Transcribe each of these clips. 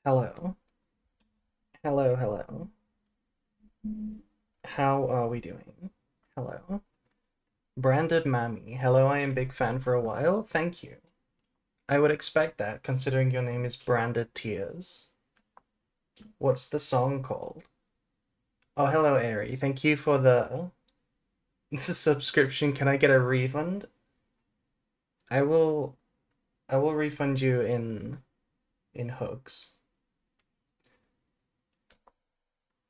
Hello. Hello, hello. How are we doing? Hello. Branded Mammy. Hello, I am big fan for a while. Thank you. I would expect that, considering your name is Branded Tears. What's the song called? Oh, hello, Airy. Thank you for the subscription. Can I get a refund? I will I will refund you in hugs.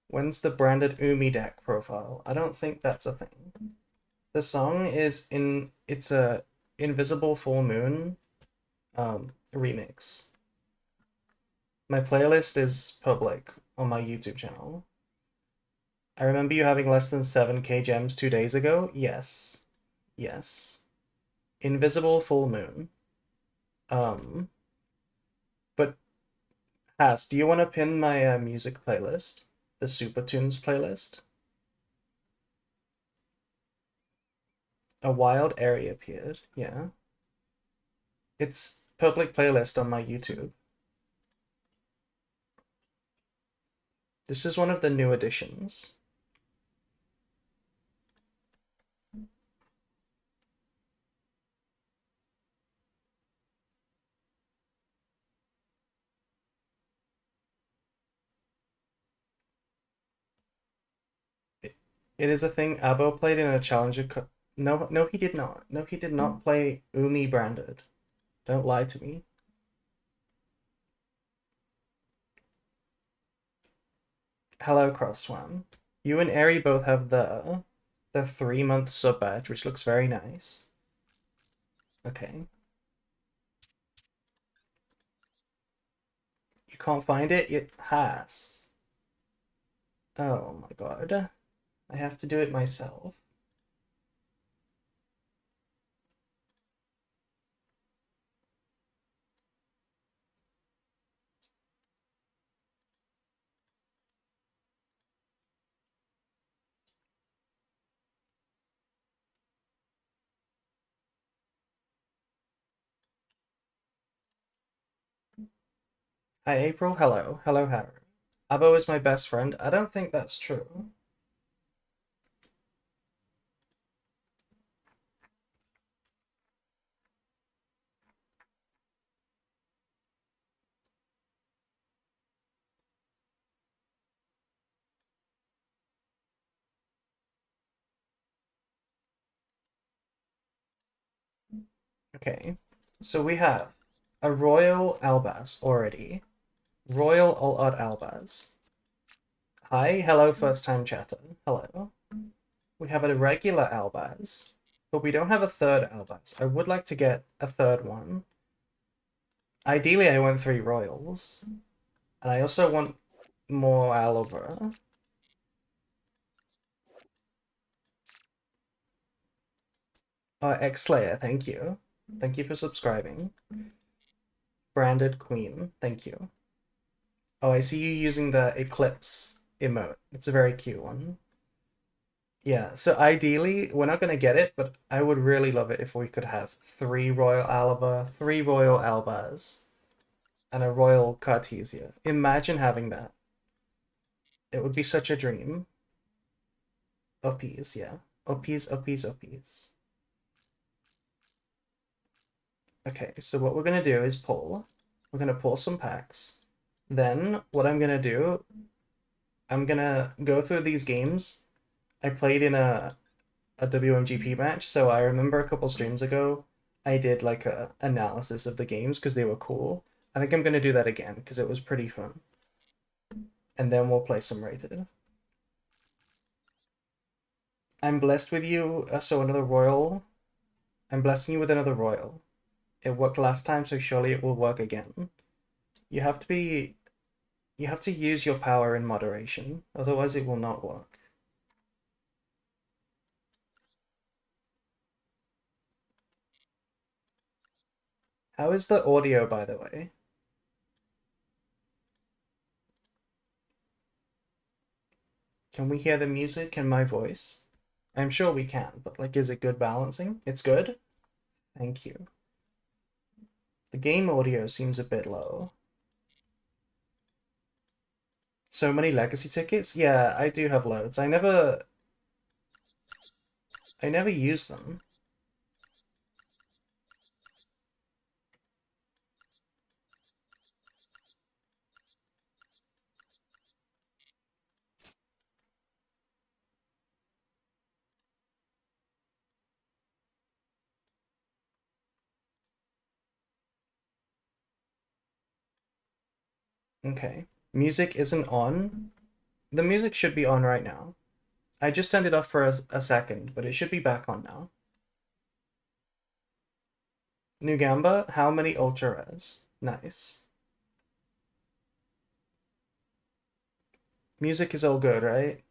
When's the Branded Umi deck profile? I don't think that's a thing. The song is in it's a Invisible Full Moon remix. My playlist is public on my YouTube channel. I remember you having less than 7k gems 2 days ago. Yes. Yes. Invisible Full Moon. Um, but Has, do you want to pin my music playlist? The Super Tunes playlist? A wild area appeared. Yeah. It's public playlist on my YouTube. This is one of the new additions. It is a thing Abo played in a challenger. No, no, he did not. No, he did not play Umi branded. Don't lie to me. Hello, Crosswan. You and Airy both have the 3-month sub badge, which looks very nice. Okay. You can't find it? It has. Oh my god. I have to do it myself. Hi, April. Hello. Hello, Harry. Abo is my best friend. I don't think that's true. Okay. So we have a Royal Albaz already. Royal Alt Albaz. Hi, hello, first time chatter. Hello. We have a regular Albaz, but we don't have a third Albaz. I would like to get a third one. Ideally, I want 3 Royals. And I also want more Alibra. X-Slayer, thank you. Thank you for subscribing. Branded Queen, thank you. Oh, I see you using the Eclipse emote. It's a very cute one. Yeah, so ideally, we're not going to get it, but I would really love it if we could have 3 Royal Alba, 3 Royal Albas, and a Royal Cartesia. Imagine having that. It would be such a dream. Uppies, yeah. Uppies, uppies, uppies. Okay, so what we're going to do is pull. We're going to pull some packs. Then, what I'm going to do, I'm going to go through these games. I played in a WMGP match, so I remember a couple streams ago I did like a analysis of the games because they were cool. I think I'm gonna do that again because it was pretty fun. And then we'll play some rated. I'm blessed with you, so another royal. I'm blessing you with another royal. It worked last time, so surely it will work again. You have to be you have to use your power in moderation, otherwise it will not work. How is the audio, by the way? Can we hear the music and my voice? I'm sure we can, but like, is it good balancing? It's good? Thank you. The game audio seems a bit low. So many legacy tickets? Yeah, I do have loads. I never use them. Okay. Music isn't on. The music should be on right now. I just turned it off for a second, but it should be back on now. New Gamba, how many ultra res? Nice. Music is all good, right?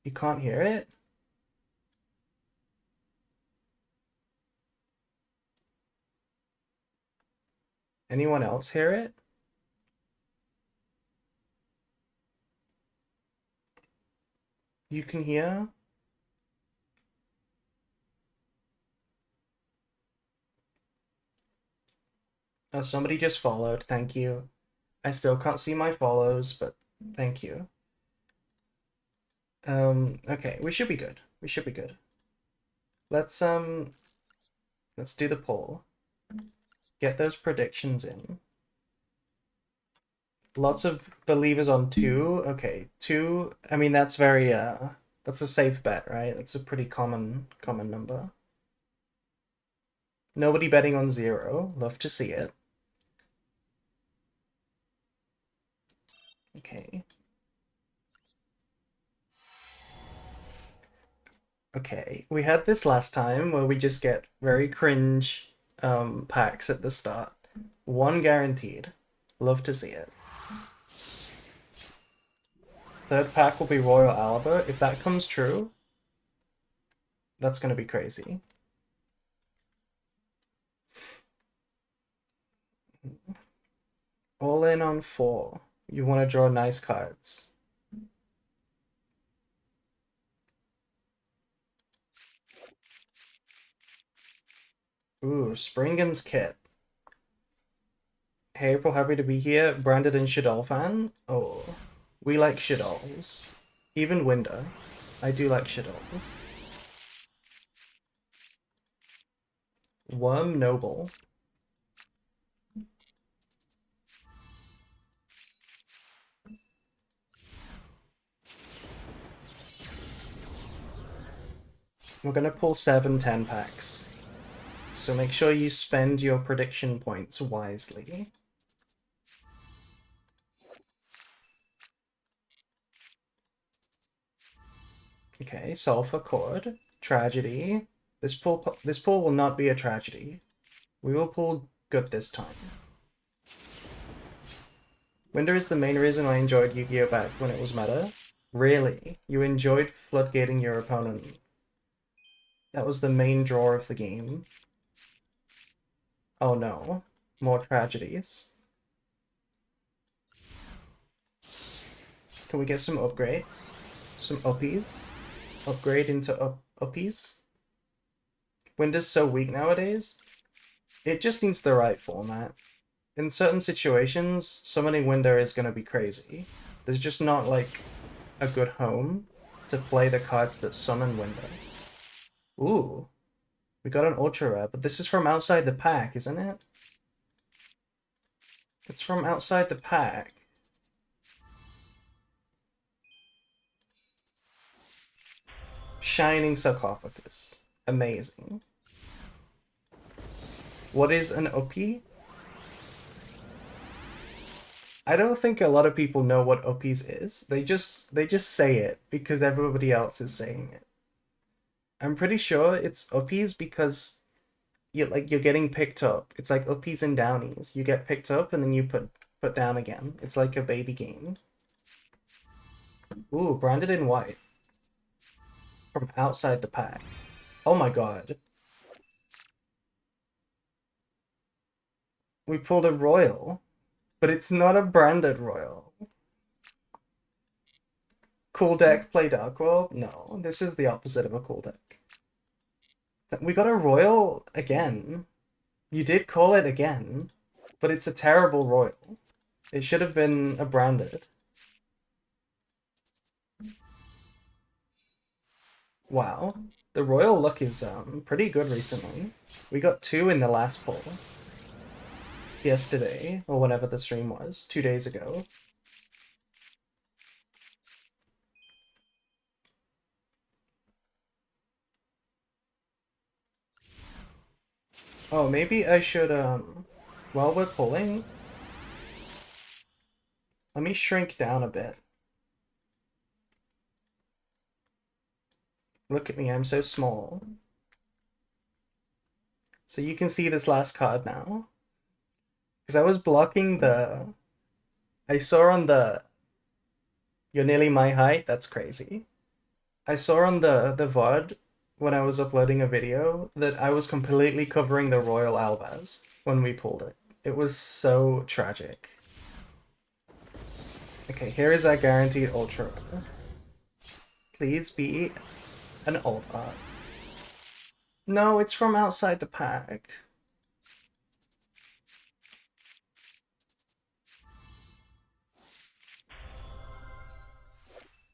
You can't hear it? Anyone else hear it? You can hear? Oh, somebody just followed. Thank you. I still can't see my follows, but thank you. Okay, we should be good. We should be good. Let's do the poll. Get those predictions in. Lots of believers on 2. Okay, 2. I mean, that's very that's a safe bet, right? That's a pretty common number. Nobody betting on 0. Love to see it. Okay. Okay, we had this last time where we just get very cringe packs at the start. 1 guaranteed. Love to see it. Third pack will be Royal Albert. If that comes true, that's gonna be crazy. All in on 4. You want to draw nice cards. Ooh, Springen's Kit. Hey April, happy to be here. Branded and Shadol fan. Oh, we like Shadols. Even Winder. I do like Shadols. Worm Noble. We're gonna pull 7 10 packs. So make sure you spend your prediction points wisely. Okay, Sulfur Chord. Tragedy. This pull will not be a tragedy. We will pull good this time. Winder is the main reason I enjoyed Yu-Gi-Oh! Back when it was meta. Really? You enjoyed floodgating your opponent? That was the main draw of the game. Oh no. More tragedies. Can we get some upgrades? Some uppies? Upgrade into uppies? Winder's so weak nowadays. It just needs the right format. In certain situations, summoning Winder is gonna be crazy. There's just not, like, a good home to play the cards that summon Winder. Ooh. We got an ultra rare, but this is from outside the pack, isn't it? It's from outside the pack. Shining Sarcophagus. Amazing. What is an Uppy? I don't think a lot of people know what Uppies is. They just say it because everybody else is saying it. I'm pretty sure it's Uppies because you're getting picked up. It's like Uppies and Downies. You get picked up and then you put down again. It's like a baby game. Ooh, branded in white. From outside the pack. Oh my god. We pulled a royal, but it's not a branded royal. Cool deck, play Dark World? No, this is the opposite of a cool deck. We got a royal again. You did call it again, but it's a terrible royal. It should have been a branded. Wow, the royal luck is pretty good recently. We got 2 in the last pull. Yesterday, or whenever the stream was, 2 days ago. Oh, maybe I should, while we're pulling, let me shrink down a bit. Look at me, I'm so small. So you can see this last card now. Because I was blocking the... I saw on the... You're nearly my height? That's crazy. I saw on the VOD, when I was uploading a video, that I was completely covering the Royal Albaz when we pulled it. It was so tragic. Okay, here is our guaranteed ultra rare. Please be an alt art. No, it's from outside the pack.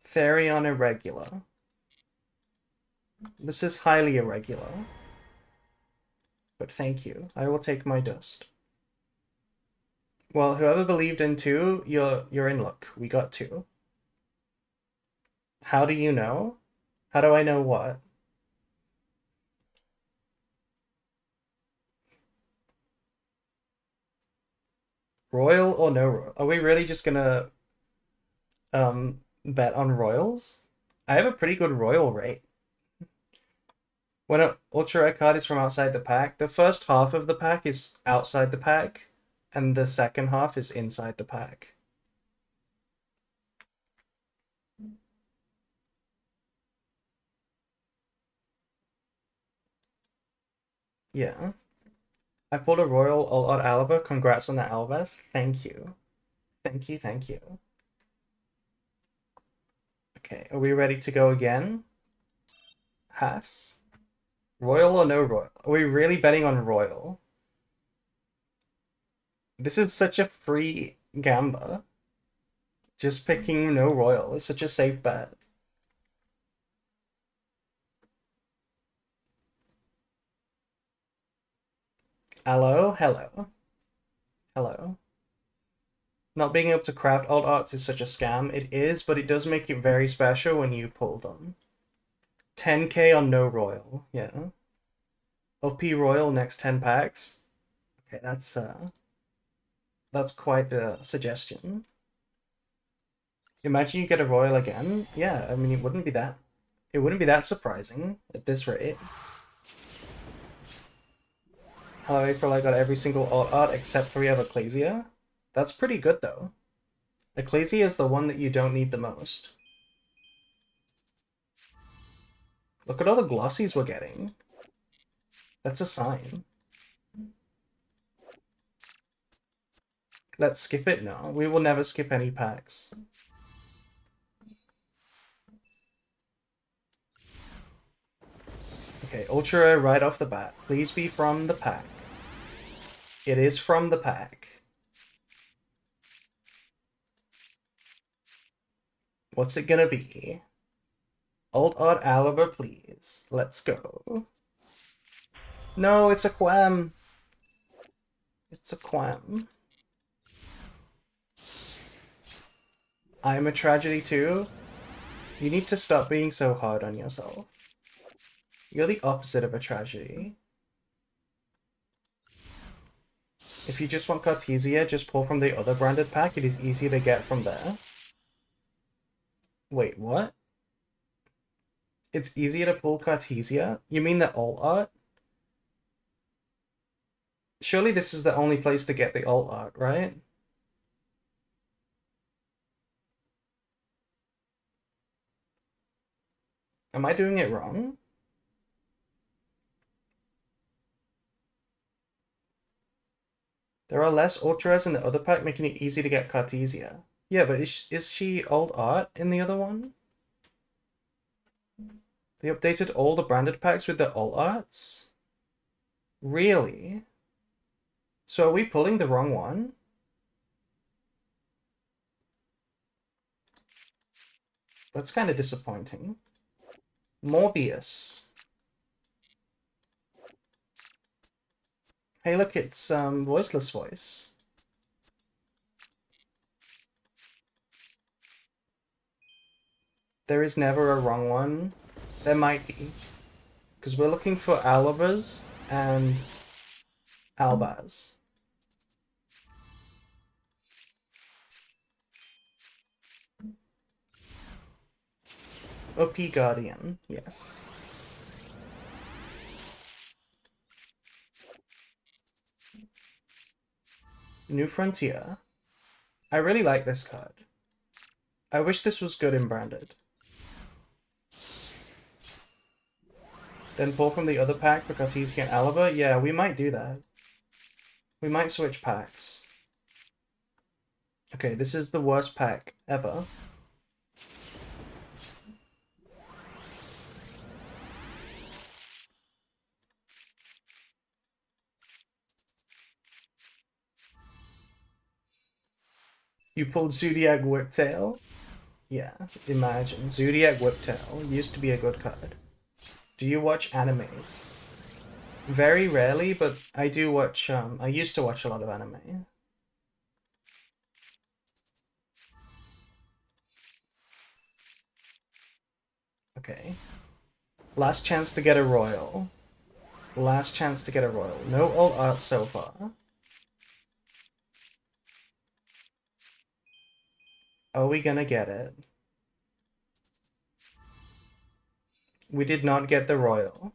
Therion irregular. This is highly irregular. But thank you. I will take my dust. Well, whoever believed in 2, you're in luck. We got 2. How do you know? How do I know what? Royal or no royal? Are we really just gonna bet on royals? I have a pretty good royal rate. When an ultra rare card is from outside the pack, the first half of the pack is outside the pack, and the second half is inside the pack. Yeah. I pulled a royal alt art Alba. Congrats on the Albas. Thank you. Thank you, thank you. Okay, are we ready to go again? Haas? Royal or no royal? Are we really betting on royal? This is such a free gamba. Just picking no royal is such a safe bet. Hello? Hello. Hello. Not being able to craft alt arts is such a scam. It is, but it does make it very special when you pull them. 10k on no royal, yeah. OP royal next 10 packs. Okay, that's quite the suggestion. Imagine you get a royal again. Yeah, I mean it wouldn't be that surprising at this rate. Hello April, I got every single alt art except 3 of Ecclesia. That's pretty good though. Ecclesia is the one that you don't need the most. Look at all the glossies we're getting. That's a sign. Let's skip it? No, we will never skip any packs. Okay, ultra rare right off the bat. Please be from the pack. It is from the pack. What's it gonna be? Alt art Alba, please. Let's go. No, it's a Quam. It's a Quam. I'm a tragedy too. You need to stop being so hard on yourself. You're the opposite of a tragedy. If you just want Cartesia, just pull from the other branded pack. It is easy to get from there. Wait, what? It's easier to pull Cartesia? You mean the alt art? Surely this is the only place to get the alt art, right? Am I doing it wrong? There are less ultras in the other pack, making it easy to get Cartesia. Yeah, but is she alt art in the other one? They updated all the branded packs with the alt arts? Really? So are we pulling the wrong one? That's kind of disappointing. Morbius. Hey, look, it's Voiceless Voice. There is never a wrong one. There might be. Because we're looking for Alibas and Albaz. OP Guardian, yes. New Frontier. I really like this card. I wish this was good in Branded. Then pull from the other pack for Cartesian Alaba? Yeah, we might do that. We might switch packs. Okay, this is the worst pack ever. You pulled Zodiac Whiptail? Yeah, imagine. Zodiac Whiptail used to be a good card. Do you watch animes? Very rarely, but I do watch, I used to watch a lot of anime. Okay. Last chance to get a royal. Last chance to get a royal. No alt art so far. Are we gonna get it? We did not get the royal.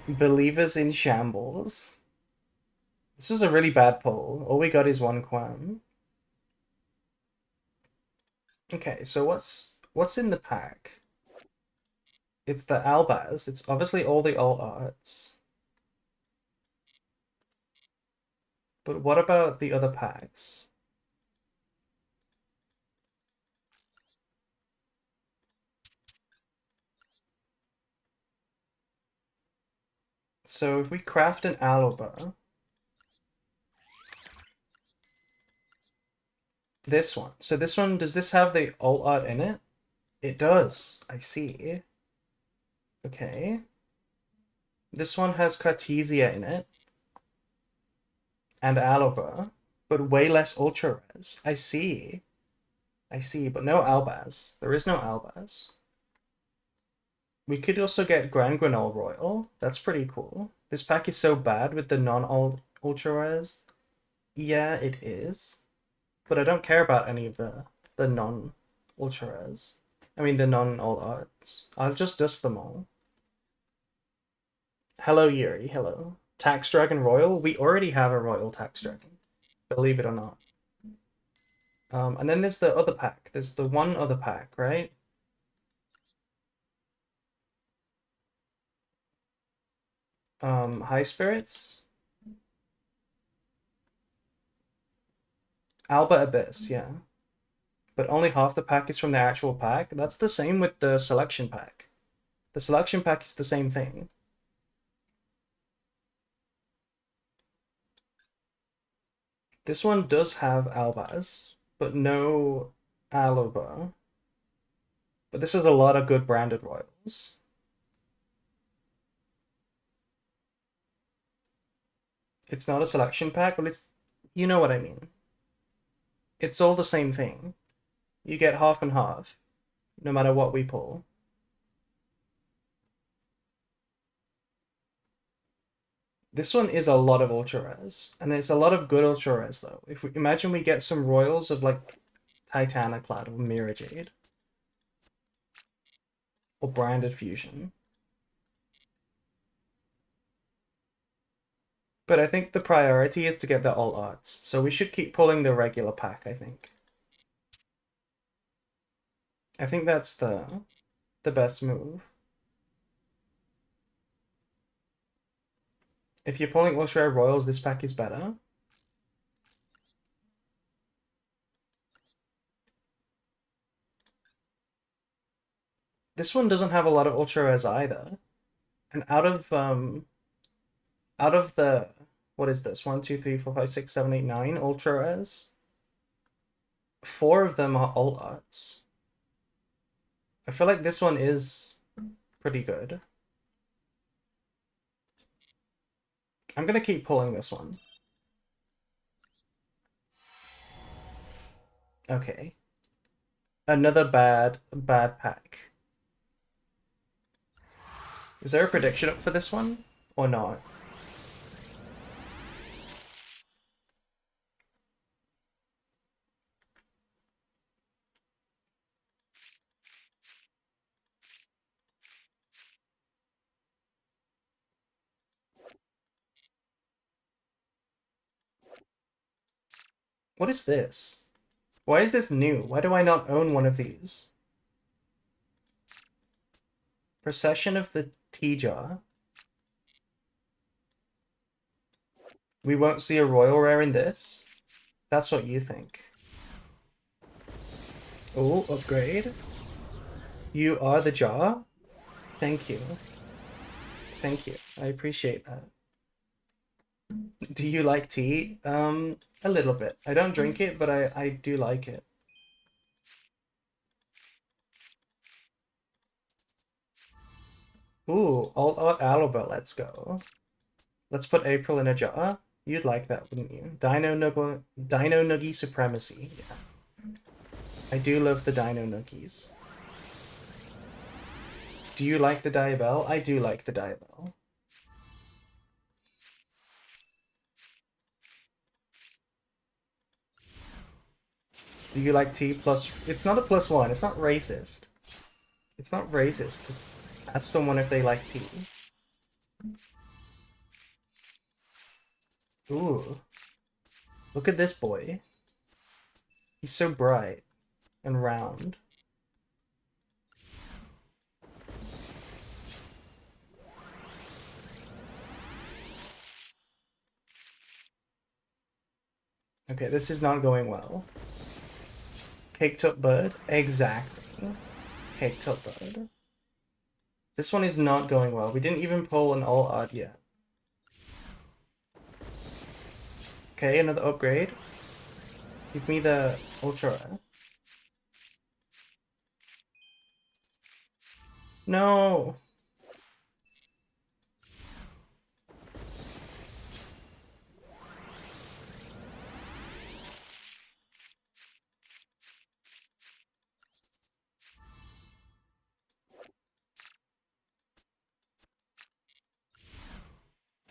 Believers in Shambles. This was a really bad pull. All we got is one Quan. Okay, so what's in the pack? It's the Albaz. It's obviously all the alt arts. But what about the other packs? So if we craft an Alba, this one. So this one, does this have the alt art in it? It does. I see. Okay. This one has Cartesia in it. And Alba, but way less Ultra Res. I see. I see, but no Albaz. There is no Albaz. We could also get Grand Granol Royal. That's pretty cool. This pack is so bad with the non-Ultra Res. Yeah, it is. But I don't care about any of the non-Ultra Res. I mean, the non-alt arts. I'll just dust them all. Hello, Yuri. Hello. Tax Dragon Royal? We already have a Royal Tax Dragon. Believe it or not. And then there's the other pack. There's the one other pack, right? High Spirits? Alba Abyss, yeah. But only half the pack is from the actual pack. That's the same with the selection pack. The selection pack is the same thing. This one does have Albaz, but no Aluba. But this is a lot of good branded royals. It's not a selection pack, but it's... You know what I mean. It's all the same thing. You get half and half, no matter what we pull. This one is a lot of Ultra Rares, and there's a lot of good Ultra Rares though. If we imagine we get some royals of like Titaniclad or Mirror Jade. Or Branded Fusion. But I think the priority is to get the alt arts, so we should keep pulling the regular pack, I think. I think that's the best move. If you're pulling Ultra Rare Royals, this pack is better. This one doesn't have a lot of Ultra Rares either. And out of the, what is this? 1, 2, 3, 4, 5, 6, 7, 8, 9 Ultra Rares. 4 of them are alt arts. I feel like this one is pretty good. I'm gonna keep pulling this one. Okay. Another bad pack. Is there a prediction up for this one? Or not? What is this? Why is this new? Why do I not own one of these? Procession of the T-Jar. We won't see a royal rare in this? That's what you think. Oh, upgrade. You are the jar? Thank you. Thank you. I appreciate that. Do you like tea? A little bit. I don't drink it, but I do like it. Ooh, all out Albert, let's go. Let's put April in a jar. You'd like that, wouldn't you? Dino Nuggy Supremacy. Yeah. I do love the Dino Nuggies. Do you like the Diabell? I do like the Diabell. Do you like T plus... It's not a +1. It's not racist. It's not racist to ask someone if they like tea. Ooh. Look at this boy. He's so bright and round. Okay, this is not going well. Caked up bird? Exactly. Caked up bird. This one is not going well. We didn't even pull an all odd yet. Okay, another upgrade. Give me the ultra rare. No!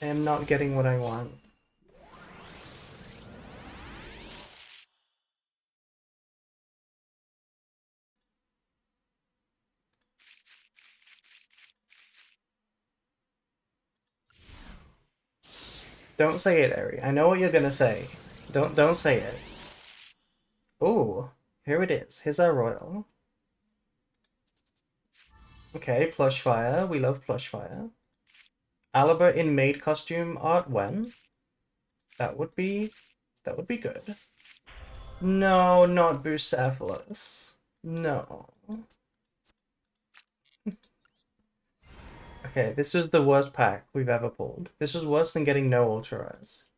I am not getting what I want. Don't say it, Eri. I know what you're gonna say. Don't say it. Oh, here it is. Here's our royal. Okay, plush fire. We love plush fire. Albert in maid costume art when? That would be good. No, not Bucephalus. No. Okay, this was the worst pack we've ever pulled. This was worse than getting no ultra rares.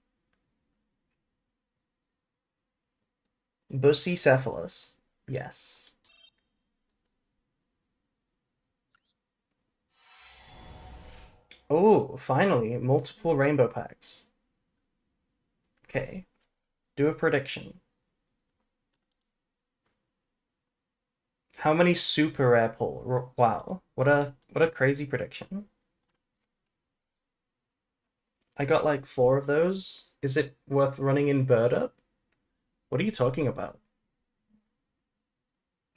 Bucephalus. Yes. Oh, finally, multiple rainbow packs. Okay. Do a prediction. How many super rare pull? Wow. What a crazy prediction. I got like 4 of those. Is it worth running in bird up? What are you talking about?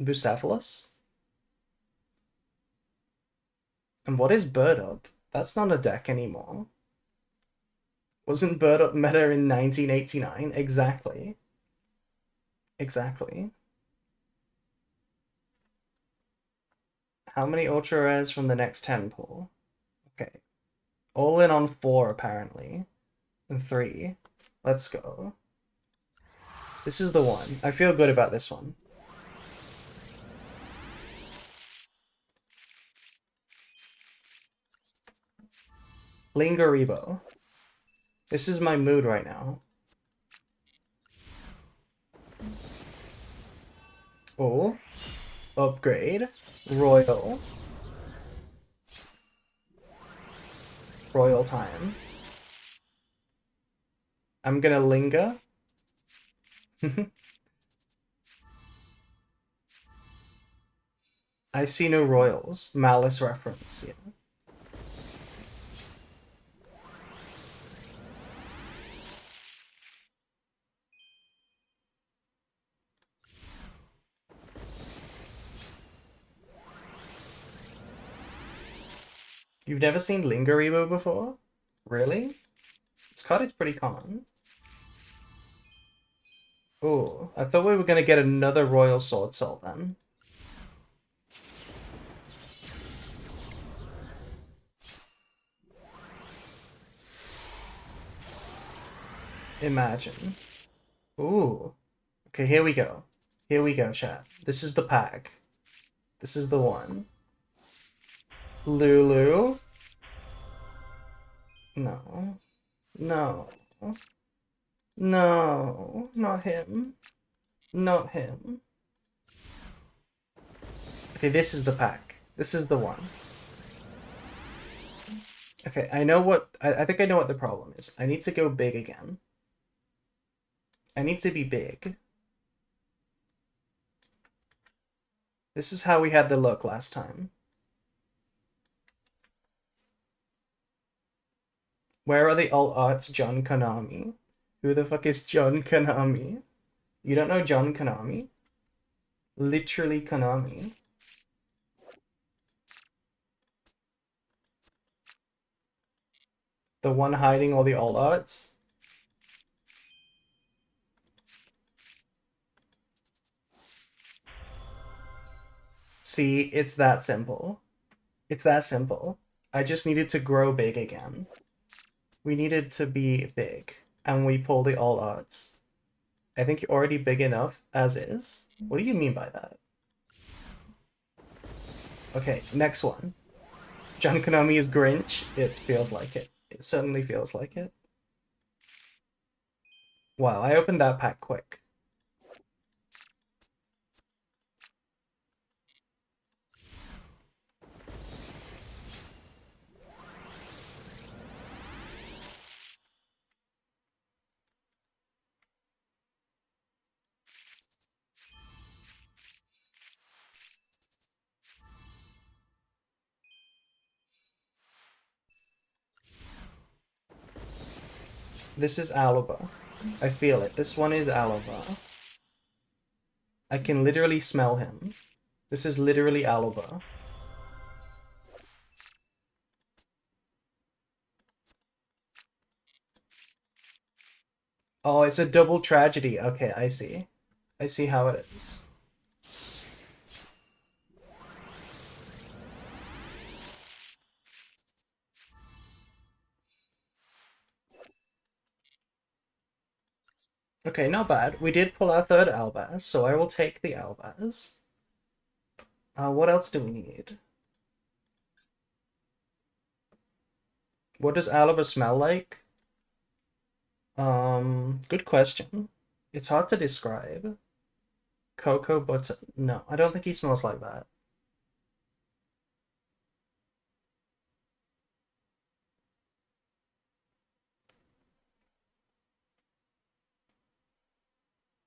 Bucephalus? And what is bird up? That's not a deck anymore. Wasn't bird up meta in 1989? Exactly. Exactly. How many ultra rares from the next 10 pull? Okay. All in on 4 apparently. And 3. Let's go. This is the one. I feel good about this one. Lingaribo. This is my mood right now. Oh. upgrade. Royal. Royal time. I'm gonna linger. I see no royals. Malice reference, yeah. You've never seen Linger before? Really? This card is pretty common. Oh, I thought we were gonna get another Royal Sword Soul then. Imagine. Ooh. Okay, here we go. Here we go, chat. This is the pack. This is the one. Lulu. No. No. No. Not him. Not him. Okay, this is the pack. This is the one. Okay, I know what... I think I know what the problem is. I need to go big again. I need to be big. This is how we had the look last time. Where are the alt arts, John Konami? Who the fuck is John Konami? You don't know John Konami? Literally Konami. The one hiding all the alt arts? See, it's that simple. It's that simple. I just needed to grow big again. We needed to be big, and we pull the all odds. I think you're already big enough as is. What do you mean by that? Okay, next one. John Konami is Grinch. It feels like it. It certainly feels like it. Wow, I opened that pack quick. This is Aluba. I feel it. This one is Aluba. I can literally smell him. This is literally Aluba. Oh, it's a double tragedy. Okay, I see. I see how it is. Okay, not bad. We did pull our third Albaz, so I will take the Albaz. What else do we need? What does Aluba smell like? Good question. It's hard to describe. Cocoa butter. No, I don't think he smells like that.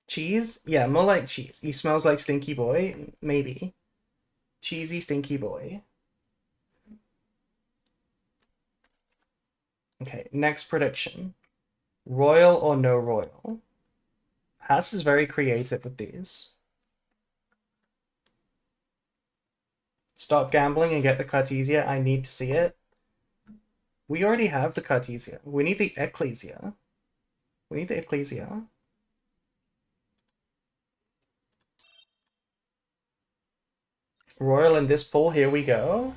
Cheese? Yeah, more like cheese. He smells like Stinky Boy? Maybe. Cheesy Stinky Boy. Okay, next prediction. Royal or no royal? Haas is very creative with these. Stop gambling and get the Cartesia. I need to see it. We already have the Cartesia. We need the Ecclesia. We need the Ecclesia. Royal in this pull. Here we go.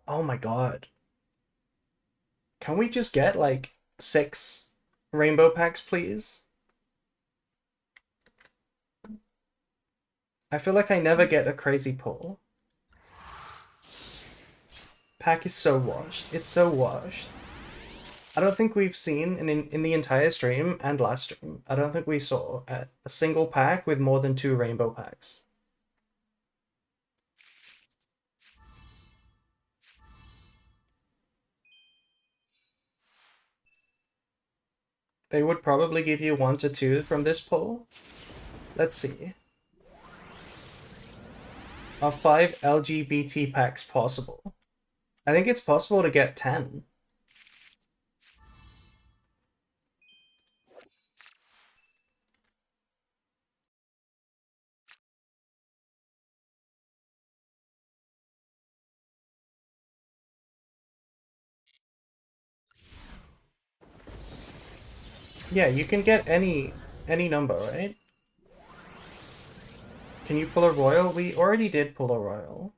Oh my god. Can we just get like 6 rainbow packs, please? I feel like I never get a crazy pull. Pack is so washed. It's so washed. I don't think we've seen in the entire stream and last stream, I don't think we saw a single pack with more than 2 rainbow packs. They would probably give you 1 to 2 from this pull. Let's see. Are 5 LGBT packs possible? I think it's possible to get 10. Yeah, you can get any number, right? Can you pull a royal? We already did pull a royal.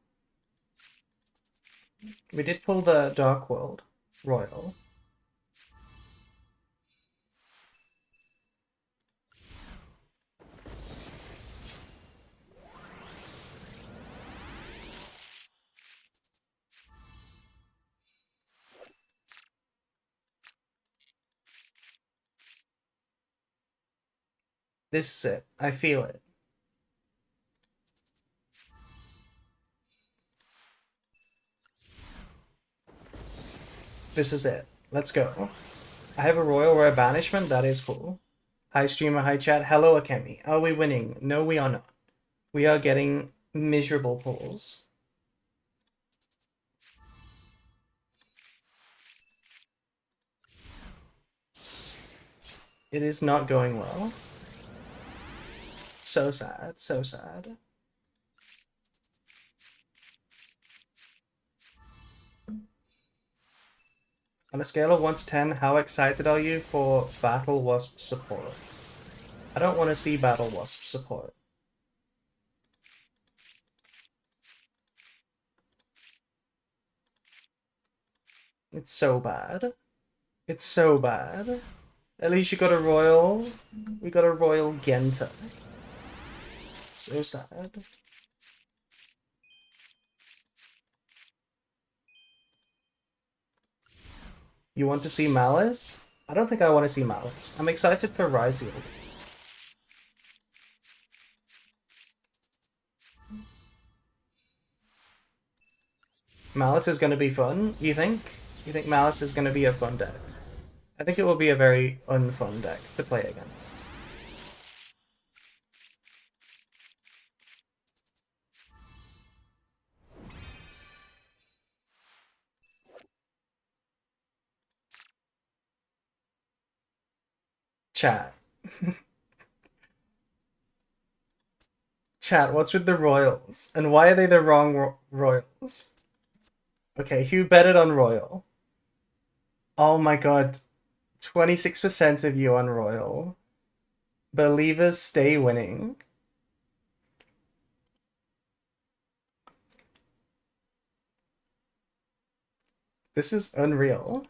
We did pull the Dark World royal. This is it. I feel it. This is it. Let's go. I have a royal rare banishment. That is cool. Hi streamer, hi chat. Hello Akemi. Are we winning? No, we are not. We are getting miserable pulls. It is not going well. So sad, so sad. On a scale of 1 to 10, how excited are you for Battle Wasp support? I don't want to see Battle Wasp support. It's so bad. It's so bad. At least you got a royal. We got a royal Genta. So sad. You want to see Malice? I don't think I want to see Malice. I'm excited for Ryziel. Malice is going to be fun, you think? You think Malice is going to be a fun deck? I think it will be a very unfun deck to play against. Chat. Chat, what's with the Royals? And why are they the wrong Royals? Okay, who betted on Royal? Oh my god. 26% of you on Royal. Believers stay winning. This is unreal.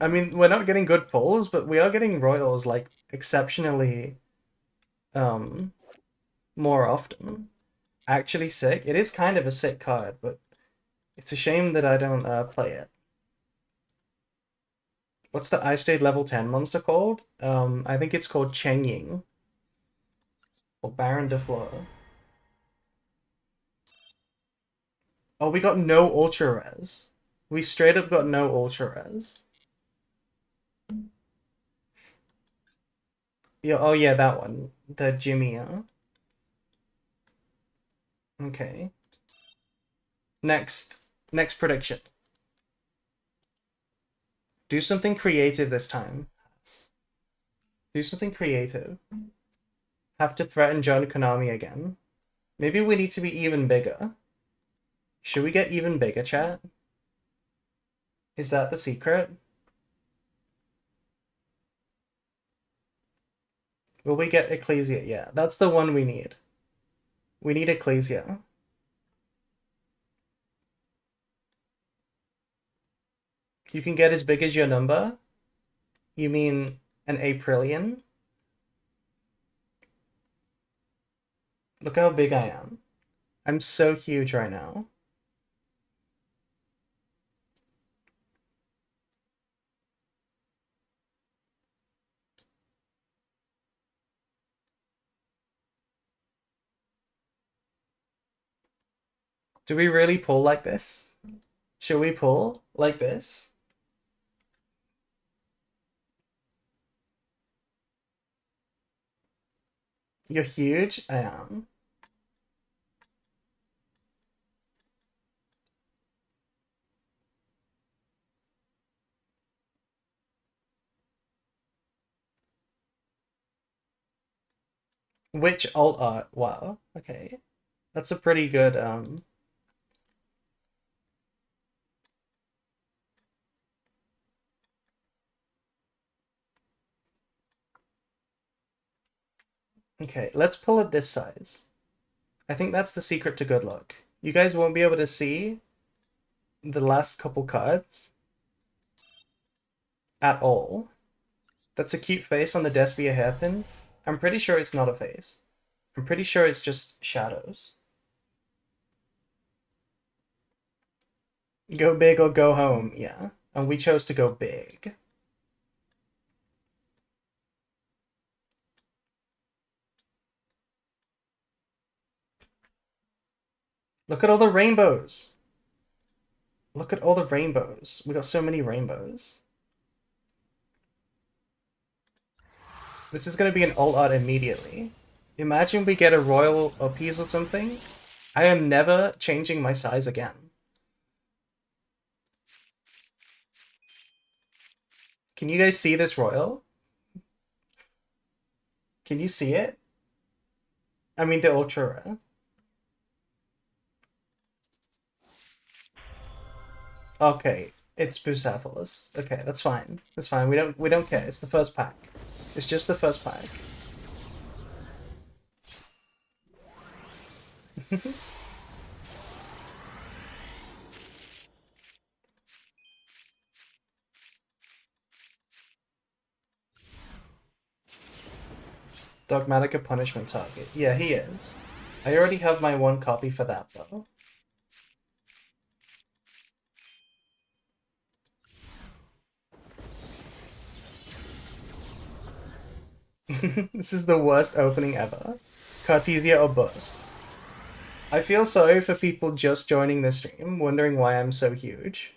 I mean, we're not getting good pulls, but we are getting Royals, like, exceptionally, more often. Actually sick. It is kind of a sick card, but it's a shame that I don't play it. What's the Ice State level 10 monster called? I think it's called Cheng Ying. Or Baron de Fleur. Oh, we got no Ultra Res. We straight up got no Ultra Res. Yeah, oh yeah, that one. The Jimmy, Okay. Next prediction. Do something creative this time. Do something creative. Have to threaten John Konami again. Maybe we need to be even bigger. Should we get even bigger, chat? Is that the secret? Will we get Ecclesia? Yeah, that's the one we need. We need Ecclesia. You can get as big as your number? You mean an Aprillion? Look how big I am. I'm so huge right now. Do we really pull like this? Should we pull like this? You're huge? I am. Which alt art? Wow. Okay. That's a pretty good, Okay, let's pull it this size. I think that's the secret to good luck. You guys won't be able to see the last couple cards at all. That's a cute face on the Despia hairpin. I'm pretty sure it's not a face. I'm pretty sure it's just shadows. Go big or go home, yeah. And we chose to go big. Look at all the rainbows. Look at all the rainbows. We got so many rainbows. This is going to be an alt art immediately. Imagine we get a royal uppies or something. I am never changing my size again. Can you guys see this royal? Can you see it? I mean the ultra rare. Okay, it's Bucephalus. Okay, that's fine. That's fine. We don't care. It's the first pack. It's just the first pack. Dogmatic a punishment target. Yeah, he is. I already have my one copy for that though. This is the worst opening ever. Cartesia or bust. I feel sorry for people just joining the stream, wondering why I'm so huge.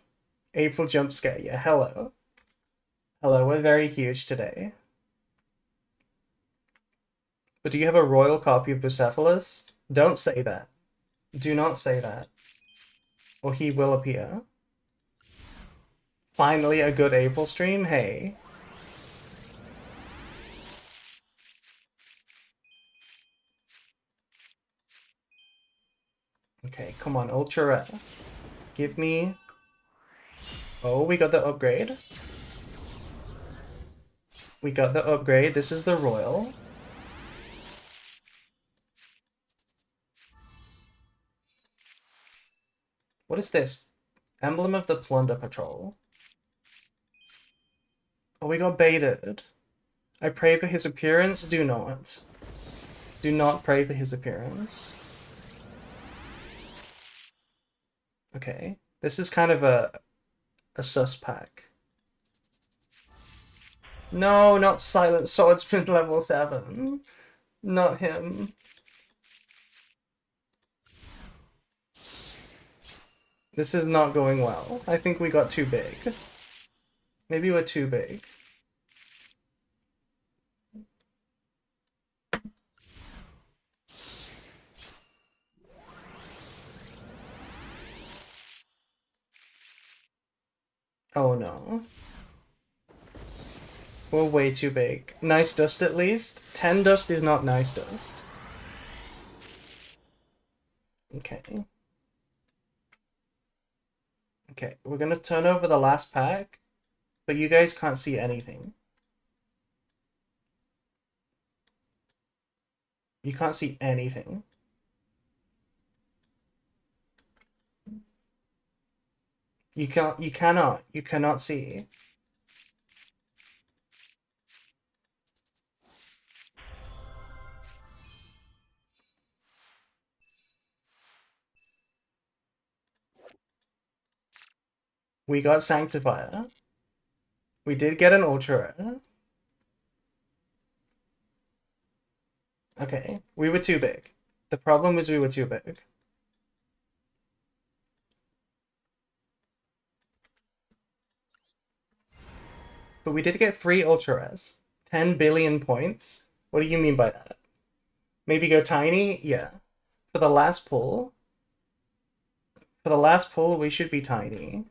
April jump scare, yeah, hello. Hello, we're very huge today. But do you have a royal copy of Bucephalus? Don't say that. Do not say that. Or he will appear. Finally a good April stream, hey. Okay, come on, ultra rare. Give me... Oh, we got the upgrade. We got the upgrade. This is the royal. What is this? Emblem of the Plunder Patrol. Oh, we got baited. I pray for his appearance. Do not. Do not pray for his appearance. Okay. This is kind of a sus pack. No, not Silent Swordsman level 7. Not him. This is not going well. I think we got too big. Maybe we're too big. Oh no. We're way too big. Nice dust at least. 10 dust is not nice dust. Okay. Okay, we're gonna turn over the last pack, but you guys can't see anything. You can't see anything. You cannot see. We got Sanctifier. We did get an Ultra Rare. Okay, we were too big. The problem was we were too big. But we did get 3 Ultra Rares. 10 billion points? What do you mean by that? Maybe go tiny? Yeah. For the last pull, we should be tiny.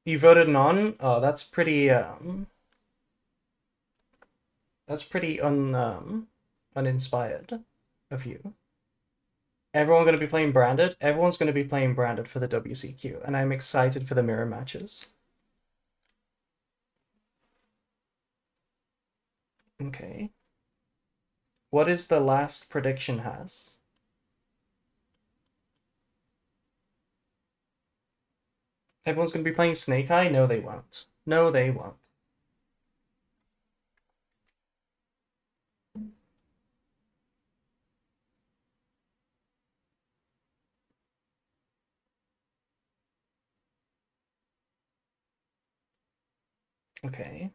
You voted non? Oh, that's pretty uninspired of you. Everyone going to be playing branded? Everyone's going to be playing branded for the WCQ, and I'm excited for the mirror matches. Okay. What is the last prediction has? Everyone's going to be playing Snake Eye? No, they won't. No, they won't. Okay.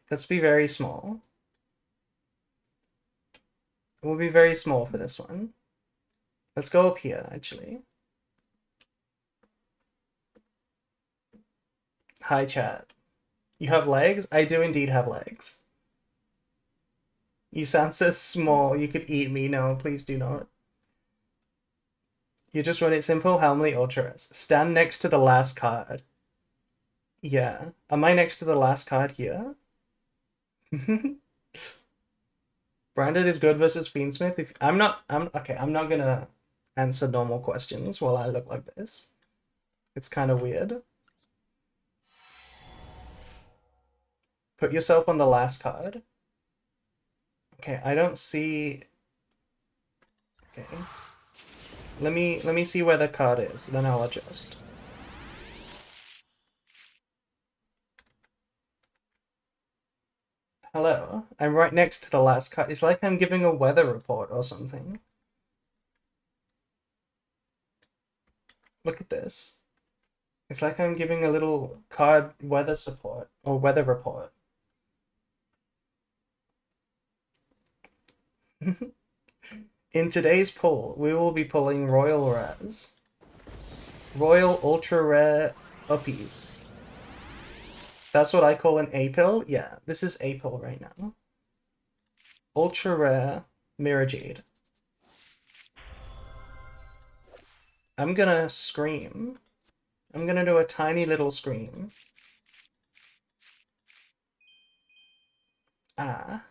Let's be very small. We'll be very small for this one. Let's go up here, actually. Hi, chat. You have legs? I do indeed have legs. You sound so small, you could eat me. No, please do not. You just run it simple. How many ultras? Stand next to the last card. Yeah. Am I next to the last card here? Branded is good versus Fiendsmith. If I'm not gonna answer normal questions while I look like this. It's kind of weird. Put yourself on the last card. Okay, I don't see. Okay. Let me see where the card is, then I'll adjust. Hello, I'm right next to the last card. It's like I'm giving a weather report or something. Look at this. It's like I'm giving a little card weather support or weather report. In today's pull, we will be pulling Royal Rares. Royal Ultra Rare Uppies. That's what I call an A-pill? Yeah, this is A-pill right now. Ultra Rare Mirror Jade. I'm gonna scream. I'm gonna do a tiny little scream. Ah.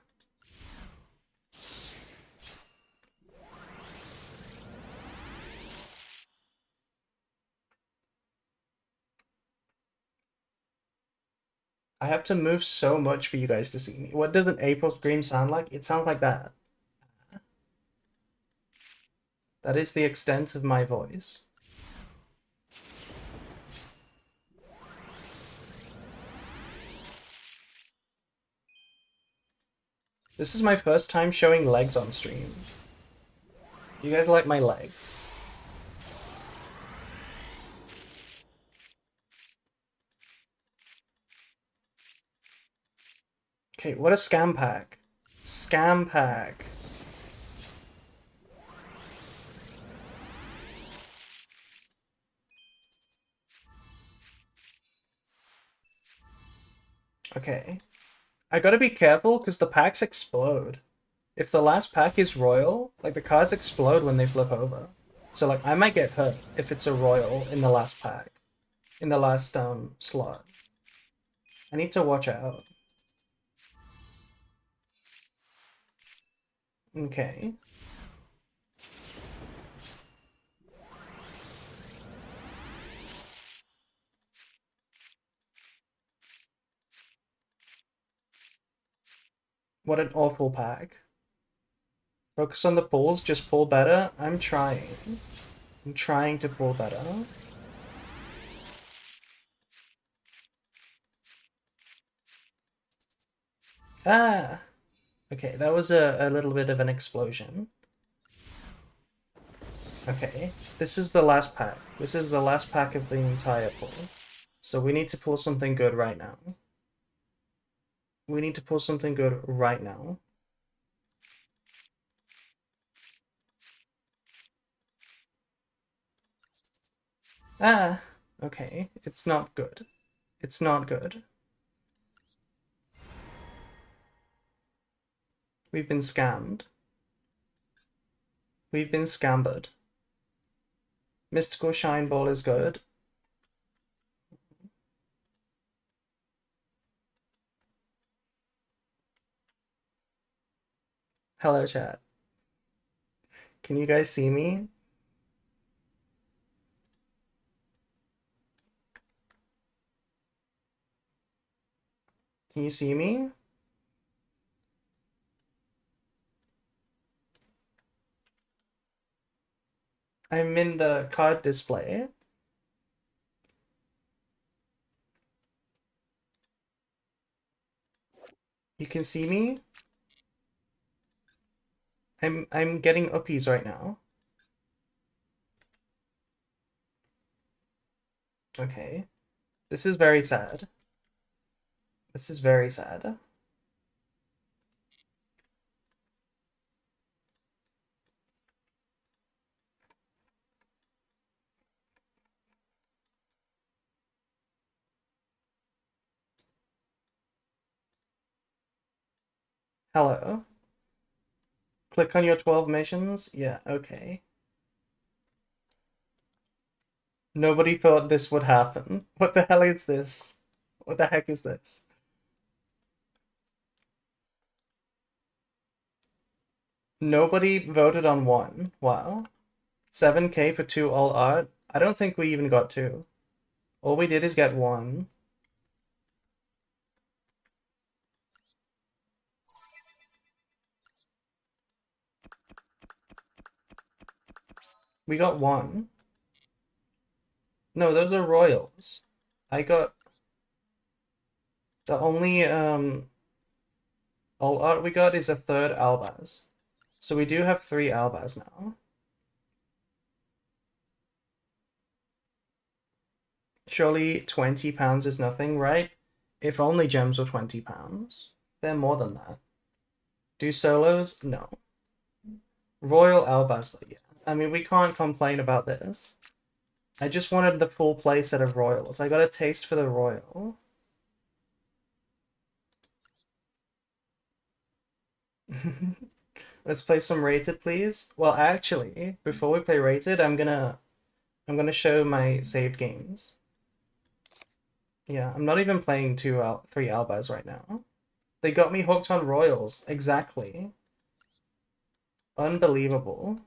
I have to move so much for you guys to see me. What does an April scream sound like? It sounds like that. That is the extent of my voice. This is my first time showing legs on stream. You guys like my legs? Okay, what a scam pack. Scam pack. Okay. I gotta be careful because the packs explode. If the last pack is royal, like the cards explode when they flip over. So like I might get hurt if it's a royal in the last pack. In the last slot. I need to watch out. Okay. What an awful pack. Focus on the pulls, just pull better. I'm trying. I'm trying to pull better. Ah! Okay, that was a little bit of an explosion. Okay, this is the last pack. This is the last pack of the entire pull. So we need to pull something good right now. We need to pull something good right now. Ah! Okay, it's not good. It's not good. We've been scammed. We've been scambered. Mystical Shine Ball is good. Hello, chat. Can you guys see me? Can you see me? I'm in the card display. You can see me? I'm getting uppies right now. Okay. This is very sad. This is very sad. Hello. Click on your 12 missions? Yeah, okay. Nobody thought this would happen. What the hell is this? What the heck is this? Nobody voted on one. Wow. 7K for 2 all art? I don't think we even got 2. All we did is get 1. We got 1. No, those are royals. I got... The only all art we got is a 3rd Albaz. So we do have 3 Albaz now. Surely £20 is nothing, right? If only gems were £20. They're more than that. Do solos? No. Royal Albaz, though, yeah. I mean, we can't complain about this. I just wanted the full playset of royals. I got a taste for the royal. Let's play some rated, please. Well, actually, before we play rated, I'm gonna show my saved games. Yeah, I'm not even playing 3 Albas right now. They got me hooked on royals. Exactly. Unbelievable.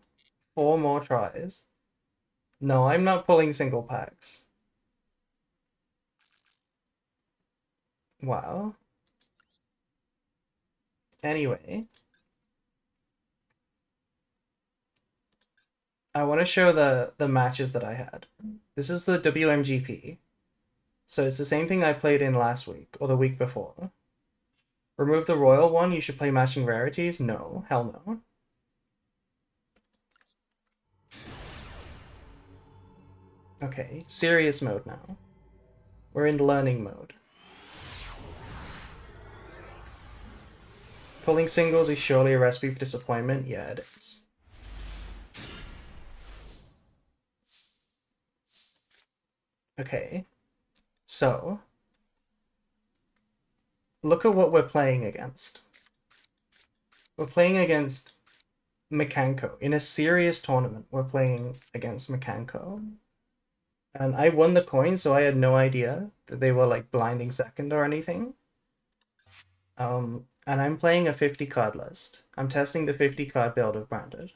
4 more tries. No, I'm not pulling single packs. Wow. Anyway, I want to show the matches that I had. This is the WMGP. So it's the same thing I played in last week, or the week before. Remove the royal one, you should play matching rarities? No, hell no. Okay, serious mode now. We're in learning mode. Pulling singles is surely a recipe for disappointment? Yeah, it is. Okay, so look at what we're playing against. We're playing against Mekanko. In a serious tournament, we're playing against Mekanko. And I won the coin, so I had no idea that they were like blinding second or anything. And I'm playing a 50 card list. I'm testing the 50 card build of Branded.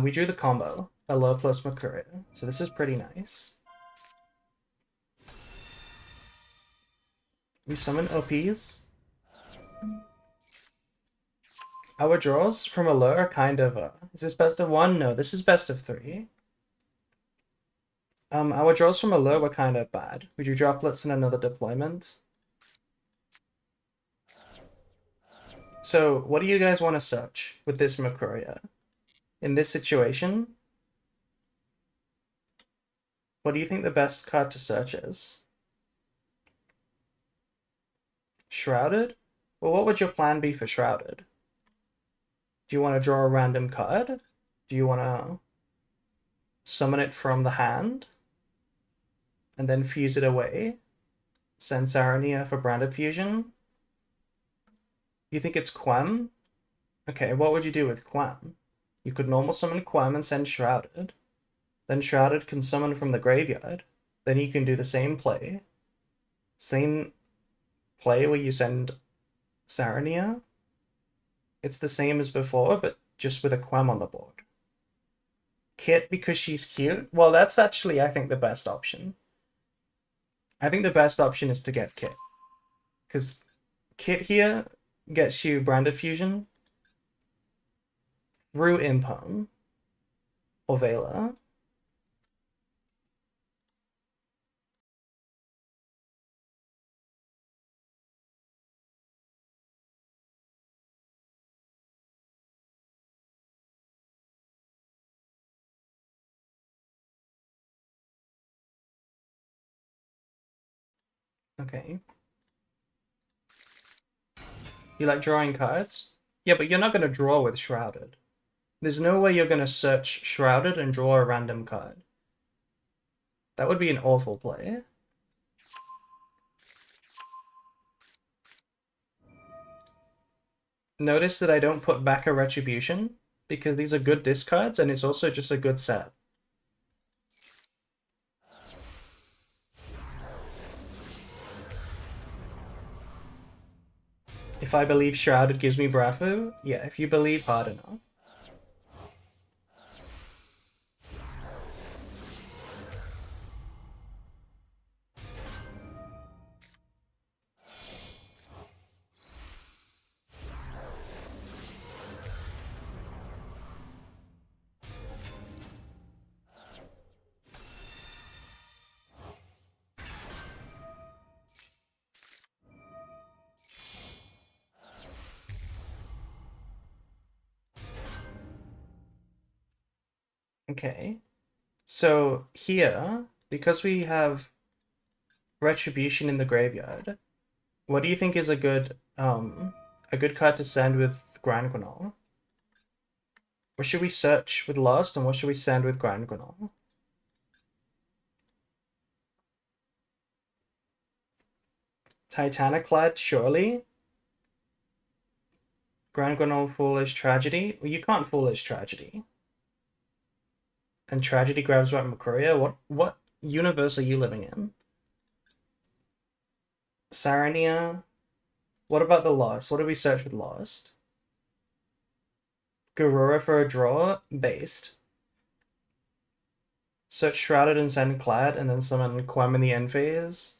We drew the combo, Alola plus Mercuria, so this is pretty nice. We summon OPs. Our draws from Alola are kind of, is this best of 1? No, this is best of 3. Our draws from Alola were kind of bad. We drew droplets in another deployment. So, what do you guys want to search with this Mercuria? In this situation, what do you think the best card to search is? Shrouded? Well, what would your plan be for Shrouded? Do you want to draw a random card? Do you want to summon it from the hand? and then fuse it away. Send Sarania for Branded Fusion. You think it's Quem? Okay, what would you do with Quem? You could normal summon Quem and send Shrouded. Then Shrouded can summon from the graveyard. Then you can do the same play. Same play where you send Sarania. It's the same as before, but just with a Quem on the board. Kit because she's cute? Well, that's actually, I think, the best option. I think the best option is to get Kit. Because Kit here gets you Branded Fusion through Impone or Vela. Okay. You like drawing cards? Yeah, but you're not going to draw with Shrouded. There's no way you're going to search Shrouded and draw a random card. That would be an awful play. Notice that I don't put back a Retribution, because these are good discards, and it's also just a good set. If I believe Shrouded gives me Brafu, yeah, if you believe hard enough. Okay. So here, because we have Retribution in the graveyard, what do you think is a good card to send with Grand Granol? What should we search with Lost, and what should we send with Grand Granol? Titaniclad, surely. Grand Granol Foolish Tragedy? Well, you can't Foolish Tragedy. And Tragedy grabs back Makuria? What universe are you living in? Sarania? What about the Lost? What do we search with Lost? Garura for a draw? Based. Search Shrouded and send Clad, and then summon Quem in the end phase.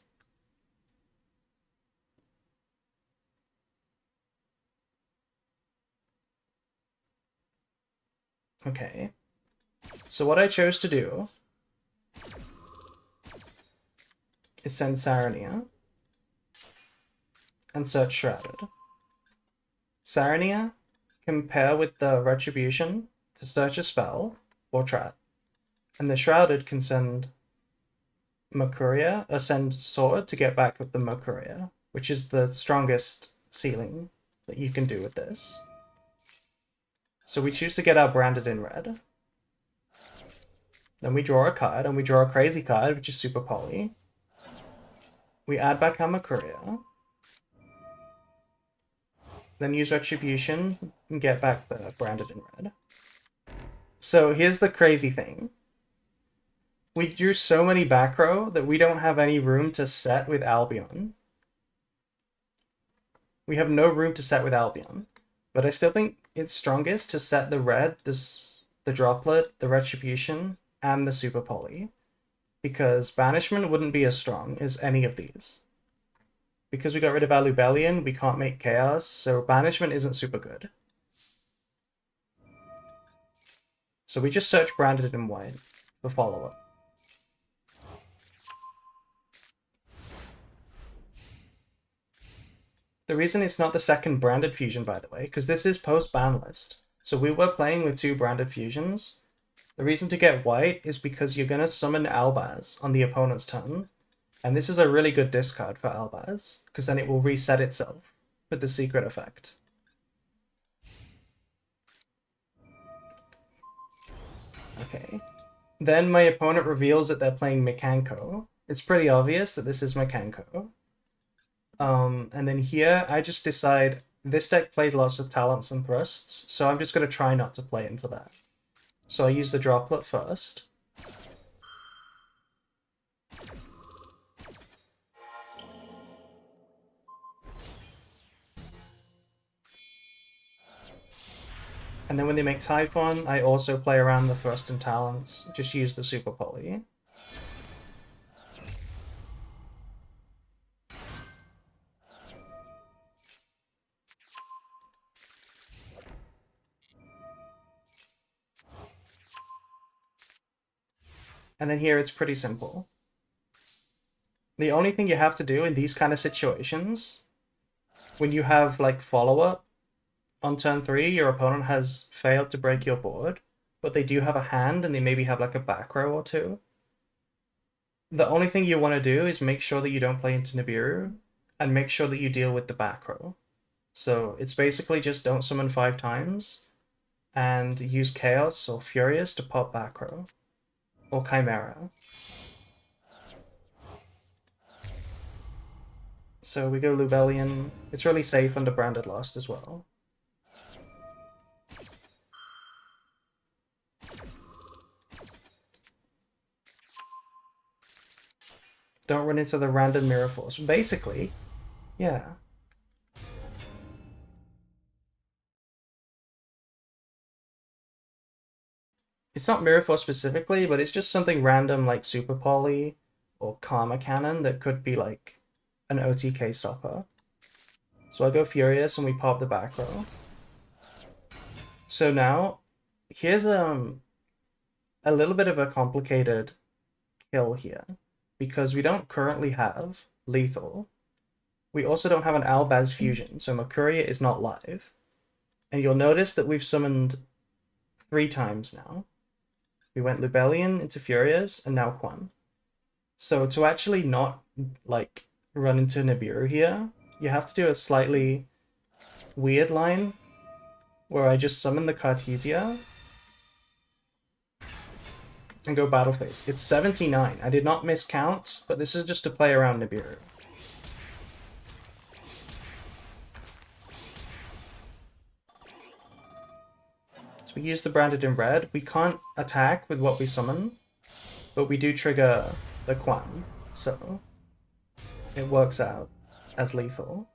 Okay. So what I chose to do is send Sarania and search Shrouded. Sarania can pair with the Retribution to search a spell or trap. And the Shrouded can send Makuria, or send Sword to get back with the Makuria, which is the strongest ceiling that you can do with this. So we choose to get our Branded in red. Then we draw a card, and we draw a crazy card, which is Super Poly. We add back our Makuria. Then use Retribution and get back the Branded in red. So here's the crazy thing. We drew so many back row that we don't have any room to set with Albion. We have no room to set with Albion. But I still think it's strongest to set the red, the Droplet, the Retribution, and the Super Poly. Because Banishment wouldn't be as strong as any of these. Because we got rid of Alubellion, we can't make Chaos, so Banishment isn't super good. So we just search Branded in white for follow-up. The reason it's not the second Branded Fusion, by the way, because this is post-ban list. So we were playing with 2 Branded Fusions. The reason to get white is because you're going to summon Albaz on the opponent's turn. And this is a really good discard for Albaz, because then it will reset itself with the secret effect. Okay. Then my opponent reveals that they're playing Mikanko, It's pretty obvious that this is Makenko. And then here, I just decide this deck plays lots of talents and thrusts, so I'm just going to try not to play into that. So I use the droplet first. And then when they make Typhon, I also play around the thrust and talents, just use the Super Poly. And then here it's pretty simple. The only thing you have to do in these kind of situations, when you have like follow-up on turn 3, your opponent has failed to break your board, but they do have a hand and they maybe have like a back row or two. The only thing you want to do is make sure that you don't play into Nibiru and make sure that you deal with the back row. So it's basically just don't summon 5 times and use Chaos or Furious to pop back row. Or Chimera. So we go Lubellion. It's really safe under Branded Lost as well. Don't run into the random Mirror Force. Basically, yeah. It's not Mirror Force specifically, but it's just something random like Super Poly or Karma Cannon that could be like an OTK stopper. So I go Furious and we pop the back row. So now, here's a little bit of a complicated kill here, because we don't currently have lethal. We also don't have an Albaz fusion, so Mercuria is not live. And you'll notice that we've summoned 3 times now. We went Lubellion into Furious, and now Quan. So to actually not, like, run into Nibiru here, you have to do a slightly weird line, where I just summon the Cartesia, and go Battle Phase. It's 79. I did not miscount, but this is just to play around Nibiru. So we use the Branded in Red. We can't attack with what we summon, but we do trigger the Quan, so it works out as lethal.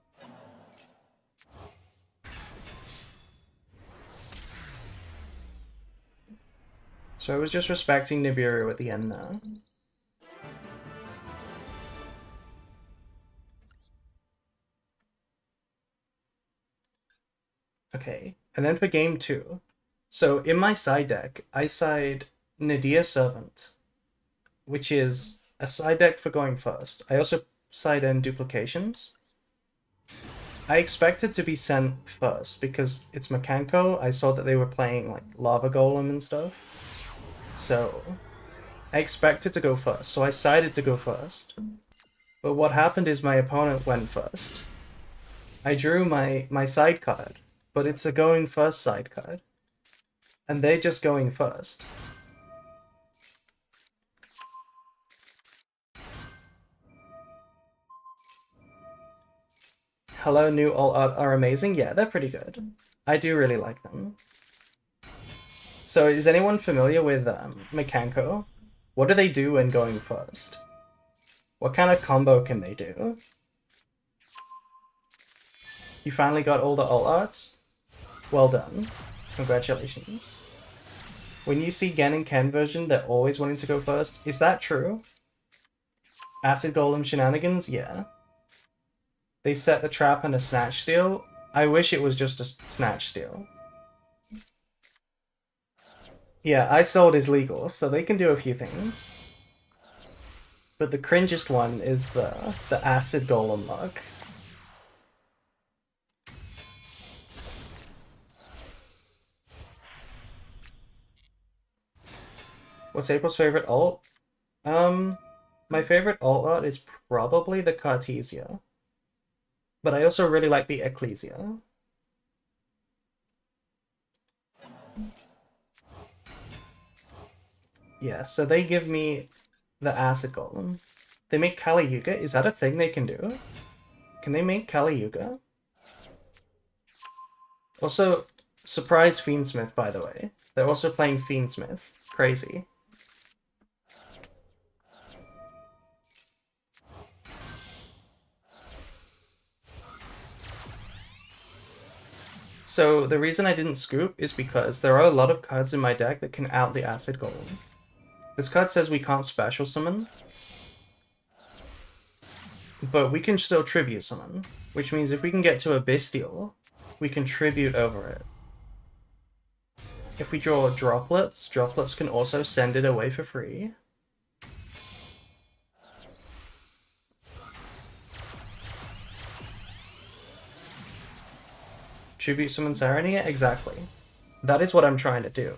So I was just respecting Nibiru at the end there. Okay, and then for game 2. So in my side deck, I side Nadia Servant, which is a side deck for going first. I also side in Duplications. I expected to be sent first because it's Makenko. I saw that they were playing like Lava Golem and stuff. So I expected to go first, so I sided to go first. But what happened is my opponent went first. I drew my side card, but it's a going first side card. And they're just going first. Hello, new alt art are amazing. Yeah, they're pretty good. I do really like them. So is anyone familiar with Makenko? What do they do when going first? What kind of combo can they do? You finally got all the alt arts? Well done. Congratulations. When you see Gen and Ken version, they're always wanting to go first. Is that true? Acid Golem shenanigans? Yeah. They set the trap and a snatch steal. I wish it was just a snatch steal. Yeah, Isold is legal, so they can do a few things. But the cringest one is the Acid Golem luck. What's April's favorite alt? My favorite alt art is probably the Cartesia. But I also really like the Ecclesia. Yeah, so they give me the Acid Golem. They make Kali Yuga? Is that a thing they can do? Can they make Kali Yuga? Also, surprise Fiendsmith, by the way. They're also playing Fiendsmith. Crazy. So the reason I didn't scoop is because there are a lot of cards in my deck that can out the Acid Golem. This card says we can't special summon, but we can still tribute summon, which means if we can get to a Bestial, we can tribute over it. If we draw Droplets, Droplets can also send it away for free. Tribute summon Saronir? Exactly. That is what I'm trying to do.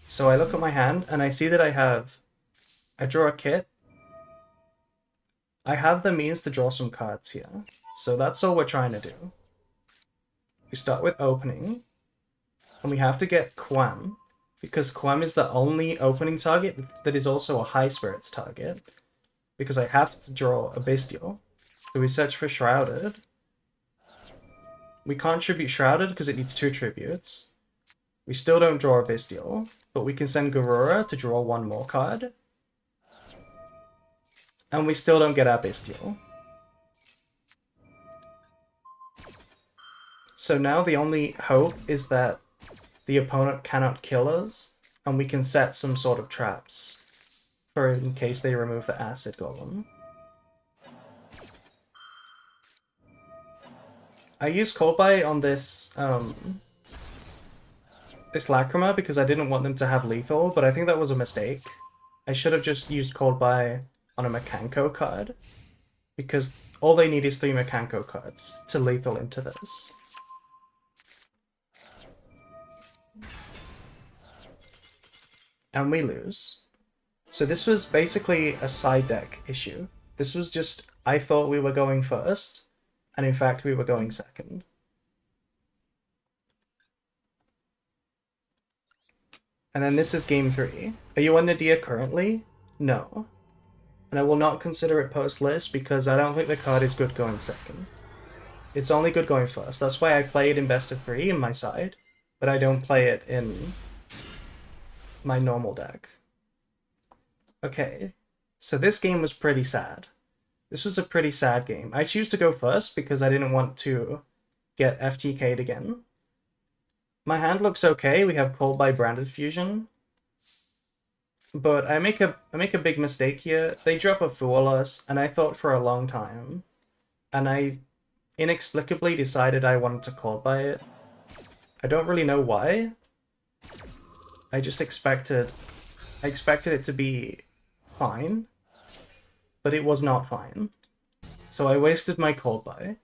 So I look at my hand, and I see that I draw a kit. I have the means to draw some cards here. So that's all we're trying to do. We start with opening, and we have to get Quam, because Quam is the only opening target that is also a High Spirits target, because I have to draw a Bestial. So we search for Shrouded. We can't tribute Shrouded because it needs 2 tributes. We still don't draw a Bestial, but we can send Garura to draw 1 more card. And we still don't get our Bestial. So now the only hope is that the opponent cannot kill us, and we can set some sort of traps for in case they remove the Acid Golem. I used Coldbite on this Lacrima because I didn't want them to have lethal, but I think that was a mistake. I should have just used Coldbite on a Mekanko card, because all they need is 3 Mekanko cards to lethal into this. And we lose. So this was basically a side deck issue. This was just, I thought we were going first, and in fact we were going second. And then this is game 3. Are you on Nadia currently? No. And I will not consider it post-list because I don't think the card is good going second. It's only good going first. That's why I play it in best of 3 in my side, but I don't play it in my normal deck. Okay, so this game was pretty sad. This was a pretty sad game. I choose to go first because I didn't want to get FTK'd again. My hand looks okay. We have Coldbite Branded Fusion. But I make a big mistake here. They drop a Foolus, and I thought for a long time. And I inexplicably decided I wanted to Coldbite it. I don't really know why. I expected it to be fine. But it was not fine. So I wasted my Coldbite.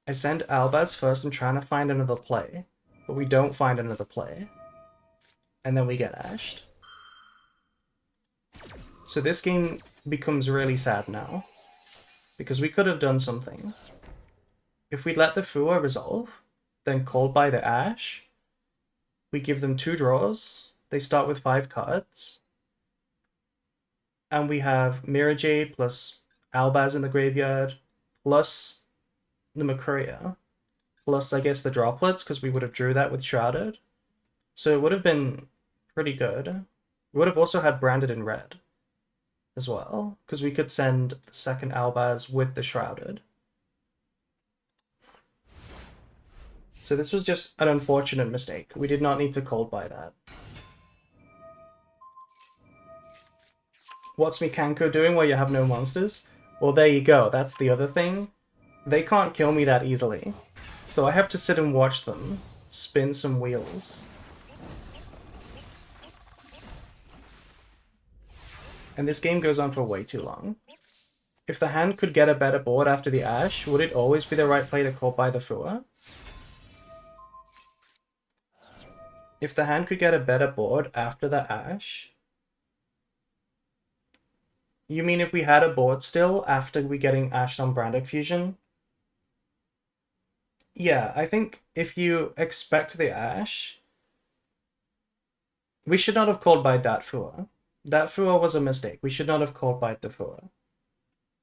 I send Albaz first. I'm trying to find another play. But we don't find another play. And then we get ashed. So this game becomes really sad now. Because we could have done something. If we let the Fua resolve, then Coldbite the Ash, we give them 2 draws. They start with 5 cards. And we have Mirajade plus Albaz in the graveyard, plus the Makuria, plus I guess the Droplets, because we would have drew that with Shrouded. So it would have been pretty good. We would have also had Branded in red as well, because we could send the second Albaz with the Shrouded. So this was just an unfortunate mistake. We did not need to Coldbite that. What's Mekanko doing while you have no monsters? Well, there you go. That's the other thing. They can't kill me that easily. So I have to sit and watch them spin some wheels. And this game goes on for way too long. If the hand could get a better board after the Ash, would it always be the right play to Coldbite the Fua? If the hand could get a better board after the Ash... You mean if we had a board still after we getting ashed on Branded Fusion? Yeah, I think if you expect the Ash... We should not have Coldbite that Fua. That Fua was a mistake. We should not have called by the Fua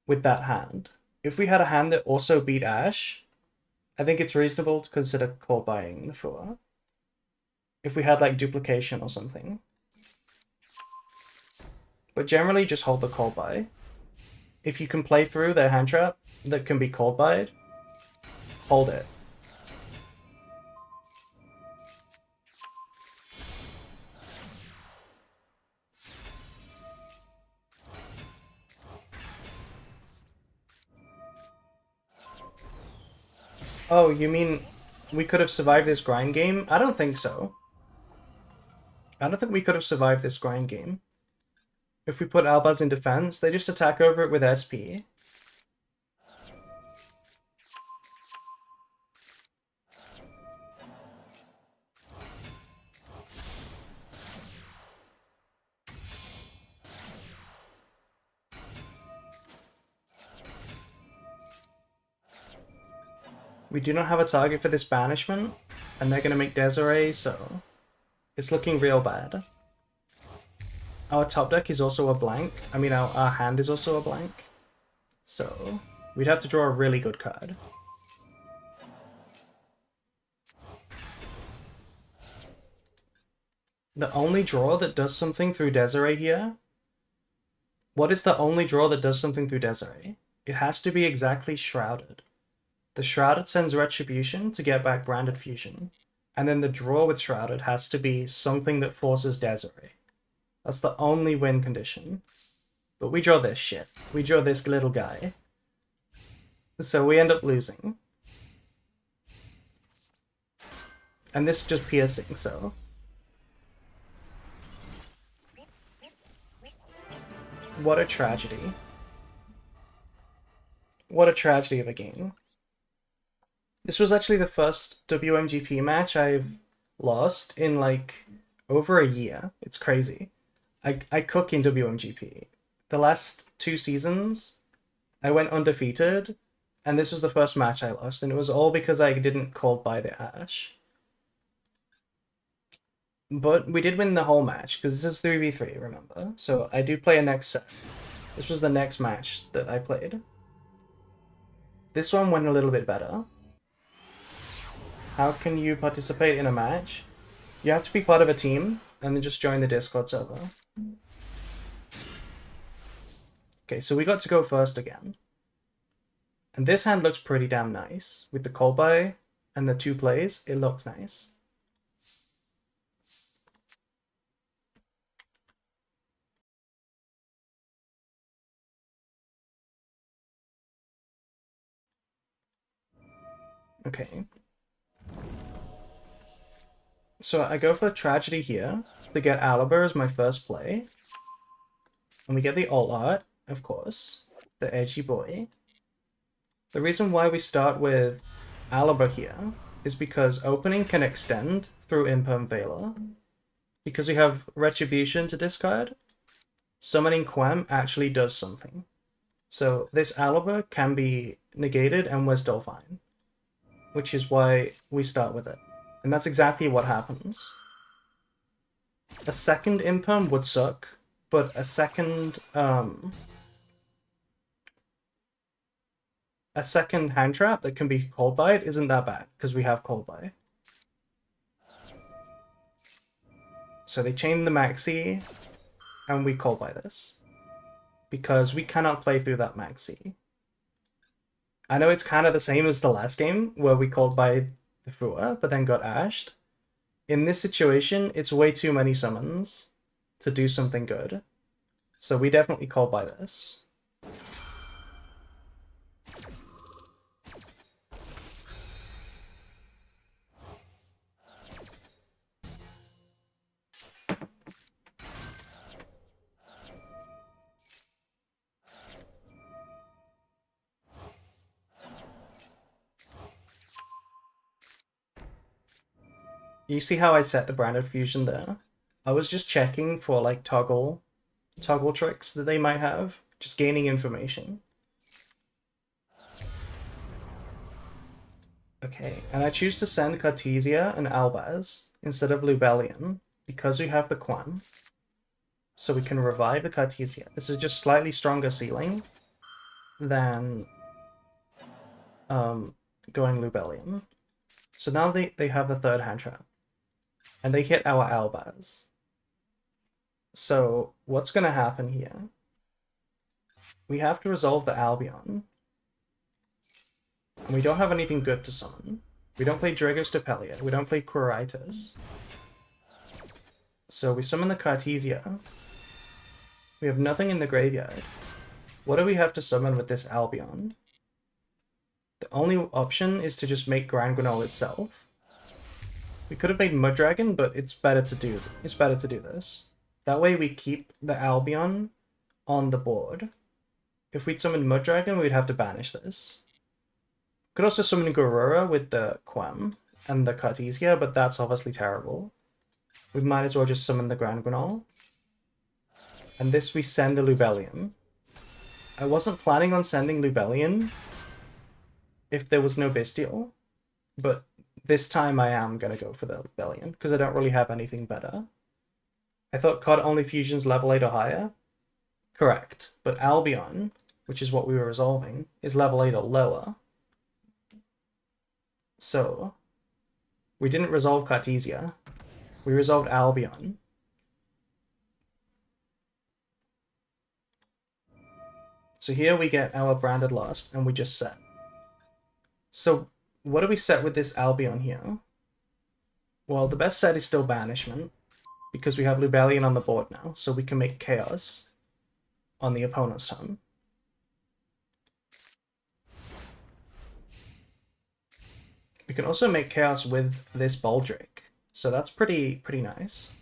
with that hand. If we had a hand that also beat Ash, I think it's reasonable to consider call buying the Fua. If we had like duplication or something. But generally just hold the call buy. If you can play through their hand trap that can be called by, hold it. Oh, you mean we could have survived this grind game? I don't think so. I don't think we could have survived this grind game. If we put Albaz in defense, they just attack over it with SP. We do not have a target for this banishment, and they're going to make Desiree, so it's looking real bad. Our top deck is also a blank. I mean, our hand is also a blank. So we'd have to draw a really good card. The only draw that does something through Desiree here? What is the only draw that does something through Desiree? It has to be exactly Shrouded. The Shrouded sends Retribution to get back Branded Fusion. And then the draw with Shrouded has to be something that forces Desiree. That's the only win condition. But we draw this shit. We draw this little guy. So we end up losing. And this is just piercing, so... What a tragedy. What a tragedy of a game. This was actually the first WMGP match I've lost in like over a year. It's crazy. I cook in WMGP. The last 2 seasons, I went undefeated, and this was the first match I lost, and it was all because I didn't call by the Ash. But we did win the whole match, because this is 3v3, remember? So I do play a next set. This was the next match that I played. This one went a little bit better. How can you participate in a match? You have to be part of a team, and then just join the Discord server. Okay, so we got to go first again. And this hand looks pretty damn nice. With the call by and the 2 plays, it looks nice. Okay. So I go for Tragedy here to get Alibur as my first play. And we get the alt art, of course. The edgy boy. The reason why we start with Alibur here is because opening can extend through Imperm Veiler. Because we have Retribution to discard, summoning Quem actually does something. So this Alibur can be negated and we're still fine. Which is why we start with it. And that's exactly what happens. A second Imperm would suck, but a second hand trap that can be called by it isn't that bad, because we have called by. So they chain the Maxi, and we call by this. Because we cannot play through that Maxi. I know it's kind of the same as the last game, where we called by the Fua, but then got ashed. In this situation, it's way too many summons to do something good. So we definitely call by this. You see how I set the Branded Fusion there? I was just checking for like toggle tricks that they might have, just gaining information. Okay, and I choose to send Cartesia and Albaz instead of Lubellion because we have the Quam. So we can revive the Cartesia. This is just slightly stronger sealing than going Lubellion. So now they have a third hand trap. And they hit our Albaz. So what's going to happen here? We have to resolve the Albion. And we don't have anything good to summon. We don't play Dragostapelia. We don't play Quirites. So we summon the Cartesia. We have nothing in the graveyard. What do we have to summon with this Albion? The only option is to just make Grand Guignol itself. We could have made Mudragon, but it's better to do this. That way we keep the Albion on the board. If we'd summoned Mudragon, we'd have to banish this. Could also summon Garura with the Quem and the Cartesia, but that's obviously terrible. We might as well just summon the Grand Guignol. And this we send the Lubellion. I wasn't planning on sending Lubellion if there was no Bestial, but this time I am going to go for the Lubellion, because I don't really have anything better. I thought COD only fusions level 8 or higher. Correct, but Albion, which is what we were resolving, is level 8 or lower. So, we didn't resolve Cartesia. We resolved Albion. So here we get our Branded Lost, and we just set. So, what do we set with this Albion here? Well, the best set is still Banishment, because we have Lubellion on the board now, so we can make Chaos on the opponent's turn. We can also make Chaos with this Baldrake, so that's pretty nice.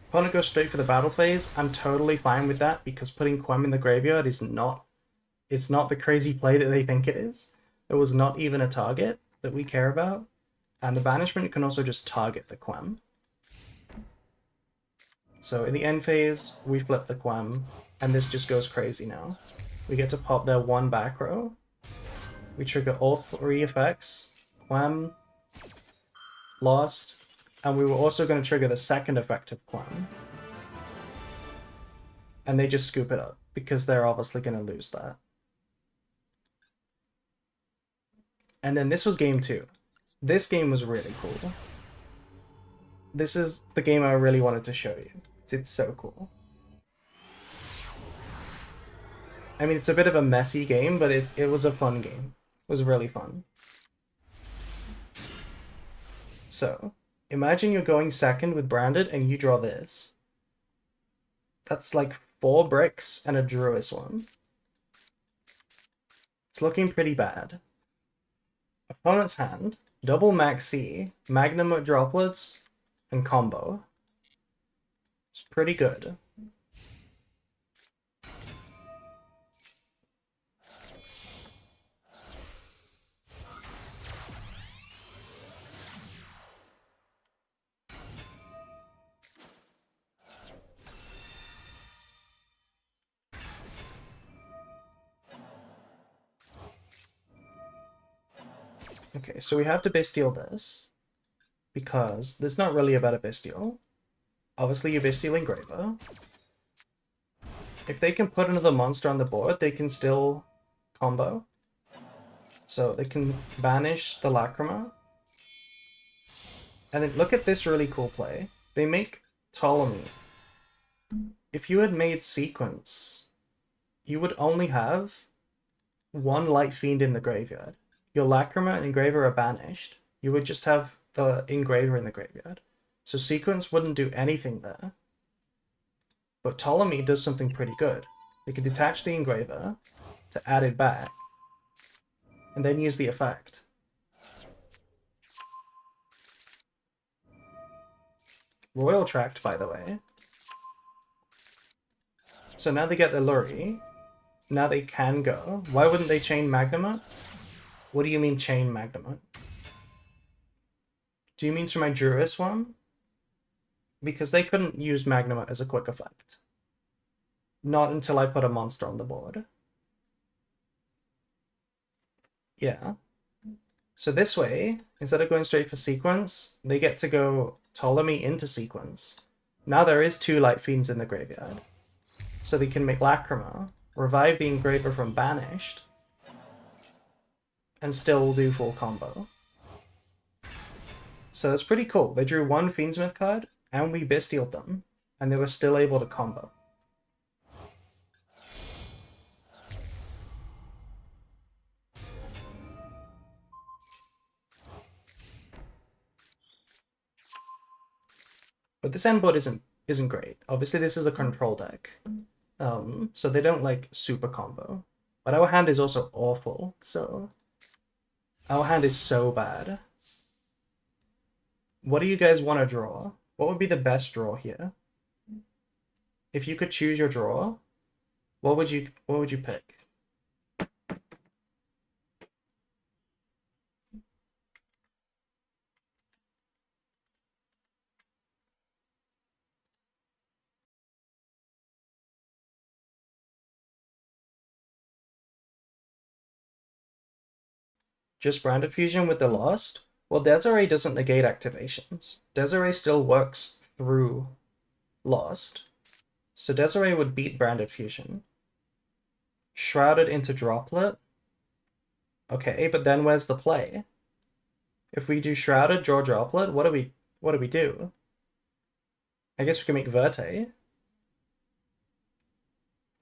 Opponent goes straight for the battle phase. I'm totally fine with that, because putting Quem in the graveyard is not... It's not the crazy play that they think it is. It was not even a target that we care about. And the Banishment can also just target the Quem. So in the end phase, we flip the Quem, and this just goes crazy now. We get to pop their one back row. We trigger all 3 effects. Quem, Lost, and we were also going to trigger the second effect of Quem. And they just scoop it up, because they're obviously going to lose that. And then this was game 2. This game was really cool. This is the game I really wanted to show you. It's so cool. I mean, it's a bit of a messy game, but it was a fun game. It was really fun. So, imagine you're going second with Branded and you draw this. That's like 4 bricks and a Druis one. It's looking pretty bad. Opponent's hand, double Maxi, Magnum Droplets, and combo. It's pretty good. Okay, so we have to Bestial this, because there's not really a better Bestial. Obviously, you Bestial Engraver. If they can put another monster on the board, they can still combo. So they can banish the Lacrima. And then look at this really cool play. They make Ptolemy. If you had made Sequence, you would only have 1 Light Fiend in the graveyard. Your Lacrima and Engraver are banished. You would just have the Engraver in the graveyard. So Sequence wouldn't do anything there. But Ptolemy does something pretty good. They can detach the Engraver to add it back, and then use the effect. Royal Tract, by the way. So now they get the Luri. Now they can go. Why wouldn't they chain Magnamut? What do you mean chain Magnamut? Do you mean to my Druis one? Because they couldn't use Magnamut as a quick effect. Not until I put a monster on the board. Yeah. So this way, instead of going straight for Sequence, they get to go Ptolemy into Sequence. Now there is 2 Light Fiends in the graveyard. So they can make Lacrima, revive the Engraver from Banished, and still do full combo. So that's pretty cool. They drew 1 Fiendsmith card, and we Bystialed them, and they were still able to combo. But this end board isn't great. Obviously, this is a control deck, so they don't like super combo. But our hand is also awful, so our hand is so bad. What do you guys want to draw? What would be the best draw here? If you could choose your draw, what would you pick? Just Branded Fusion with the Lost? Well, Desiree doesn't negate activations. Desiree still works through Lost. So Desiree would beat Branded Fusion. Shrouded into Droplet? Okay, but then where's the play? If we do Shrouded, draw Droplet, what do we do? I guess we can make Verte.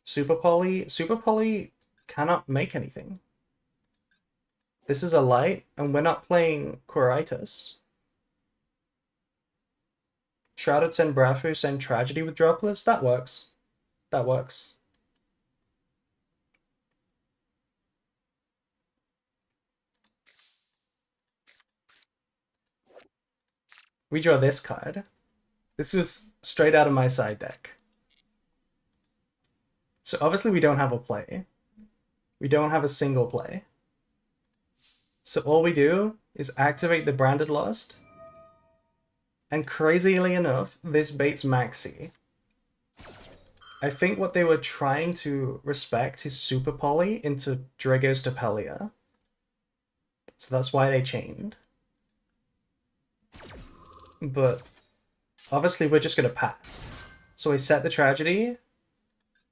Super Poly cannot make anything. This is a light, and we're not playing Quiritus. Shrouded send Brafu, send Tragedy with Droplets? That works. That works. We draw this card. This was straight out of my side deck. So obviously we don't have a play. We don't have a single play. So all we do is activate the Branded Lost. And crazily enough, this baits Maxi. I think what they were trying to respect is Super Poly into Drago's Tapelia. So that's why they chained. But obviously we're just going to pass. So we set the Tragedy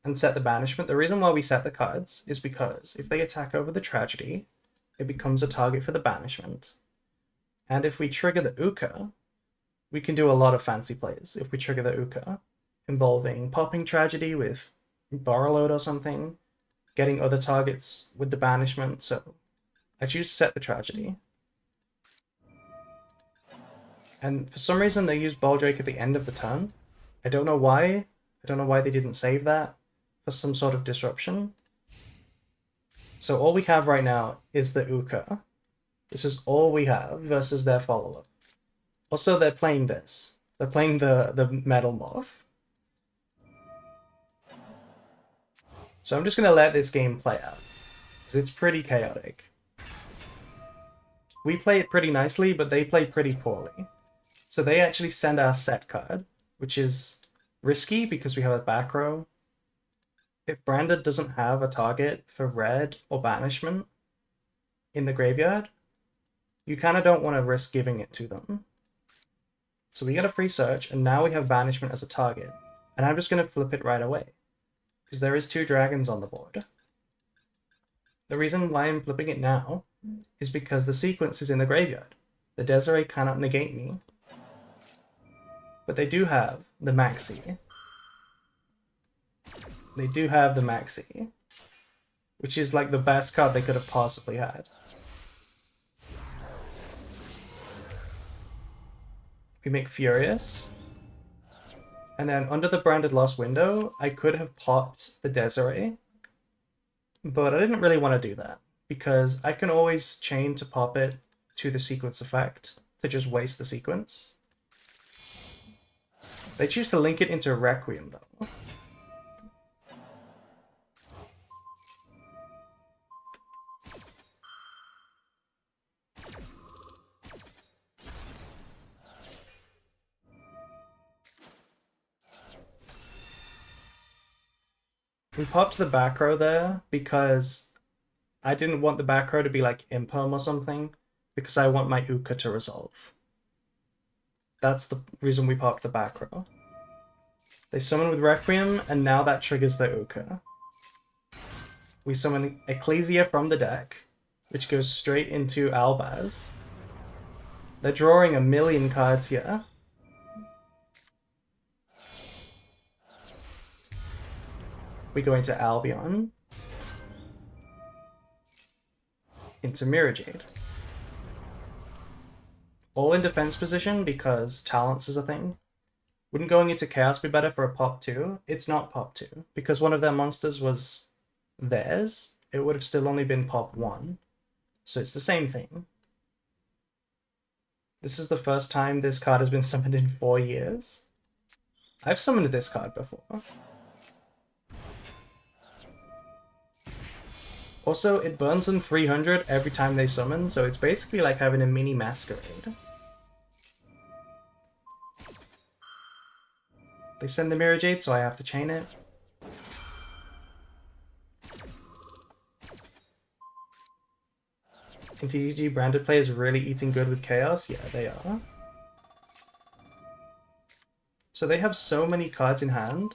and set the Banishment. The reason why we set the cards is because if they attack over the Tragedy, it becomes a target for the Banishment. And if we trigger the Uka, we can do a lot of fancy plays if we trigger the Uka, involving popping Tragedy with Borrowload or something, getting other targets with the Banishment. So I choose to set the Tragedy. And for some reason they use Baldrake at the end of the turn. I don't know why. I don't know why they didn't save that for some sort of disruption. So all we have right now is the Uka. This is all we have versus their follow-up. Also, they're playing this. They're playing the Metal Morph. So I'm just going to let this game play out, because it's pretty chaotic. We play it pretty nicely, but they play pretty poorly. So they actually send our set card, which is risky because we have a back row. If Branded doesn't have a target for red or banishment in the graveyard, you kind of don't want to risk giving it to them. So we get a free search, and now we have banishment as a target. And I'm just going to flip it right away, because there is 2 dragons on the board. The reason why I'm flipping it now is because the sequence is in the graveyard. The Desiree cannot negate me. But they do have the Maxi. They do have the Maxi, which is like the best card they could have possibly had. We make Furious. And then under the Branded Lost window, I could have popped the Desiree. But I didn't really want to do that, because I can always chain to pop it to the sequence effect to just waste the sequence. They choose to link it into Requiem, though. We popped the back row there because I didn't want the back row to be like Imperm or something, because I want my Uka to resolve. That's the reason we popped the back row. They summon with Requiem, and now that triggers the Uka. We summon Ecclesia from the deck, which goes straight into Albaz. They're drawing a million cards here. We go into Albion. Into Mirror Jade. All in defense position because Talents is a thing. Wouldn't going into Chaos be better for a pop 2? It's not pop 2. Because one of their monsters was theirs, it would have still only been pop 1. So it's the same thing. This is the first time this card has been summoned in 4 years. I've summoned this card before. Also, it burns them 300 every time they summon, so it's basically like having a mini Masquerade. They send the Mirror Jade, so I have to chain it. In TCG, branded players really eating good with Chaos? Yeah, they are. So they have so many cards in hand,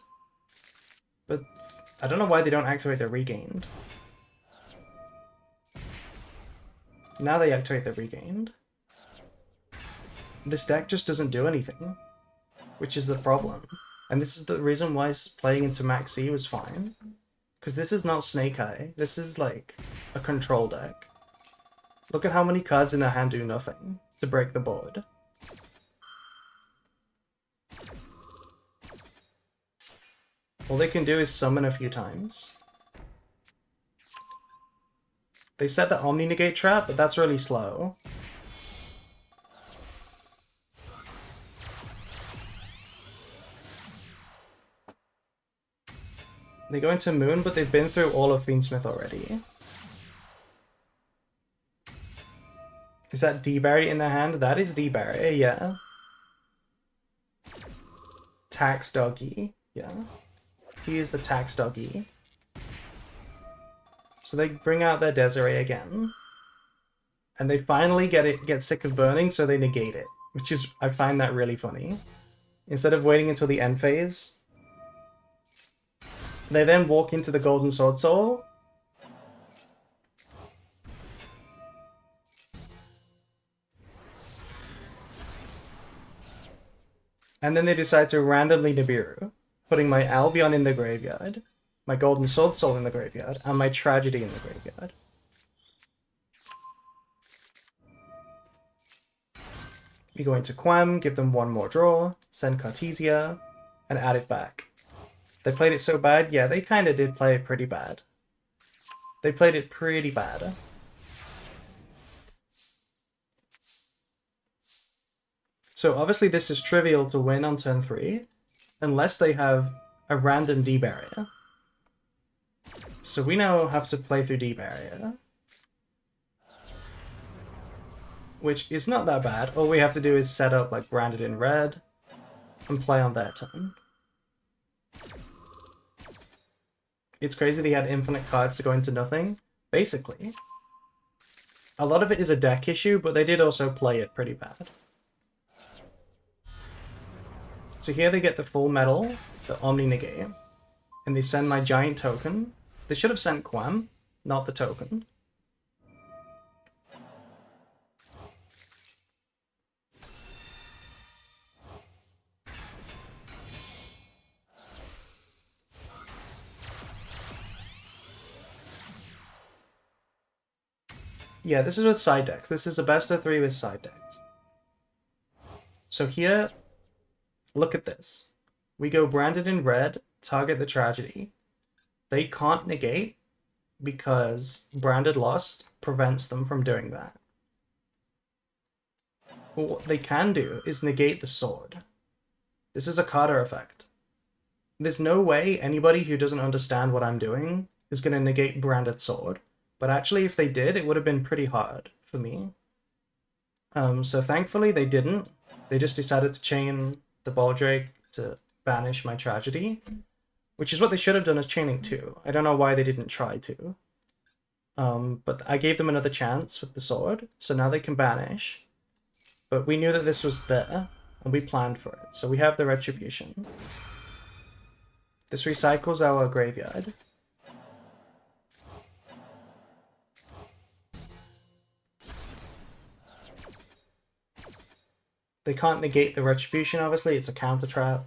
but I don't know why they don't activate the Regained. Now they activate the Regained. This deck just doesn't do anything, which is the problem. And this is the reason why playing into Maxx C was fine. Because this is not Snake Eye. This is like a control deck. Look at how many cards in their hand do nothing to break the board. All they can do is summon a few times. They set the Omni Negate trap, but that's really slow. They go into Moon, but they've been through all of Fiendsmith already. Is that D-Barry in their hand? That is D-Barry, yeah. Tax Doggy, yeah. He is the Tax Doggy. So they bring out their Desiree again. And they finally get sick of burning, so they negate it. Which is, I find that really funny. Instead of waiting until the end phase, they then walk into the Golden Sword Soul. And then they decide to randomly Nibiru, putting my Albion in the graveyard, my Golden Sword Soul in the graveyard, and my Tragedy in the graveyard. We go into Quem, give them one more draw, send Cartesia, and add it back. They played it so bad? Yeah, they kind of did play it pretty bad. They played it pretty bad. So obviously this is trivial to win on turn 3, unless they have a random D-Barrier. So we now have to play through D-Barrier, which is not that bad. All we have to do is set up like Branded in Red and play on their turn. It's crazy they had infinite cards to go into nothing. Basically, a lot of it is a deck issue, but they did also play it pretty bad. So here they get the full metal, the Omni Negate, and they send my giant token. They should have sent Quem, not the token. Yeah, this is with side decks. This is a best of 3 with side decks. So here, look at this. We go Branded in Red, target the Tragedy. They can't negate because Branded Lost prevents them from doing that. But what they can do is negate the sword. This is a Carter effect. There's no way anybody who doesn't understand what I'm doing is going to negate Branded Sword. But actually, if they did, it would have been pretty hard for me. So thankfully, they didn't. They just decided to chain the Baldrake to banish my Tragedy, which is what they should have done as chaining 2. I don't know why they didn't try to. But I gave them another chance with the sword, so now they can banish. But we knew that this was there, and we planned for it. So we have the Retribution. This recycles our graveyard. They can't negate the Retribution, obviously, it's a counter trap.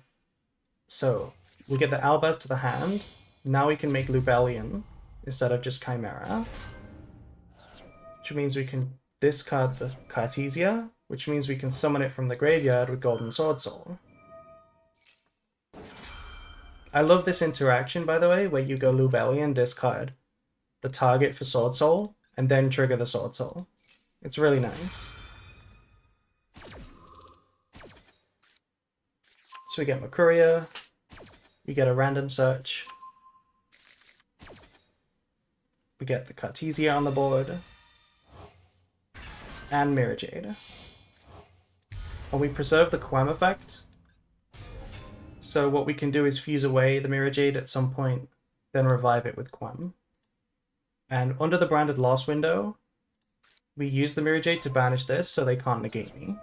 So, we get the Albert to the hand. Now we can make Lubellion instead of just Chimera. Which means we can discard the Cartesia, which means we can summon it from the graveyard with Golden Sword Soul. I love this interaction, by the way, where you go Lubellion, discard the target for Sword Soul, and then trigger the Sword Soul. It's really nice. So we get Makuria, we get a random search, we get the Cartesia on the board, and Mirror Jade. And we preserve the Quem effect. So what we can do is fuse away the Mirror Jade at some point, then revive it with Quem. And under the Branded Loss window, we use the Mirror Jade to banish this so they can't negate me.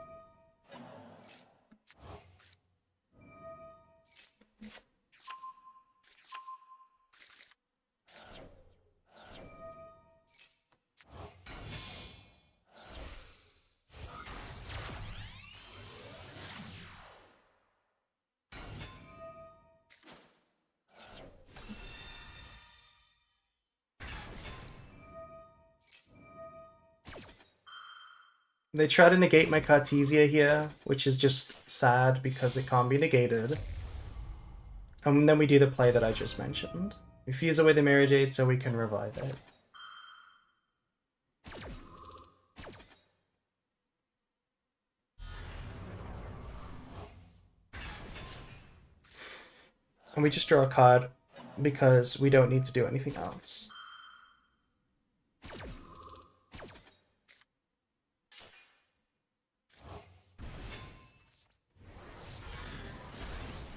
They try to negate my Cartesia here, which is just sad because it can't be negated. And then we do the play that I just mentioned. We fuse away the Mirror Jade so we can revive it. And we just draw a card because we don't need to do anything else.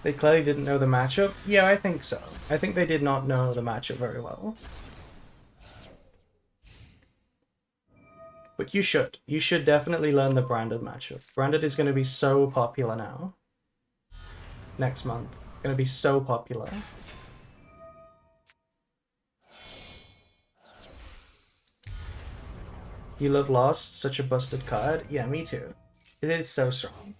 They clearly didn't know the matchup? Yeah, I think so. I think they did not know the matchup very well. But you should. You should definitely learn the Branded matchup. Branded is going to be so popular now. Next month. Going to be so popular. You love Lost? Such a busted card? Yeah, me too. It is so strong.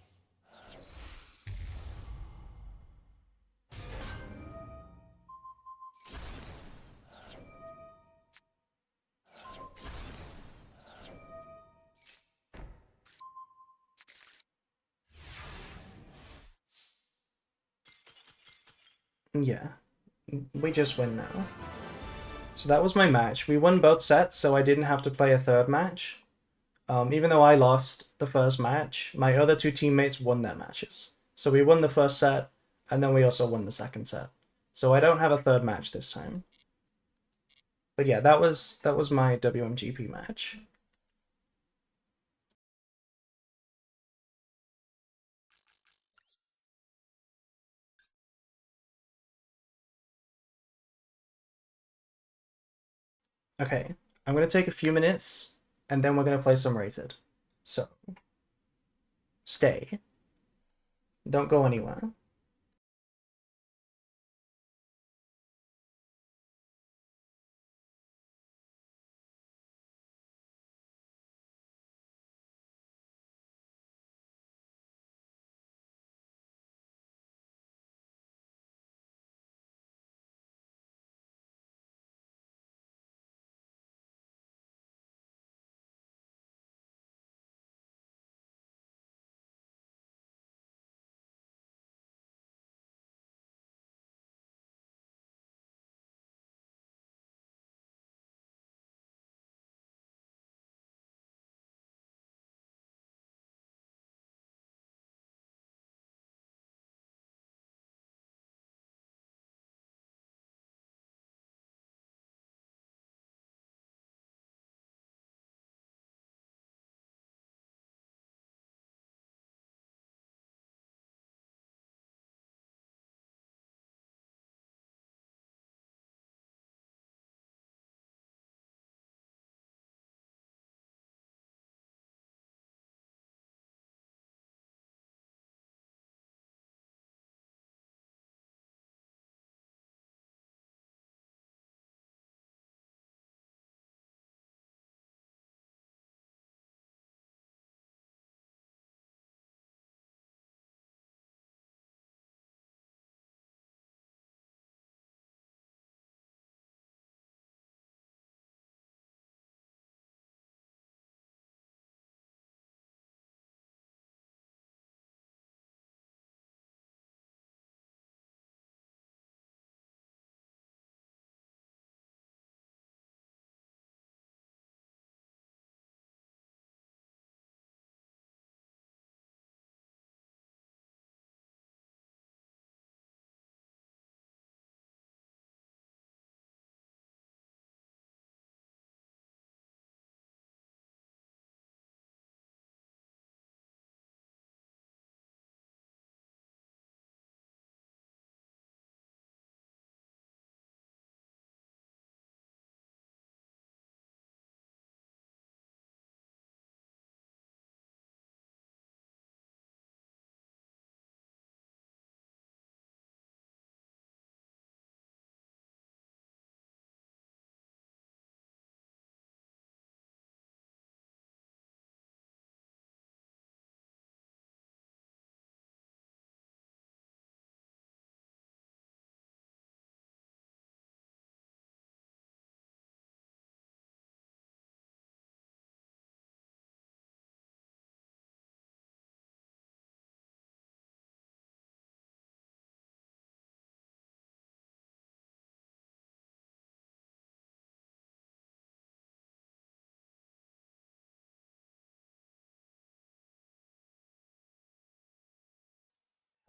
Yeah. We just win now. So that was my match. We won both sets, so I didn't have to play a third match. Even though I lost the first match, my other two teammates won their matches. So we won the first set, and then we also won the second set. So I don't have a third match this time. But yeah, that was my WMGP match. Okay, I'm going to take a few minutes, and then we're going to play some Rated. So, stay. Don't go anywhere.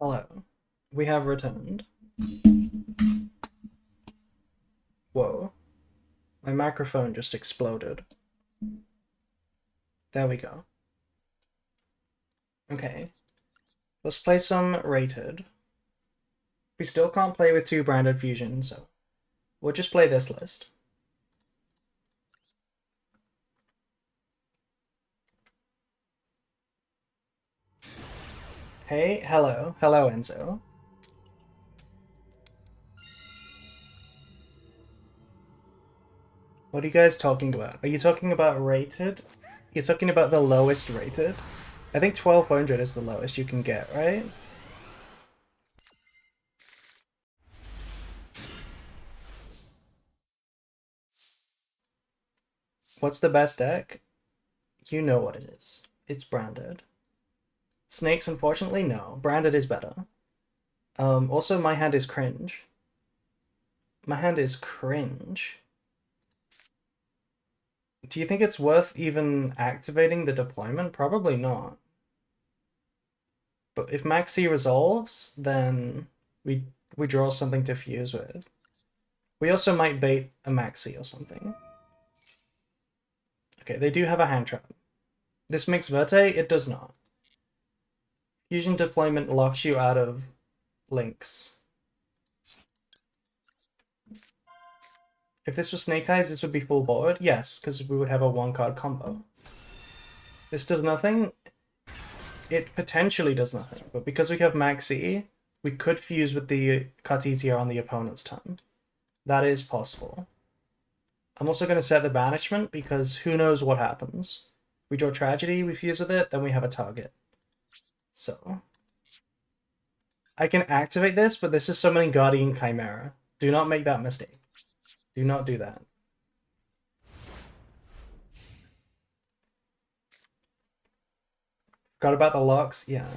Hello. We have returned. Whoa. My microphone just exploded. There we go. Okay. Let's play some rated. We still can't play with 2 branded fusions, so we'll just play this list. Hey, hello. Hello, Enzo. What are you guys talking about? Are you talking about rated? You're talking about the lowest rated? I think 1200 is the lowest you can get, right? What's the best deck? You know what it is. It's branded. Snakes, unfortunately, no. Branded is better. Also, my hand is cringe. My hand is cringe. Do you think it's worth even activating the deployment? Probably not. But if Maxi resolves, then we draw something to fuse with. We also might bait a Maxi or something. Okay, they do have a hand trap. This makes Verte? It does not. Fusion deployment locks you out of links. If this was Snake Eyes, this would be full board? Yes, because we would have a 1-card combo. This does nothing. It potentially does nothing, but because we have Maxi, we could fuse with the Cartesia on the opponent's turn. That is possible. I'm also going to set the banishment because who knows what happens. We draw Tragedy, we fuse with it, then we have a target. So I can activate this, but this is summoning Guardian Chimera. Do not make that mistake. Do not do that. Forgot about the locks? Yeah.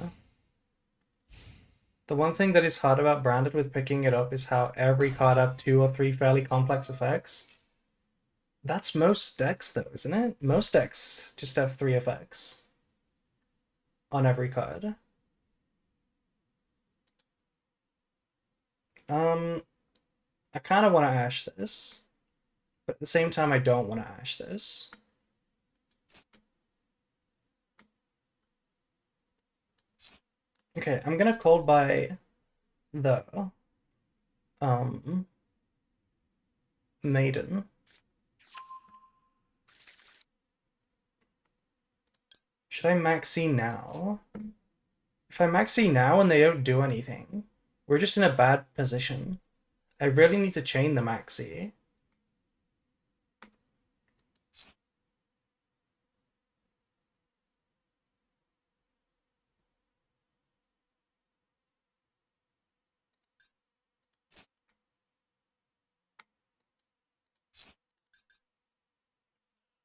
The one thing that is hard about Branded with picking it up is how every card have 2 or 3 fairly complex effects. That's most decks though, isn't it? Most decks just have 3 effects on every card. I kind of want to Ash this, but at the same time I don't want to Ash this. Okay, I'm gonna Cold by the Maiden. Should I Maxi now? If I Maxi now and they don't do anything, we're just in a bad position. I really need to chain the Maxi.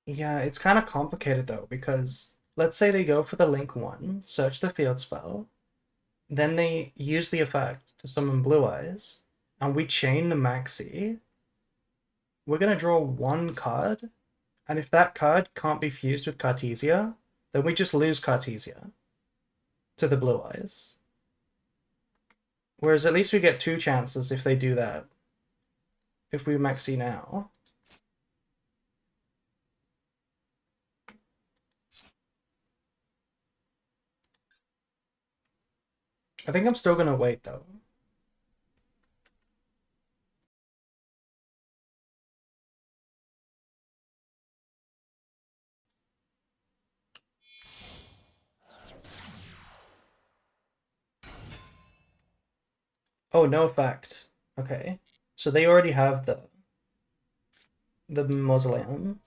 Yeah, it's kind of complicated though, because let's say they go for the Link 1, search the field spell, then they use the effect to summon Blue Eyes, and we chain the Maxi. We're gonna draw 1 card, and if that card can't be fused with Cartesia, then we just lose Cartesia to the Blue Eyes. Whereas at least we get 2 chances if they do that. If we Maxi now. I think I'm still gonna wait though. Oh, no effect. Okay. So they already have the Mausoleum.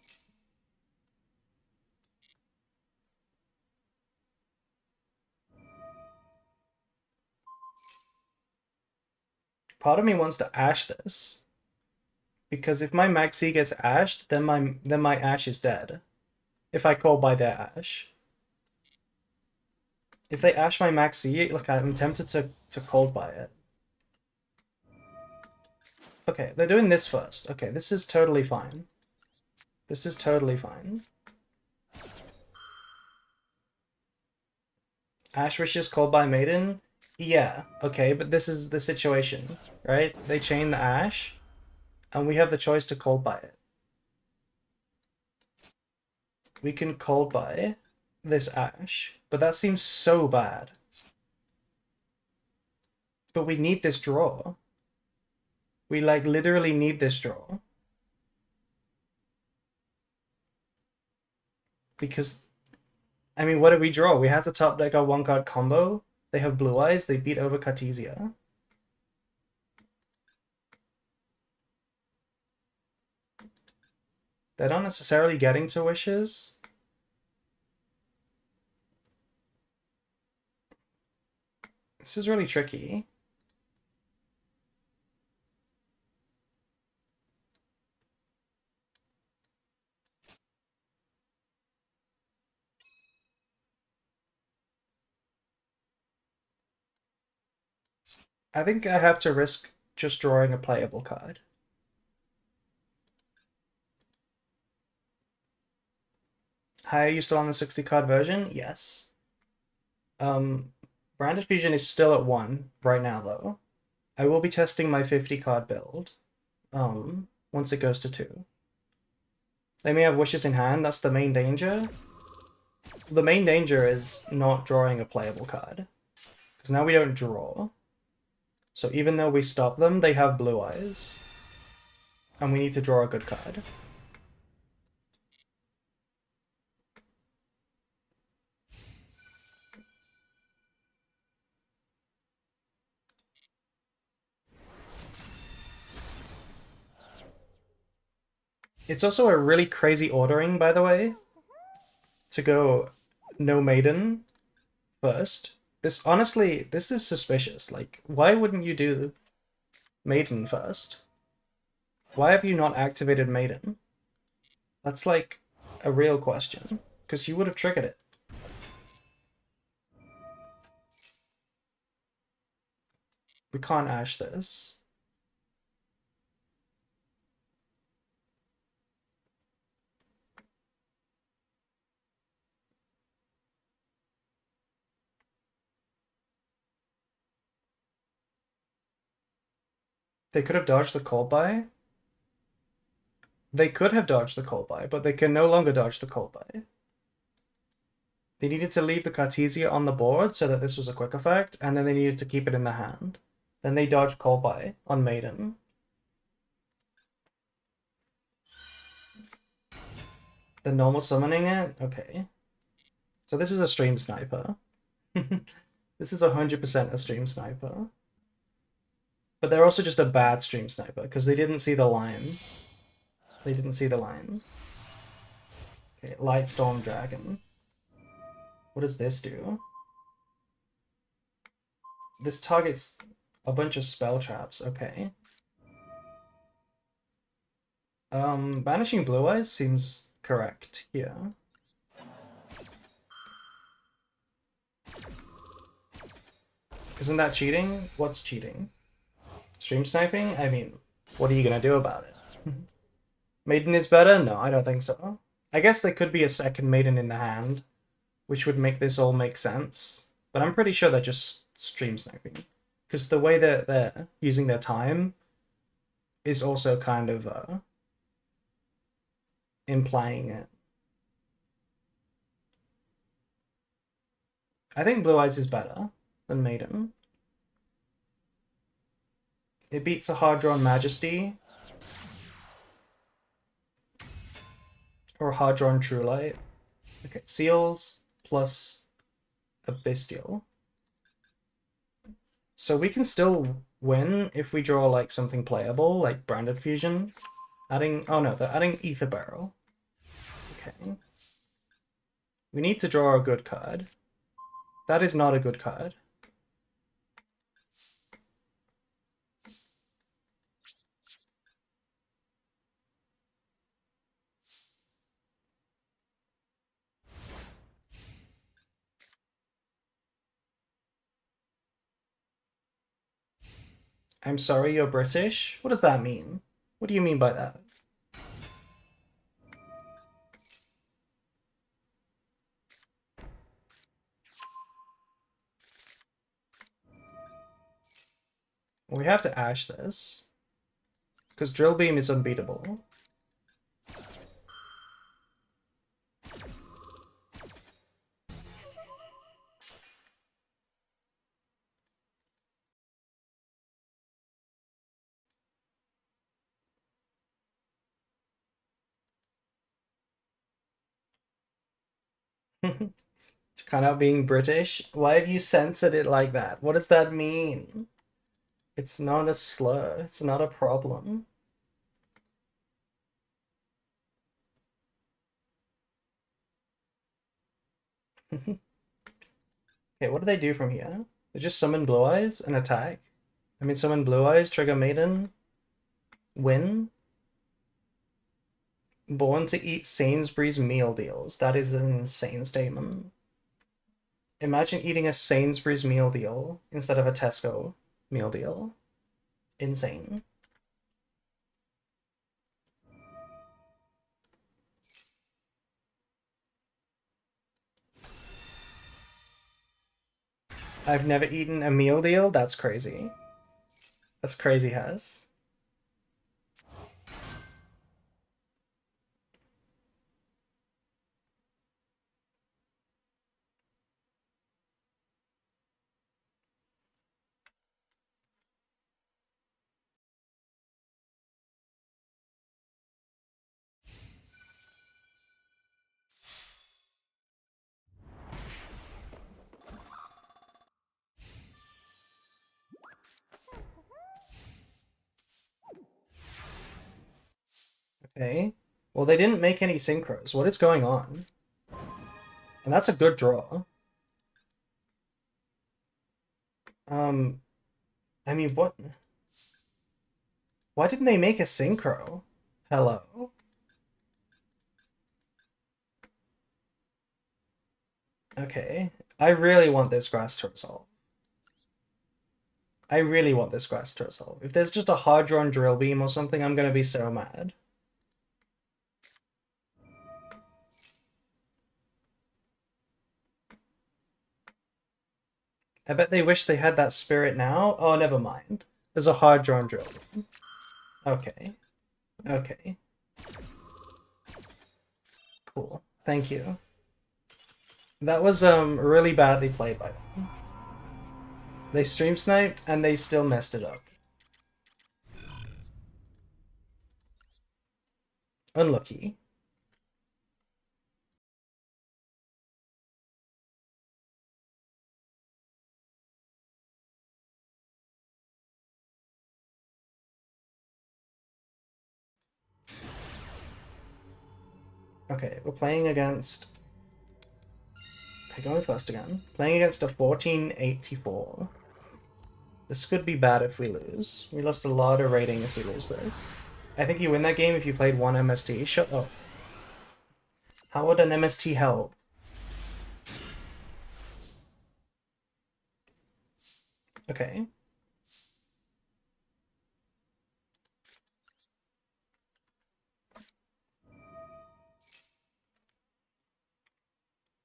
Part of me wants to Ash this. Because if my Maxi gets ashed, then my Ash is dead. If I call by their Ash. If they Ash my Maxi, look, I'm tempted to cold by it. Okay, they're doing this first. Okay, this is totally fine. This is totally fine. Ash Wishes Cold by Maiden. Yeah, okay, but this is the situation, right? They chain the Ash, and we have the choice to cold buy it. We can cold buy this Ash, but that seems so bad. But we need this draw. We like literally need this draw. Because, I mean, what did we draw? We have the top deck a one card combo. They have Blue Eyes, they beat over Cartesia. They're not necessarily getting to wishes. This is really tricky. I think I have to risk just drawing a playable card. Hi, are you still on the 60 card version? Yes. Branded Fusion is still at 1 right now, though. I will be testing my 50 card build once it goes to 2. They may have wishes in hand, that's the main danger. The main danger is not drawing a playable card. Because now we don't draw. So even though we stop them, they have Blue Eyes. And we need to draw a good card. It's also a really crazy ordering, by the way, to go no Maiden first. This, honestly, this is suspicious. Like, why wouldn't you do Maiden first? Why have you not activated Maiden? That's like a real question, because you would have triggered it. We can't Ash this. They could have dodged the cold buy. They could have dodged the cold buy, but they can no longer dodge the cold buy. They needed to leave the Cartesia on the board so that this was a quick effect, and then they needed to keep it in the hand. Then they dodged cold buy on Maiden. The normal summoning it? Okay. So this is a stream sniper. This is 100% a stream sniper. But they're also just a bad stream sniper, because they didn't see the line. They didn't see the line. Okay, Lightstorm Dragon. What does this do? This targets a bunch of spell traps, okay. Banishing Blue Eyes seems correct here. Isn't that cheating? What's cheating? Stream sniping? I mean, what are you gonna do about it? Maiden is better? No, I don't think so. I guess there could be a second Maiden in the hand, which would make this all make sense. But I'm pretty sure they're just stream sniping. Because the way that they're using their time is also kind of implying it. I think Blue Eyes is better than Maiden. It beats a hard-drawn Majesty. Or hard-drawn True Light. Okay, Seals plus a Bestial. So we can still win if we draw like something playable, like Branded Fusion. Adding, oh no, they're adding Ether Barrel. Okay. We need to draw a good card. That is not a good card. I'm sorry, you're British? What does that mean? What do you mean by that? We have to Ash this. Because Drill Beam is unbeatable. Kind of being British. Why have you censored it like that? What does that mean? It's not a slur. It's not a problem. Okay, what do they do from here? They just summon Blue Eyes and attack. I mean, summon Blue Eyes, trigger Maiden, win. Born to eat Sainsbury's meal deals. That is an insane statement. Imagine eating a Sainsbury's meal deal instead of a Tesco meal deal. Insane. I've never eaten a meal deal? That's crazy. That's crazy, Has. Okay. Well, they didn't make any synchros. What is going on? And that's a good draw. I mean, what? Why didn't they make a synchro? Hello? Okay. I really want this grass to resolve. I really want this grass to resolve. If there's just a hard drawn drill beam or something, I'm gonna be so mad. I bet they wish they had that spirit now. Oh, never mind. There's a hard drawn drill beam. Okay. Okay. Cool. Thank you. That was really badly played by them. They stream sniped and they still messed it up. Unlucky. Okay, we're playing against... Okay, going first again. Playing against a 1484. This could be bad if we lose. We lost a lot of rating if we lose this. I think you win that game if you played one MST. Shut up. How would an MST help? Okay.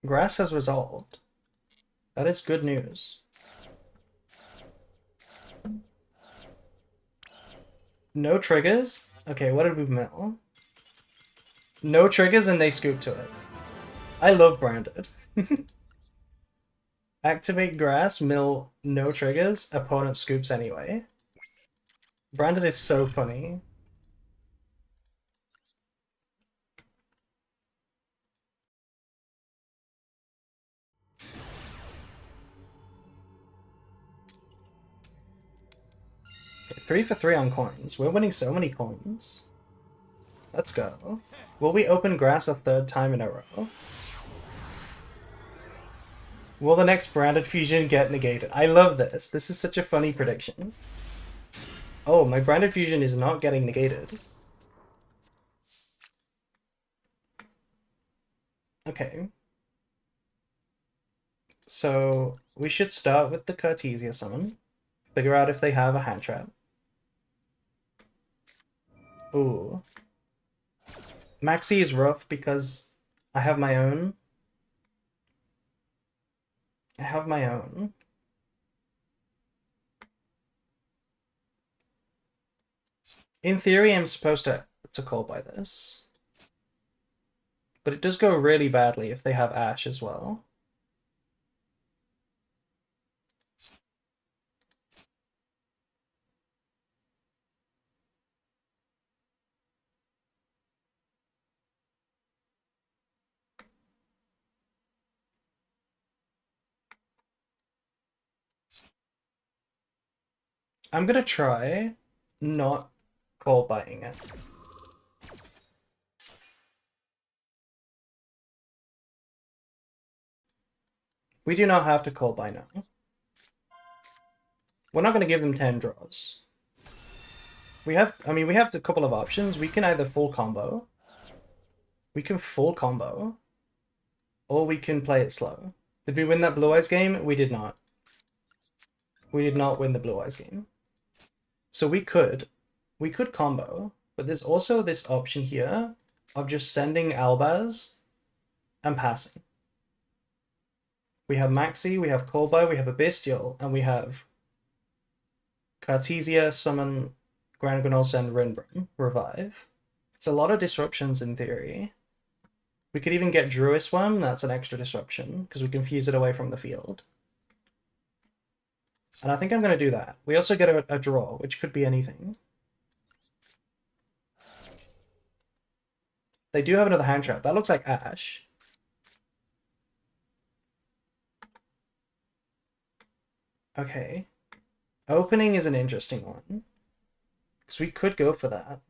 Grass has resolved. That is good news. No triggers? Okay, what did we mill? No triggers and they scoop to it. I love Branded. Activate grass, mill, no triggers, opponent scoops anyway. Branded is so funny. Okay, 3 for 3 on coins. We're winning so many coins. Let's go. Will we open grass a third time in a row? Will the next Branded fusion get negated? I love this. This is such a funny prediction. Oh, my Branded fusion is not getting negated. Okay. So we should start with the Cartesia summon. Figure out if they have a hand trap. Ooh. Maxi is rough because I have my own. I have my own. In theory, I'm supposed to call by this. But it does go really badly if they have Ash as well. I'm gonna try not call buying it. We do not have to call buy now. We're not gonna give them 10 draws. We have a couple of options. We can either full combo. We can full combo. Or we can play it slow. Did we win that Blue Eyes game? We did not. We did not win the Blue Eyes game. So we could combo, but there's also this option here of just sending Albaz and passing. We have Maxi, we have Kolbai, we have a Bestial, and we have Cartesia, Summon, Grand Grenolsa, and Rinbrim, Revive. It's a lot of disruptions in theory. We could even get Druiswurm, that's an extra disruption, because we can fuse it away from the field. And I think I'm going to do that. We also get a draw, which could be anything. They do have another hand trap. That looks like Ash. Okay. Opening is an interesting one. Because we could go for that.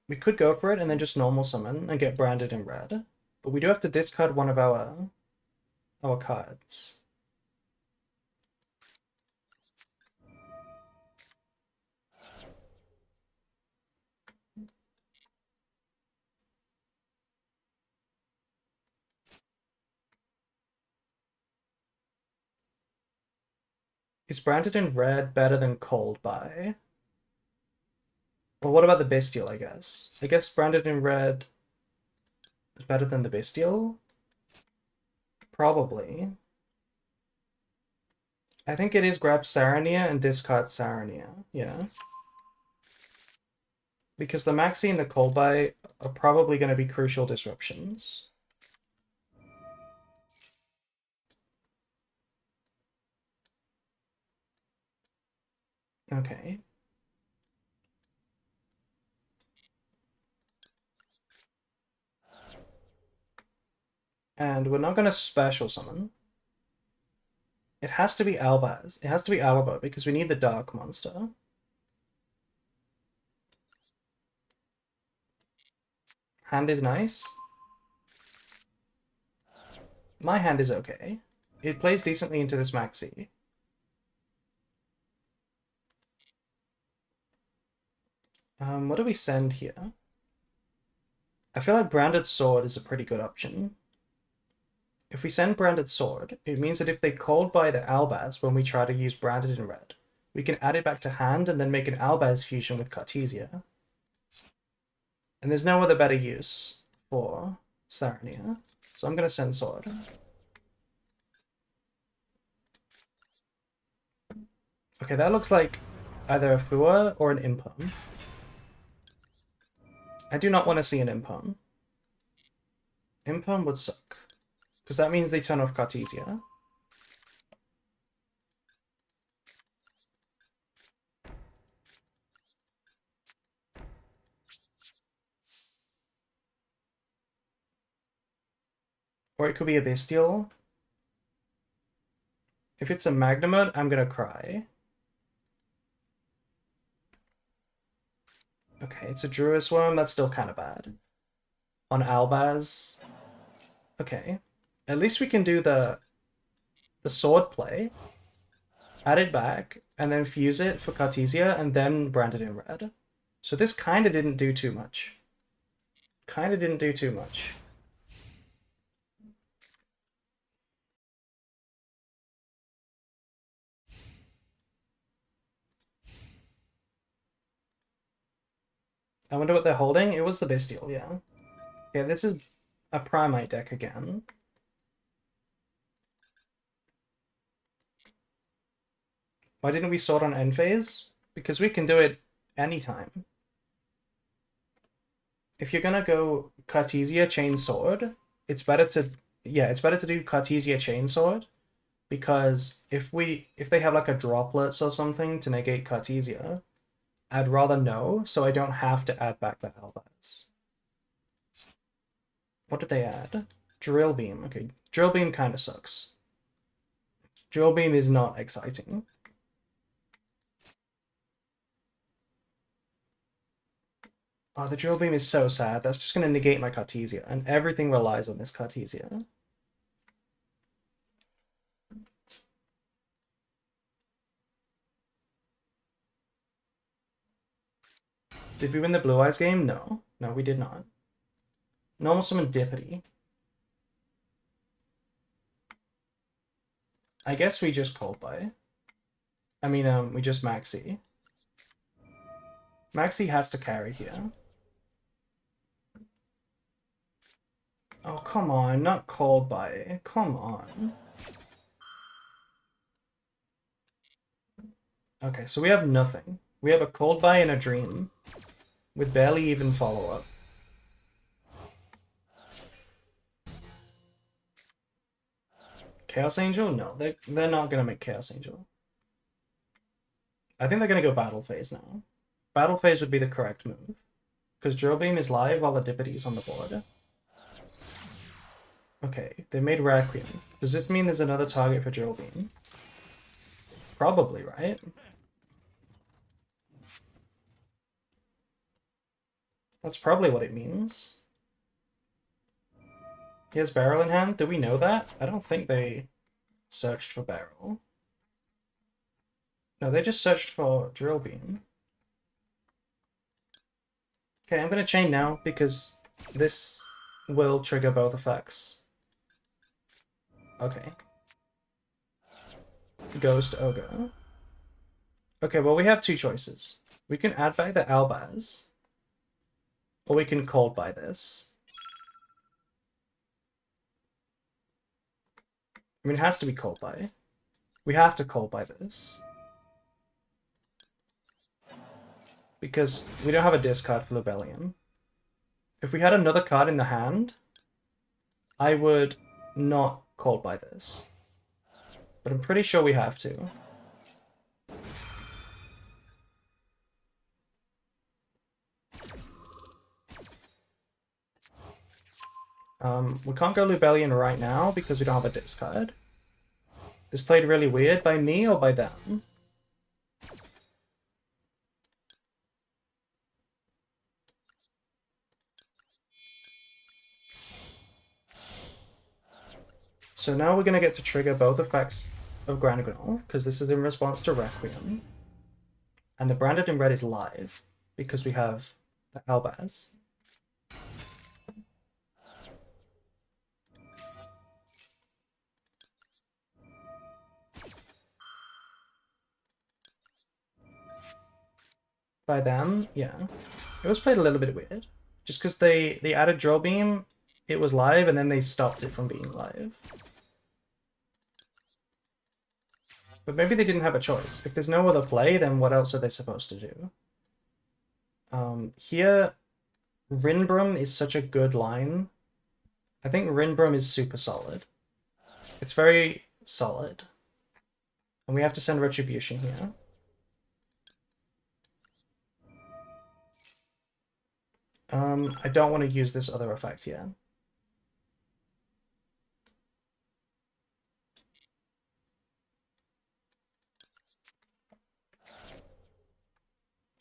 We could go for it and then just normal summon and get branded in red. But we do have to discard one of our cards. Is branded in red better than called by? Well, what about the Bestial, I guess? I guess branded in red is better than the Bestial? Probably. I think it is grab Sarania and discard Sarania, yeah. Because the Maxi and the Kolbai are probably going to be crucial disruptions. Okay. And we're not going to special summon. It has to be Albaz. It has to be Alba because we need the Dark Monster. Hand is nice. My hand is okay. It plays decently into this Maxi. What do we send here? I feel like Branded Sword is a pretty good option. If we send Branded Sword, it means that if they called by the Albaz when we try to use Branded in red, we can add it back to hand and then make an Albaz fusion with Cartesia. And there's no other better use for Sarania. So I'm going to send Sword. Okay, that looks like either a Fua or an Impum. I do not want to see an Impum. Impum would suck. Because that means they turn off Cartesia. Or it could be a Bestial. If it's a Magnamud, I'm gonna cry. Okay, it's a Druiswurm, that's still kind of bad. On Albaz. Okay. At least we can do the sword play. Add it back, and then fuse it for Cartesia, and then brand it in red. So this kind of didn't do too much. Kind of didn't do too much. I wonder what they're holding. It was the Bestial, yeah. Yeah, this is a Primite deck again. Why didn't we sort on end phase? Because we can do it anytime. If you're gonna go Cartesia Chain Sword, it's better to do Cartesia Chainsword, because if they have like a droplets or something to negate Cartesia, I'd rather know so I don't have to add back the Albaz. What did they add? Drill Beam. Okay, Drill Beam kind of sucks. Drill Beam is not exciting. Oh, the Drill Beam is so sad. That's just going to negate my Cartesia, and everything relies on this Cartesia. Did we win the Blue Eyes game? No. No, we did not. Normal summon Dippity. I guess we just Cold Buy. I mean, we just Maxi. Maxi has to carry here. Oh, come on, not Cold Buy. Come on. Okay, so we have nothing. We have a Cold Buy and a Dream, with barely even follow-up. Chaos Angel? No, they're not gonna make Chaos Angel. I think they're gonna go Battle Phase now. Battle Phase would be the correct move, because Drill Beam is live while the Dippity is on the board. Okay, they made Requiem. Does this mean there's another target for Drill Beam? Probably, right? That's probably what it means. He has Barrel in hand? Do we know that? I don't think they searched for Barrel. No, they just searched for Drill Beam. Okay, I'm gonna chain now, because this will trigger both effects. Okay. Ghost Ogre. Okay, well, we have two choices. We can add back the Albaz, or we can Cold Buy this. I mean, it has to be Cold Buy. We have to Cold Buy this, because we don't have a discard for Lubellion. If we had another card in the hand, I would not Cold Buy this. But I'm pretty sure we have to. We can't go Lubellion right now because we don't have a discard. This played really weird by me or by them? So now we're going to get to trigger both effects of Granugnol, because this is in response to Requiem. And the Branded in Red is live, because we have the Albaz. By them, yeah. It was played a little bit weird. Just because they added Drill Beam, it was live, and then they stopped it from being live. But maybe they didn't have a choice. If there's no other play, then what else are they supposed to do? Here, Rinbrum is such a good line. I think Rinbrum is super solid. It's very solid. And we have to send Retribution here. I don't want to use this other effect yet.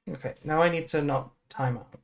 Okay, now I need to not time out.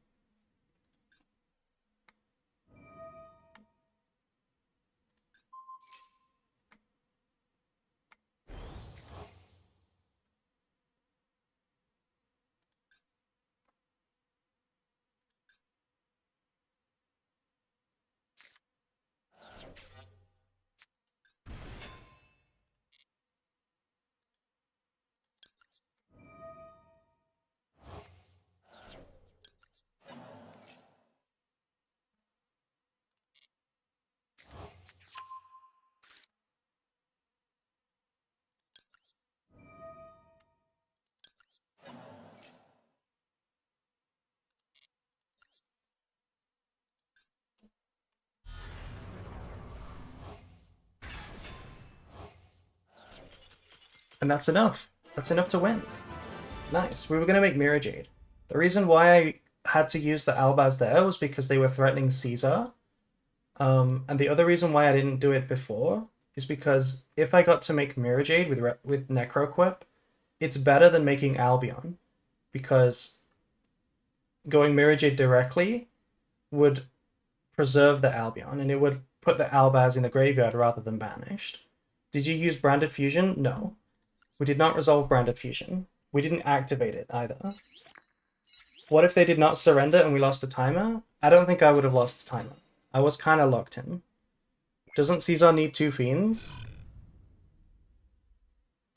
And that's enough. That's enough to win. Nice. We were going to make Mirror Jade. The reason why I had to use the Albaz there was because they were threatening Caesar. And the other reason why I didn't do it before is because if I got to make Mirror Jade with Necroquip, it's better than making Albion, because going Mirror Jade directly would preserve the Albion, and it would put the Albaz in the graveyard rather than banished. Did you use Branded Fusion? No. We did not resolve Branded Fusion. We didn't activate it either. What if they did not surrender and we lost a timer? I don't think I would have lost the timer. I was kind of locked in. Doesn't Caesar need 2 Fiends?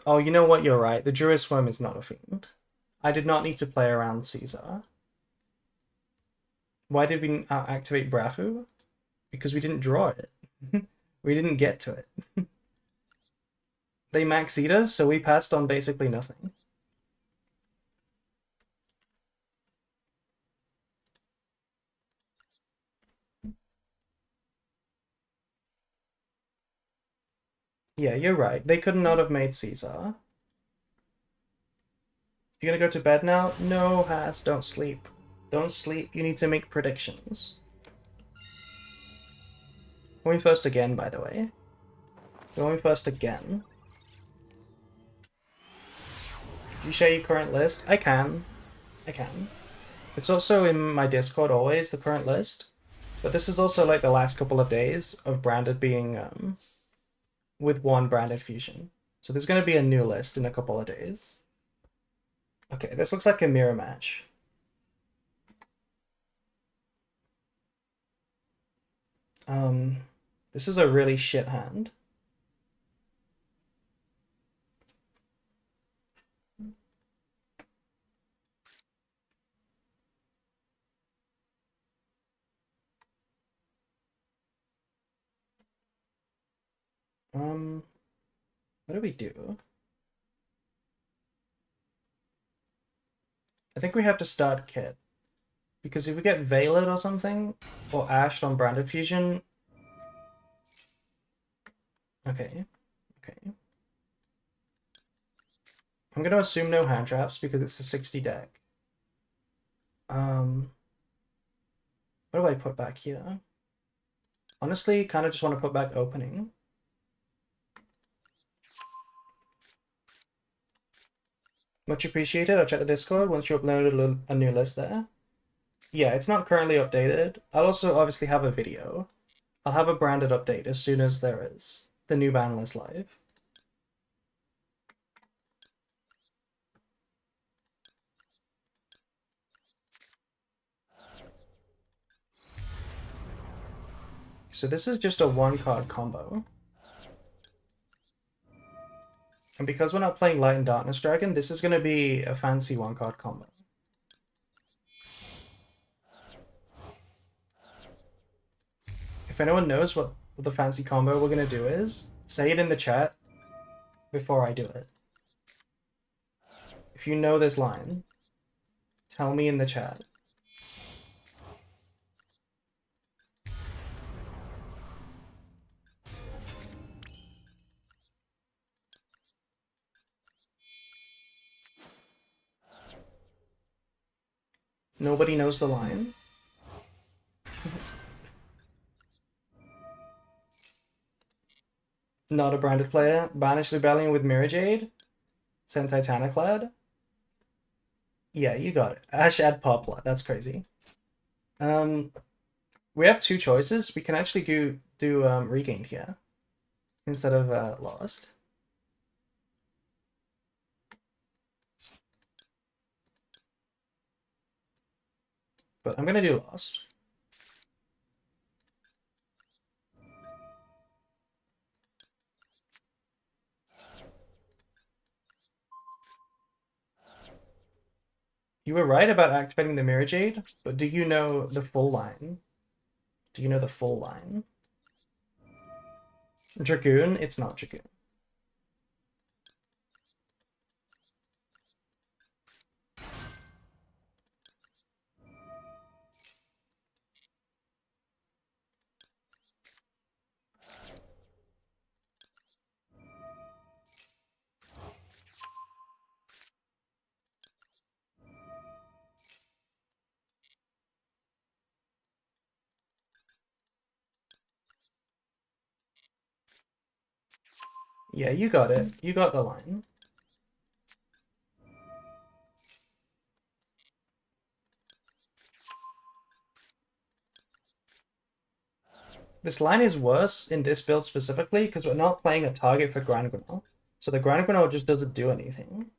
Oh, you know what? You're right. The Druid Worm is not a Fiend. I did not need to play around Caesar. Why did we activate Brafu? Because we didn't draw it. We didn't get to it. They max-eat us, so we passed on basically nothing. Yeah, you're right. They could not have made Caesar. You gonna go to bed now? No, Has, don't sleep. Don't sleep. You need to make predictions. Going first again, by the way. Going first again. Do you share your current list? I can. I can. It's also in my Discord always, the current list. But this is also like the last couple of days of Branded being with 1 Branded Fusion. So there's going to be a new list in a couple of days. Okay, this looks like a mirror match. This is a really shit hand. What do we do? I think we have to start Kit. Because if we get Veiled or something, or Ashed on Branded Fusion... Okay. Okay. I'm going to assume no hand traps because it's a 60 deck. What do I put back here? Honestly, kind of just want to put back Opening. Much appreciated. I'll check the Discord once you upload a new list there. Yeah, it's not currently updated. I'll also obviously have a video. I'll have a Branded update as soon as there is the new ban list live. So this is just a 1-card combo. And because we're not playing Light and Darkness Dragon, this is going to be a fancy 1-card combo. If anyone knows what the fancy combo we're going to do is, say it in the chat before I do it. If you know this line, tell me in the chat. Nobody knows the line. Not a Branded player. Banish Rebellion with Mirror Jade. Send Titaniclad. Yeah, you got it. Ash add Poplar. That's crazy. We have 2 choices. We can actually do Regained here instead of Lost. But I'm gonna do Lost. You were right about activating the Mirror Jade, but do you know the full line? Do you know the full line? Dragoon? It's not Dragoon. Yeah, you got it. You got the line. This line is worse in this build specifically because we're not playing a target for Grand Grenade. So the Grand Grenade just doesn't do anything.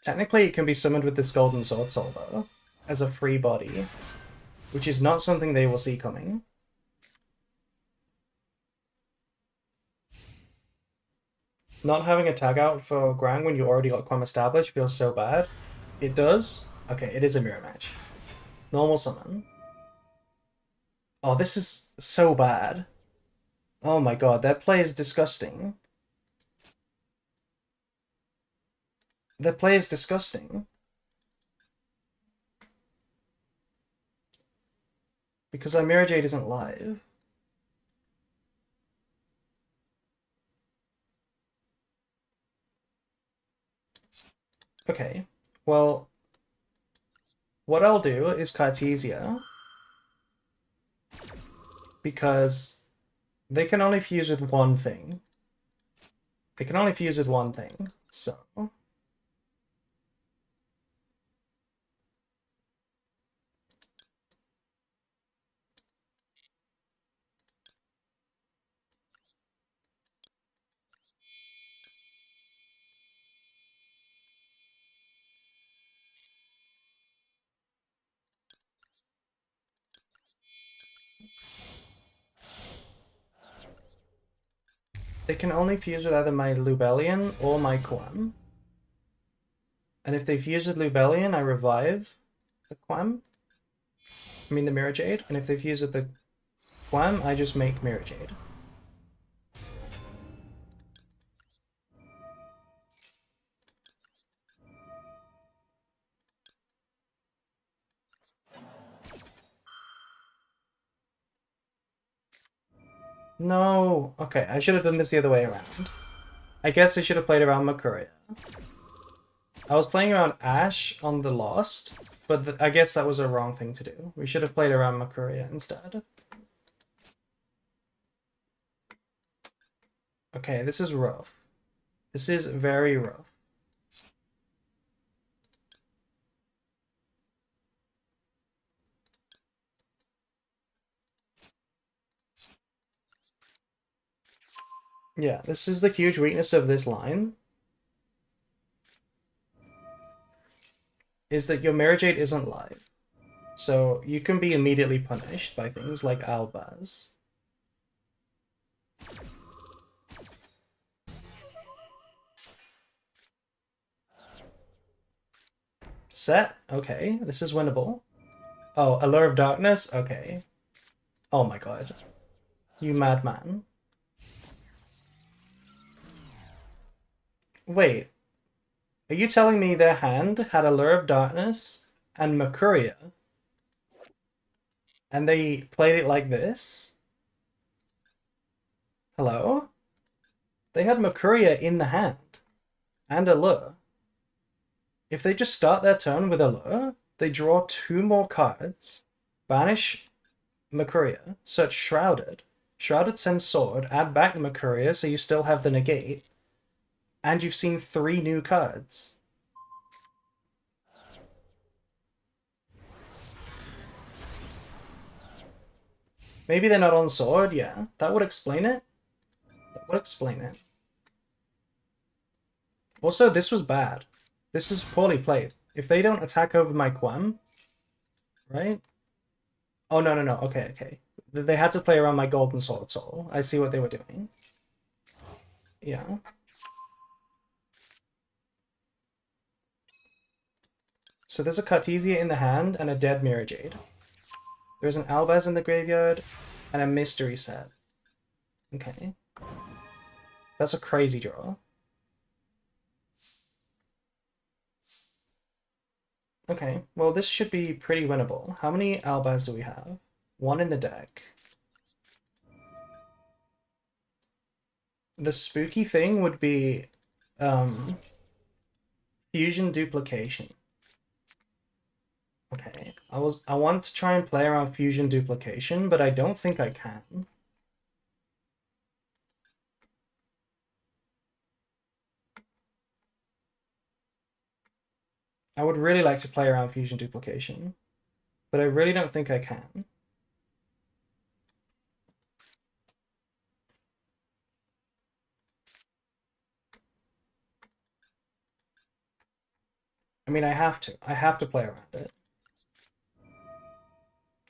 Technically, it can be summoned with this Golden Sword Soul, though, as a free body, which is not something they will see coming. Not having a tag out for Grang when you already got Quam established feels so bad. It does. Okay, it is a mirror match. Normal summon. Oh, this is so bad. Oh my god, that play is disgusting. That play is disgusting. Because our Mirror Jade isn't live. Okay, well, what I'll do is Cartesia, because they can only fuse with one thing. They can only fuse with one thing, so... They can only fuse with either my Lubellion or my Quam. And if they fuse with Lubellion, I revive the Quam. I mean the Mirror Jade. And if they fuse with the Quam, I just make Mirror Jade. No! Okay, I should have done this the other way around. I guess I should have played around Makuria. I was playing around Ash on the Lost, but I guess that was a wrong thing to do. We should have played around Makuria instead. Okay, this is rough. This is very rough. Yeah, this is the huge weakness of this line. Is that your Mirror Jade isn't live. So you can be immediately punished by things like Albaz. Set? Okay, this is winnable. Oh, Allure of Darkness? Okay. Oh my god. You madman. Wait. Are you telling me their hand had Allure of Darkness and Makuria? And they played it like this? Hello? They had Makuria in the hand. And Allure. If they just start their turn with Allure, they draw 2 more cards, banish Makuria, search Shrouded. Shrouded sends Sword, add back Makuria so you still have the negate, and you've seen 3 new cards. Maybe they're not on Sword, yeah. That would explain it. That would explain it. Also, this was bad. This is poorly played. If they don't attack over my Quam, right? Oh, no, no, no. Okay, okay. They had to play around my Golden Sword Soul. I see what they were doing. Yeah. So there's a Cartesia in the hand and a dead Mirror Jade. There's an Albaz in the graveyard and a Mystery Set. Okay. That's a crazy draw. Okay, well this should be pretty winnable. How many Albaz do we have? 1 in the deck. The spooky thing would be Fusion duplication. Okay, I want to try and play around fusion duplication, but I don't think I can. I would really like to play around fusion duplication, but I really don't think I can. I mean, I have to. I have to play around it.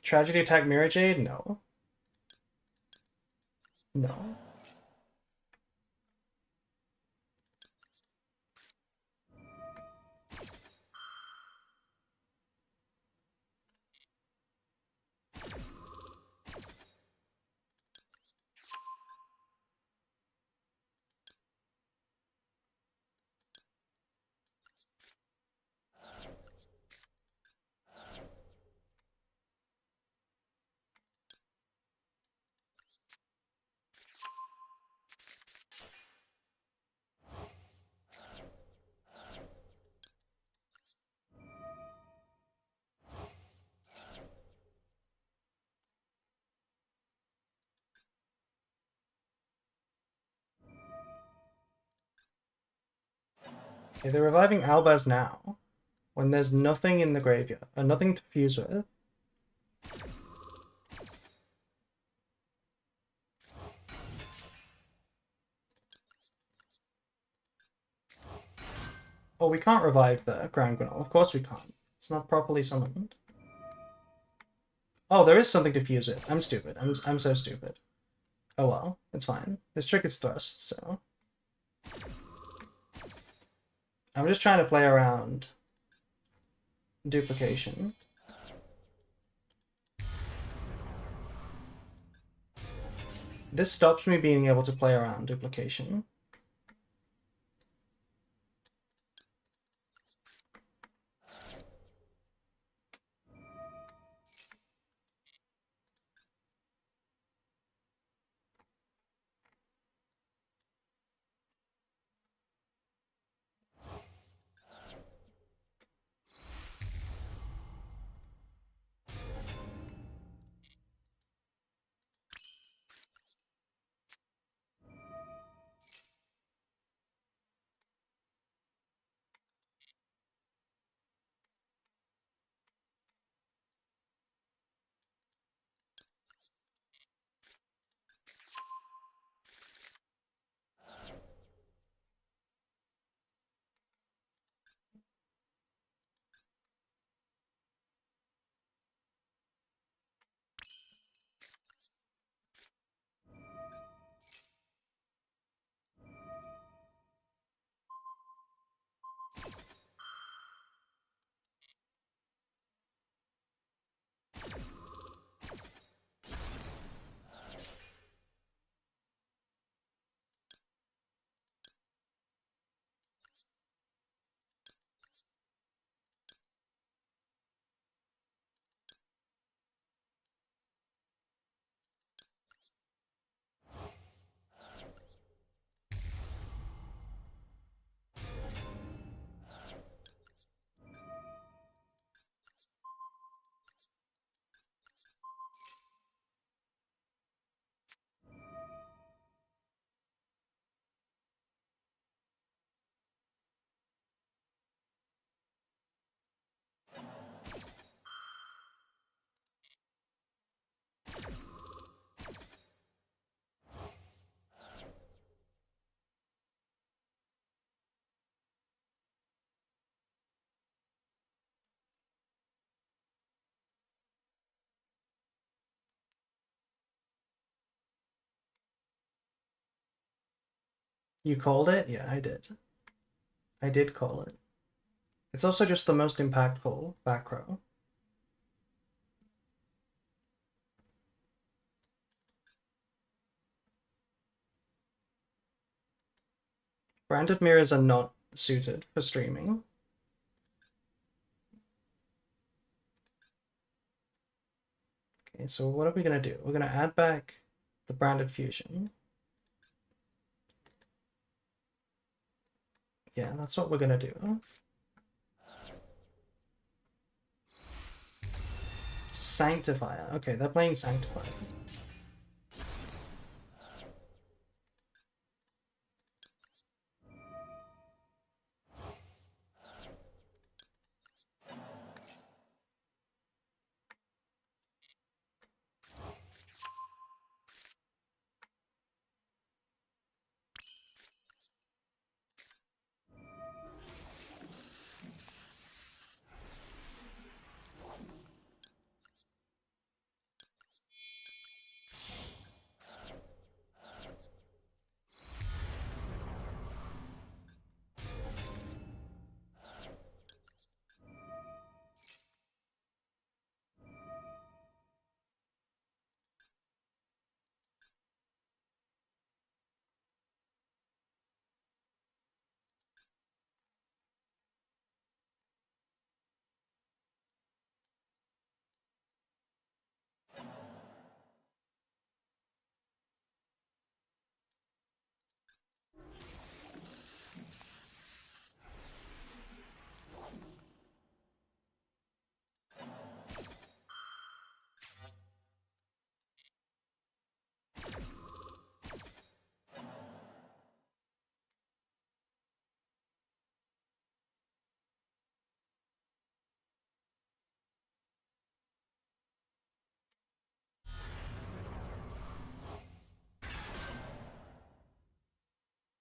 Tragedy attack Mirror Jade? No. No. Okay, they're reviving Albaz now, when there's nothing in the graveyard, nothing to fuse with. Oh, we can't revive the Grand Granol. Of course we can't. It's not properly summoned. Oh, there is something to fuse with. I'm stupid. I'm so stupid. Oh well, it's fine. This trick is thrust, so... I'm just trying to play around duplication. This stops me being able to play around duplication. You called it? Yeah, I did. I did call it. It's also just the most impactful back row. Branded mirrors are not suited for streaming. Okay, so what are we gonna do? We're gonna add back the branded fusion. Yeah, that's what we're gonna do. Sanctifier. Okay, they're playing Sanctifier.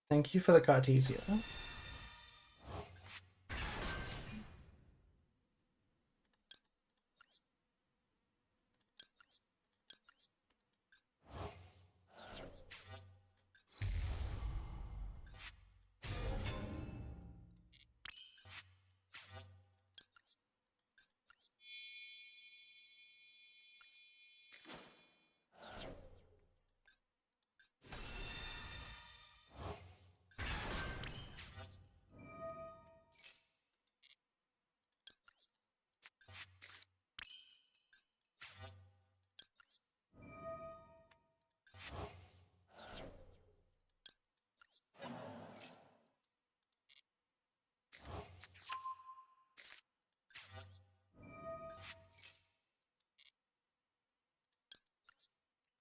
Thank you for the Cartesia.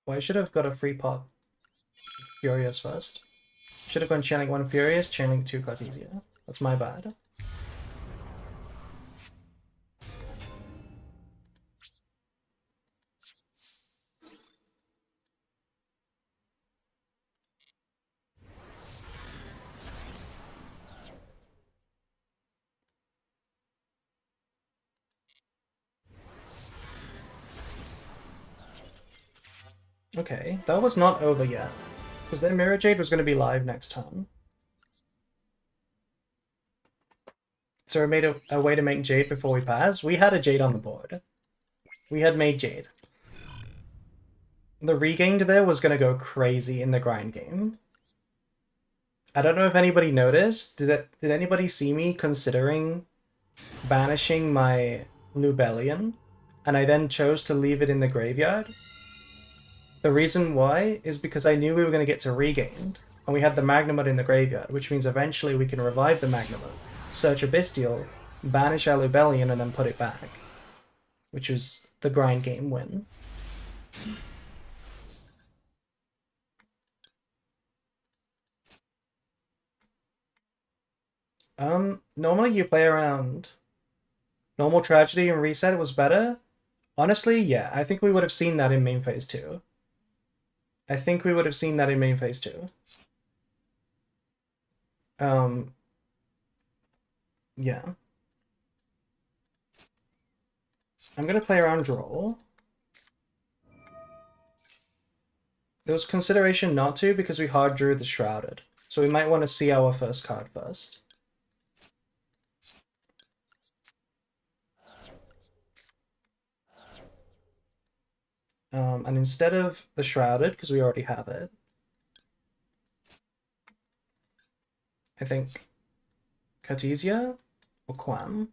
Well, I should have got a free pop Furious first. Should have gone Channeling 1 Furious, Channeling 2 Cartesia. That's my bad. Okay, that was not over yet. Because their Mirror Jade was going to be live next turn. So we made a way to make Jade before we pass. We had a Jade on the board. We had made Jade. The regained there was going to go crazy in the grind game. I don't know if anybody noticed. Did anybody see me considering banishing my Lubellion? And I then chose to leave it in the graveyard? The reason why is because I knew we were going to get to regained. And we had the Magnamod in the graveyard, which means eventually we can revive the Magnamod, search a Bystial, banish our Lubellion, and then put it back. Which was the grind game win. Normally you play around normal tragedy and reset, it was better. Honestly, yeah, I think we would have seen that in main phase 2. I think we would have seen that in main phase 2. Yeah. I'm gonna play around draw. There was consideration not to because we hard drew the Shrouded. So we might want to see our first card first. And instead of the Shrouded, because we already have it, I think Cartesia or Quam.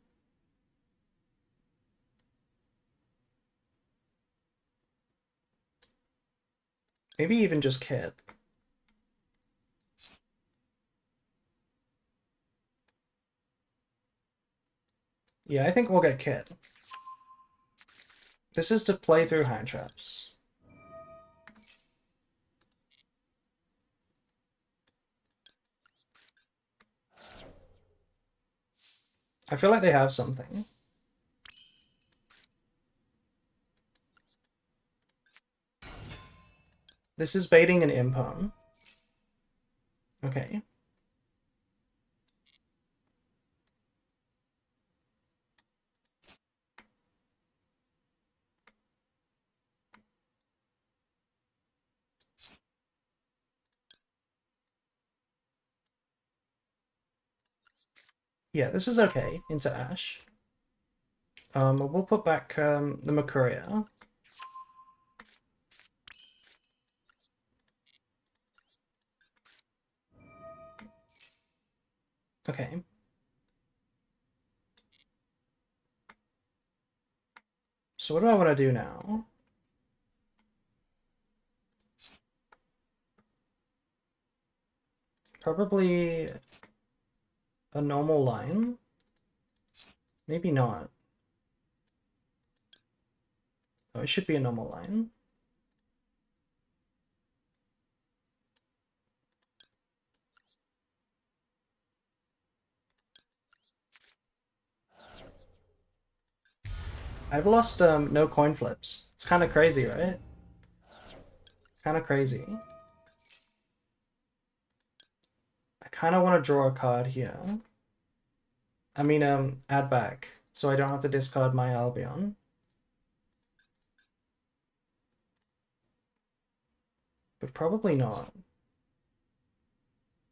Maybe even just Kit. Yeah, I think we'll get Kit. This is to play through hand traps. I feel like they have something. This is baiting an Impone. Okay. Yeah, this is okay into Ash. We'll put back the Makuria. Okay. So what do I want to do now? Probably a normal line. Maybe not. Oh, it should be a normal line. I've lost no coin flips. It's kind of crazy, right? Kind of crazy. I kind of want to draw a card here. I mean, add back, so I don't have to discard my Albion. But probably not.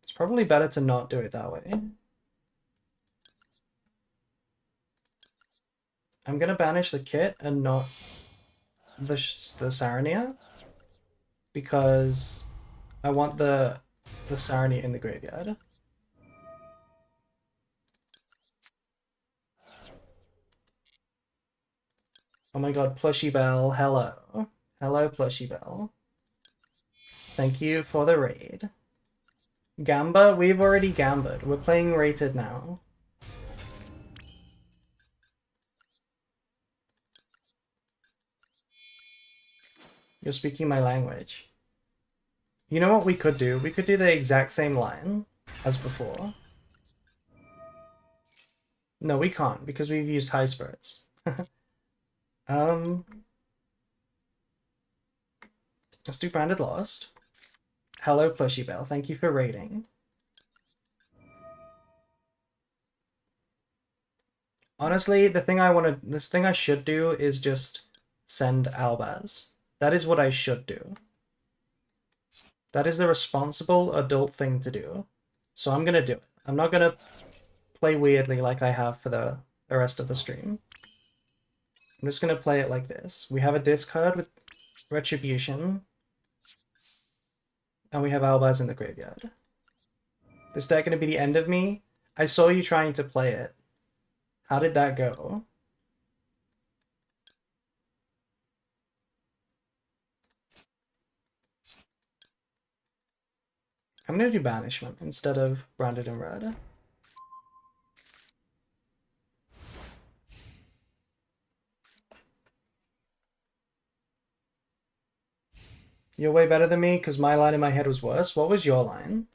It's probably better to not do it that way. I'm gonna banish the Kit and not the Sarnia, because I want the Sarnia in the graveyard. Oh my god, Plushy Bell, hello. Hello, Plushy Bell. Thank you for the raid. Gamba? We've already gambled. We're playing rated now. You're speaking my language. You know what we could do? We could do the exact same line as before. No, we can't, because we've used high spirits. Let's do Branded Lost. Hello, Plushy Bell. Thank you for raiding. Honestly, this thing I should do is just send Albaz. That is what I should do. That is the responsible adult thing to do. So I'm gonna do it. I'm not gonna play weirdly like I have for the rest of the stream. I'm just gonna play it like this. We have a discard with Retribution. And we have Albaz in the graveyard. This deck gonna be the end of me? I saw you trying to play it. How did that go? I'm gonna do Banishment instead of Branded in Red. You're way better than me because my line in my head was worse. What was your line?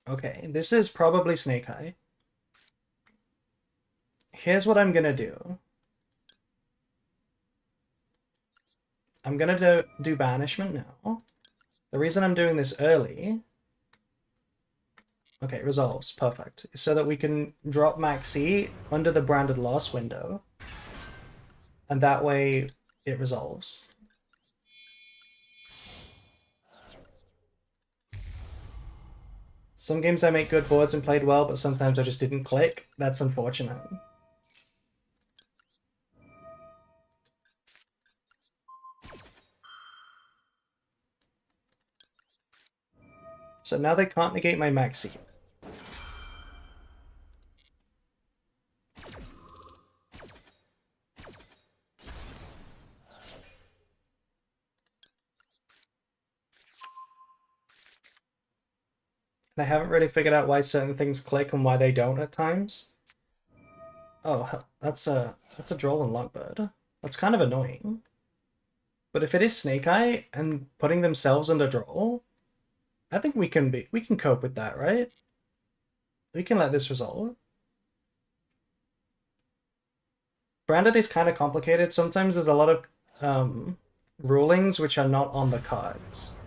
Okay, this is probably Snake Eye. Here's what I'm gonna do. I'm gonna do Banishment now. The reason I'm doing this early... Okay, resolves. Perfect. So that we can drop Maxi under the Branded Lost window. And that way it resolves. Some games I make good boards and played well, but sometimes I just didn't click. That's unfortunate. So now they can't negate my Maxi. And I haven't really figured out why certain things click and why they don't at times. Oh, that's a Droll and Lockbird. That's kind of annoying. But if it is Snake Eye and putting themselves under Droll, I think we can cope with that, right? We can let this resolve. Branded is kind of complicated. Sometimes there's a lot of rulings which are not on the cards.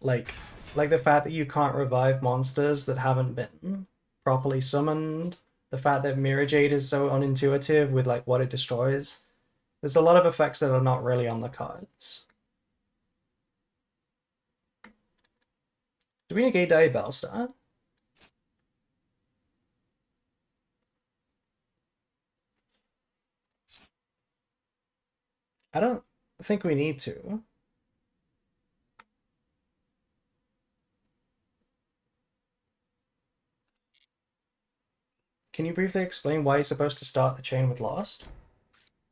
Like the fact that you can't revive monsters that haven't been properly summoned, the fact that Mirror Jade is so unintuitive with like what it destroys. There's a lot of effects that are not really on the cards. Do we negate Bellstar? I don't think we need to. Can you briefly explain why you're supposed to start the chain with Lost?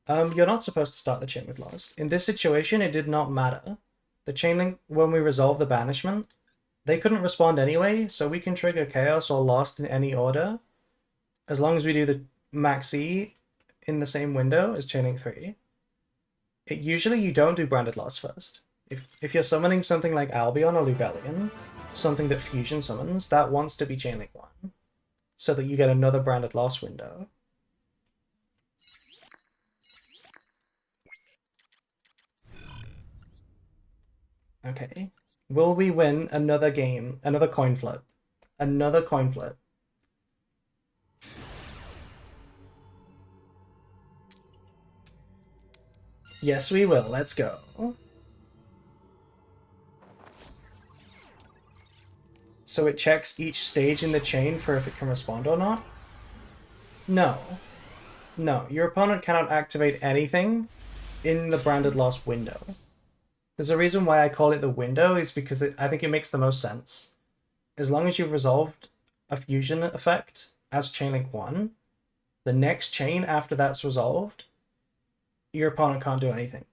You're not supposed to start the chain with Lost. In this situation, it did not matter. The chain link, when we resolve the banishment, they couldn't respond anyway, so we can trigger Chaos or Lost in any order, as long as we do the Maxi in the same window as Chaining 3. Usually you don't do Branded Lost first. If you're summoning something like Albion or Lubellion, something that Fusion summons, that wants to be Chainlink 1, so that you get another Branded Lost window. Okay. Will we win another game? Another coin flip. Another coin flip. Yes, we will. Let's go. So it checks each stage in the chain for if it can respond or not? No. No, your opponent cannot activate anything in the Branded Lost window. There's a reason why I call it the window, is because I think it makes the most sense. As long as you've resolved a fusion effect as Chainlink 1, the next chain after that's resolved, your opponent can't do anything.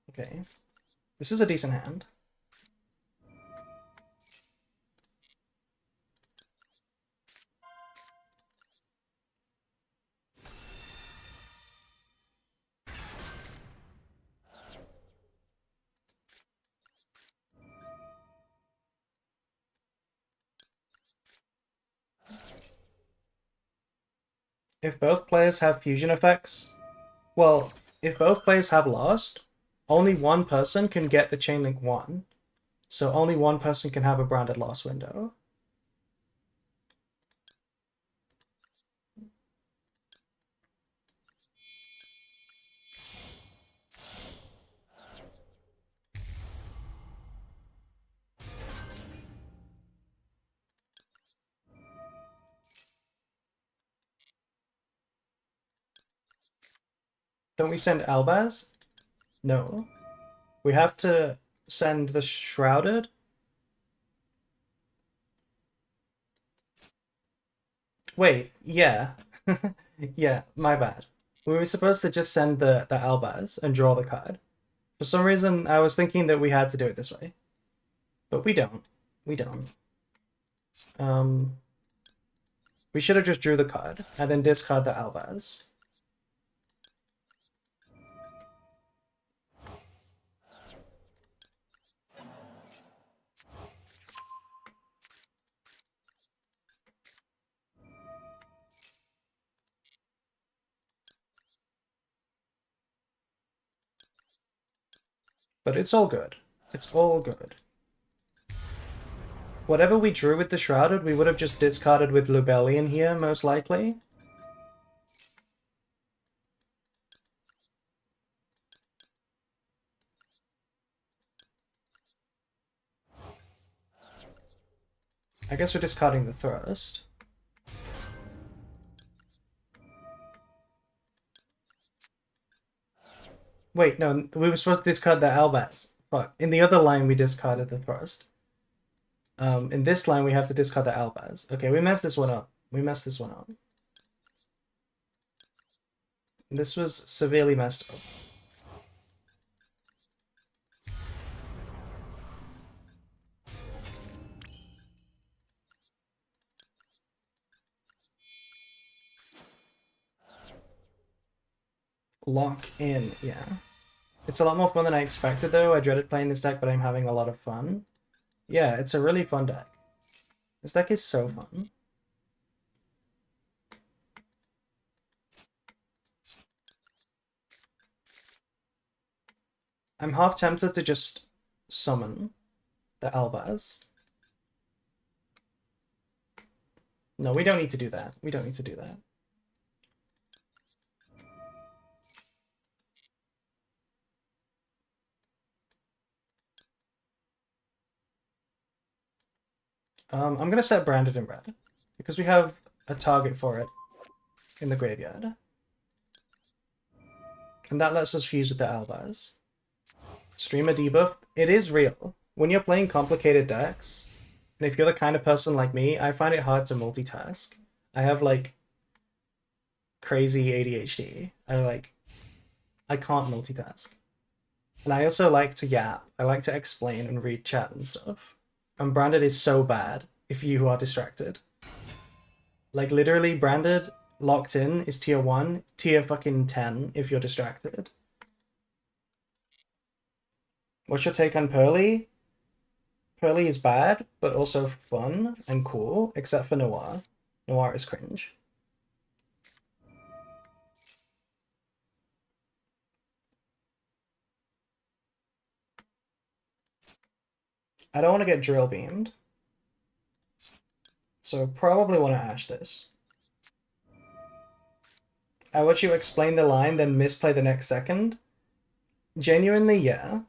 Okay. This is a decent hand. If both players have fusion effects, well, if both players have Lost, only one person can get the Chainlink 1. So only one person can have a Branded Lost window. Don't we send Albaz? No. We have to send the Shrouded. Wait, yeah. Yeah, my bad. We were supposed to just send the Albaz and draw the card. For some reason, I was thinking that we had to do it this way. But we don't. We don't. We should have just drew the card and then discard the Albaz. But it's all good. It's all good. Whatever we drew with the Shrouded, we would have just discarded with Lubellion here, most likely. I guess we're discarding the Thrust. Wait, no, we were supposed to discard the Albaz. Fuck. In the other line, we discarded the Thrust. In this line, we have to discard the Albaz. Okay, we messed this one up. We messed this one up. This was severely messed up. Lock in, yeah. It's a lot more fun than I expected though. I dreaded playing this deck, but I'm having a lot of fun. Yeah, it's a really fun deck. This deck is so fun. I'm half tempted to just summon the Albaz. No, we don't need to do that. We don't need to do that. I'm going to set Branded in red, because we have a target for it in the graveyard. And that lets us fuse with the Albaz. Streamer debuff. It is real. When you're playing complicated decks, and if you're the kind of person like me, I find it hard to multitask. I have, like, crazy ADHD. I can't multitask. And I also like to yap. I like to explain and read chat and stuff. And Branded is so bad if you are distracted. Like, literally, Branded locked in is tier 1, tier fucking 10 if you're distracted. What's your take on Pearly? Pearly is bad, but also fun and cool, except for Noir. Noir is cringe. I don't want to get drill beamed. So probably want to ash this. I watch you explain the line, then misplay the next second. Genuinely, yeah.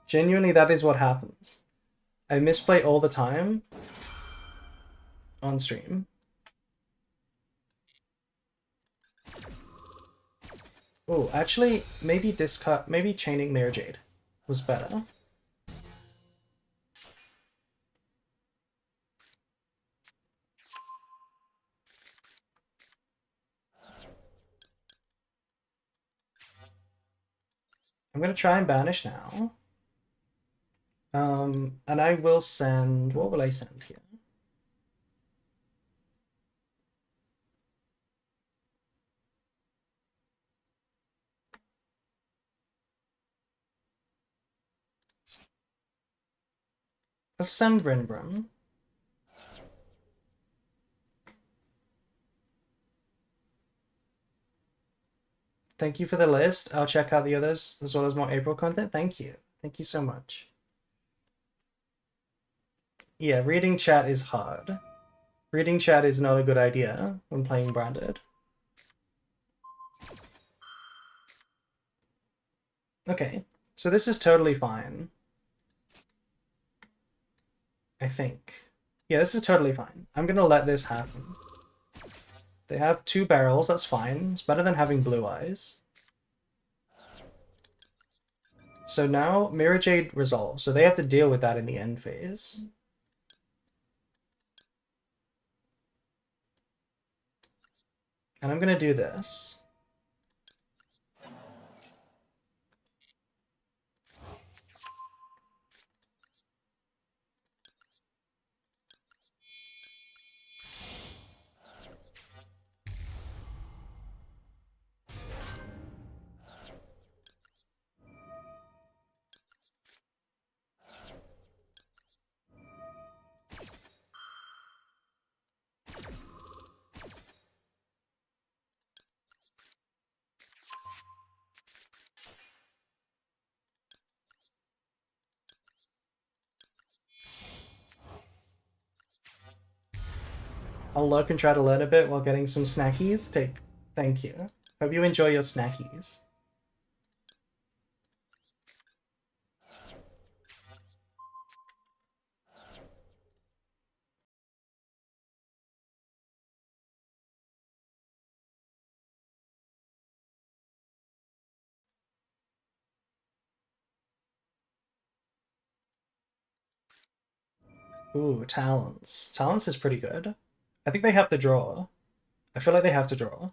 Genuinely, that is what happens. I misplay all the time on stream. Oh, actually, maybe discard, maybe chaining Mirror Jade was better. I'm gonna try and banish now. And I will send, what will I send here? Let's send Rinbrum. Thank you for the list. I'll check out the others as well as more April content. Thank you. Thank you so much. Yeah, reading chat is hard. Reading chat is not a good idea when playing Branded. Okay, so this is totally fine. I think. Yeah, this is totally fine. I'm gonna let this happen. They have 2 barrels, that's fine. It's better than having blue eyes. So now Mirror Jade resolves, so they have to deal with that in the end phase. And I'm gonna do this. I'll lurk and try to learn a bit while getting some snackies. Thank you. Hope you enjoy your snackies. Ooh, Talons. Talons is pretty good. I think they have to draw. I feel like they have to draw.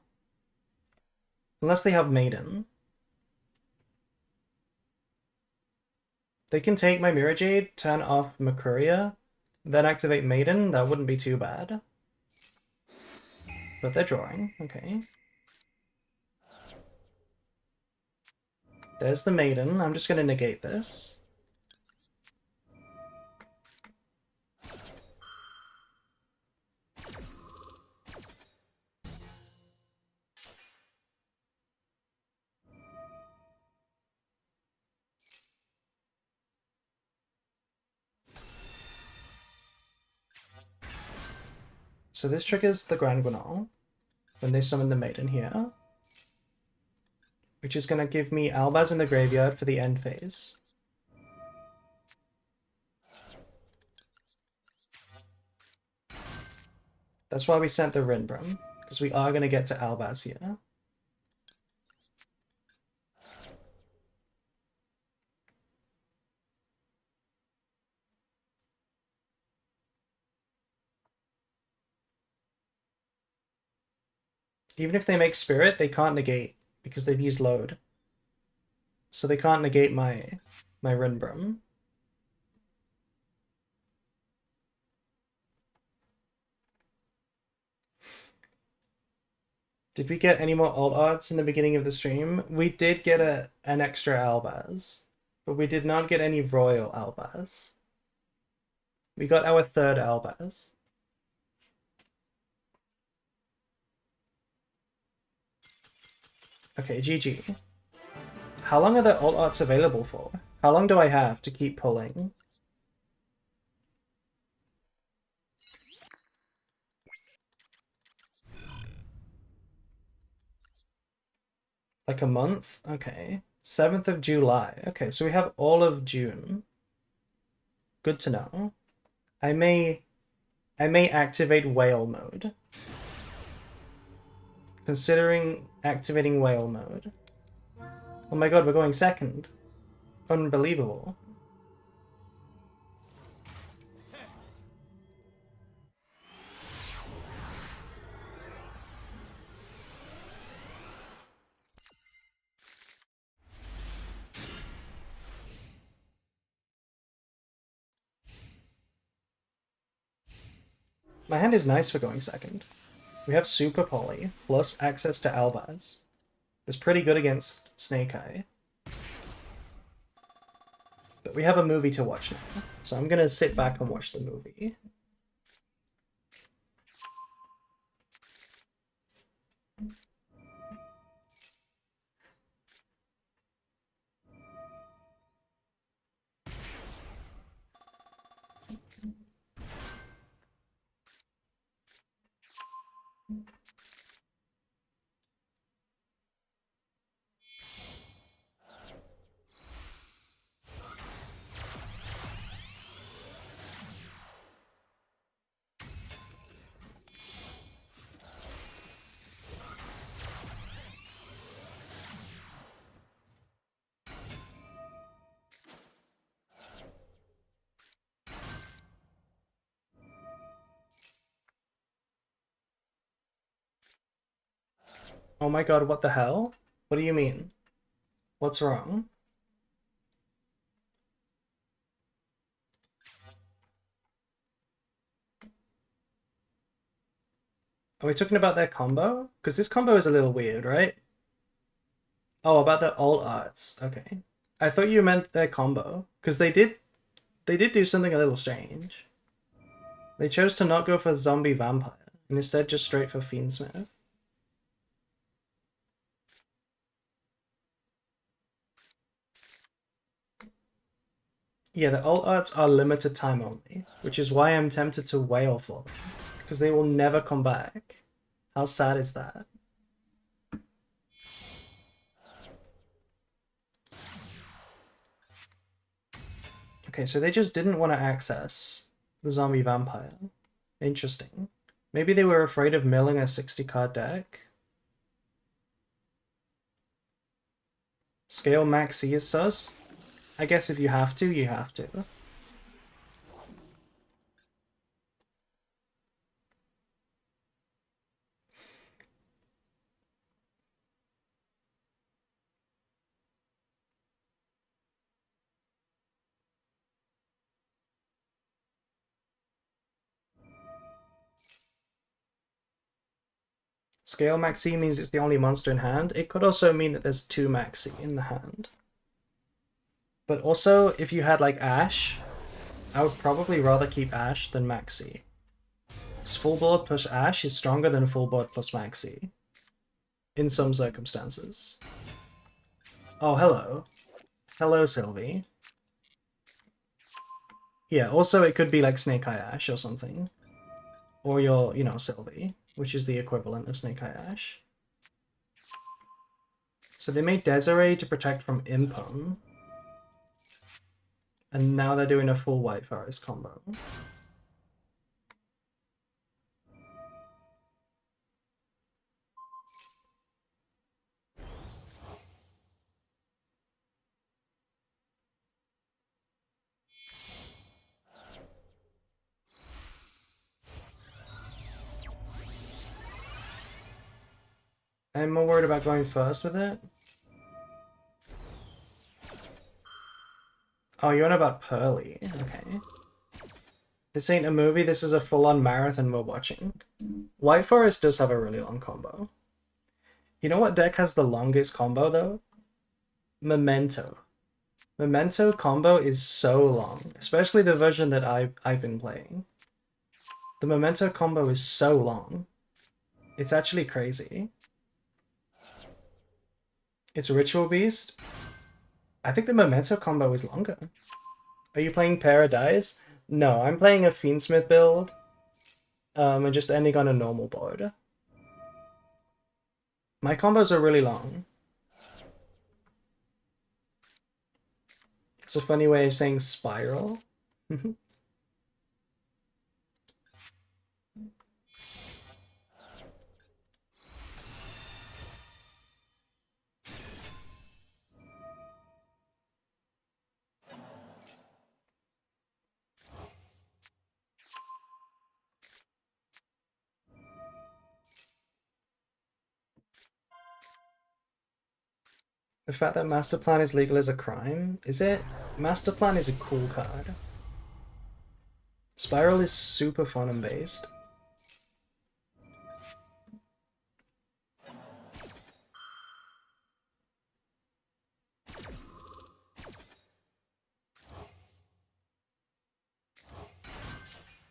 Unless they have Maiden. They can take my Mirror Jade, turn off Mercuria, then activate Maiden. That wouldn't be too bad. But they're drawing. Okay. There's the maiden. I'm just going to negate this. So this triggers the Grand Guignol when they summon the maiden here, which is going to give me Albaz in the graveyard for the end phase. That's why we sent the Rinbrum, because we are going to get to Albaz here. Even if they make Spirit, they can't negate, because they've used Load. So they can't negate my Rinbrum. Did we get any more alt arts in the beginning of the stream? We did get an extra Albaz, but we did not get any Royal Albaz. We got our third Albaz. Okay, GG. How long are the alt arts available for? How long do I have to keep pulling? Like a month? Okay. 7th of July. Okay, so we have all of June. Good to know. I may activate whale mode. Considering activating whale mode. Oh my god, we're going second. Unbelievable. My hand is nice for going second. We have Super Poly, plus access to Albaz. It's pretty good against Snake Eye. But we have a movie to watch now, so I'm gonna sit back and watch the movie. Oh my god, what the hell? What do you mean? What's wrong? Are we talking about their combo? Because this combo is a little weird, right? Oh, about the alt arts. Okay. I thought you meant their combo. Because they did do something a little strange. They chose to not go for zombie vampire, and instead just straight for Fiendsmith. Yeah, the alt arts are limited time only, which is why I'm tempted to wail for them. Because they will never come back. How sad is that? Okay, so they just didn't want to access the zombie vampire. Interesting. Maybe they were afraid of milling a 60-card deck. Scale Max C is sus. I guess if you have to, you have to. Scale Maxi means it's the only monster in hand. It could also mean that there's two Maxi in the hand. But also, if you had like Ashe, I would probably rather keep Ashe than Maxi. Because full board plus Ashe is stronger than full board plus Maxi. In some circumstances. Oh, hello. Hello, Sylvie. Yeah, also it could be like Snake Eye Ashe or something. Or your, you know, Sylvie, which is the equivalent of Snake Eye Ashe. So they made Desiree to protect from Impum. And now they're doing a full White Forest combo. I'm more worried about going first with it. Oh, you're on about Pearly. Okay. This ain't a movie, this is a full-on marathon we're watching. White Forest does have a really long combo. You know what deck has the longest combo, though? Memento. Memento combo is so long, especially the version that I've been playing. The Memento combo is so long. It's actually crazy. It's Ritual Beast. I think the Memento combo is longer. Are you playing Paradise? No, I'm playing a Fiendsmith build. And just ending on a normal board. My combos are really long. It's a funny way of saying spiral. The fact that Master Plan is legal is a crime? Is it? Master Plan is a cool card. Spiral is super fun and based.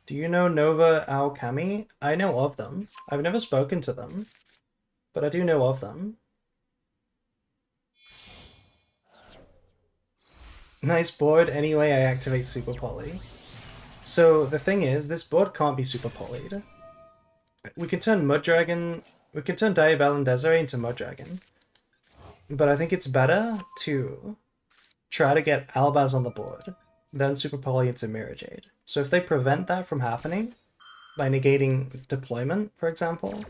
Do you know Nova Alchemy? I know of them. I've never spoken to them, but I do know of them. Nice board. Anyway, I activate Super Poly. So the thing is, this board can't be Super Polyed. We can turn Muddragon... We can turn Diabell and Desiree into Muddragon. But I think it's better to try to get Albaz on the board, then Super Poly into Mirror Jade. So if they prevent that from happening, by negating deployment, for example,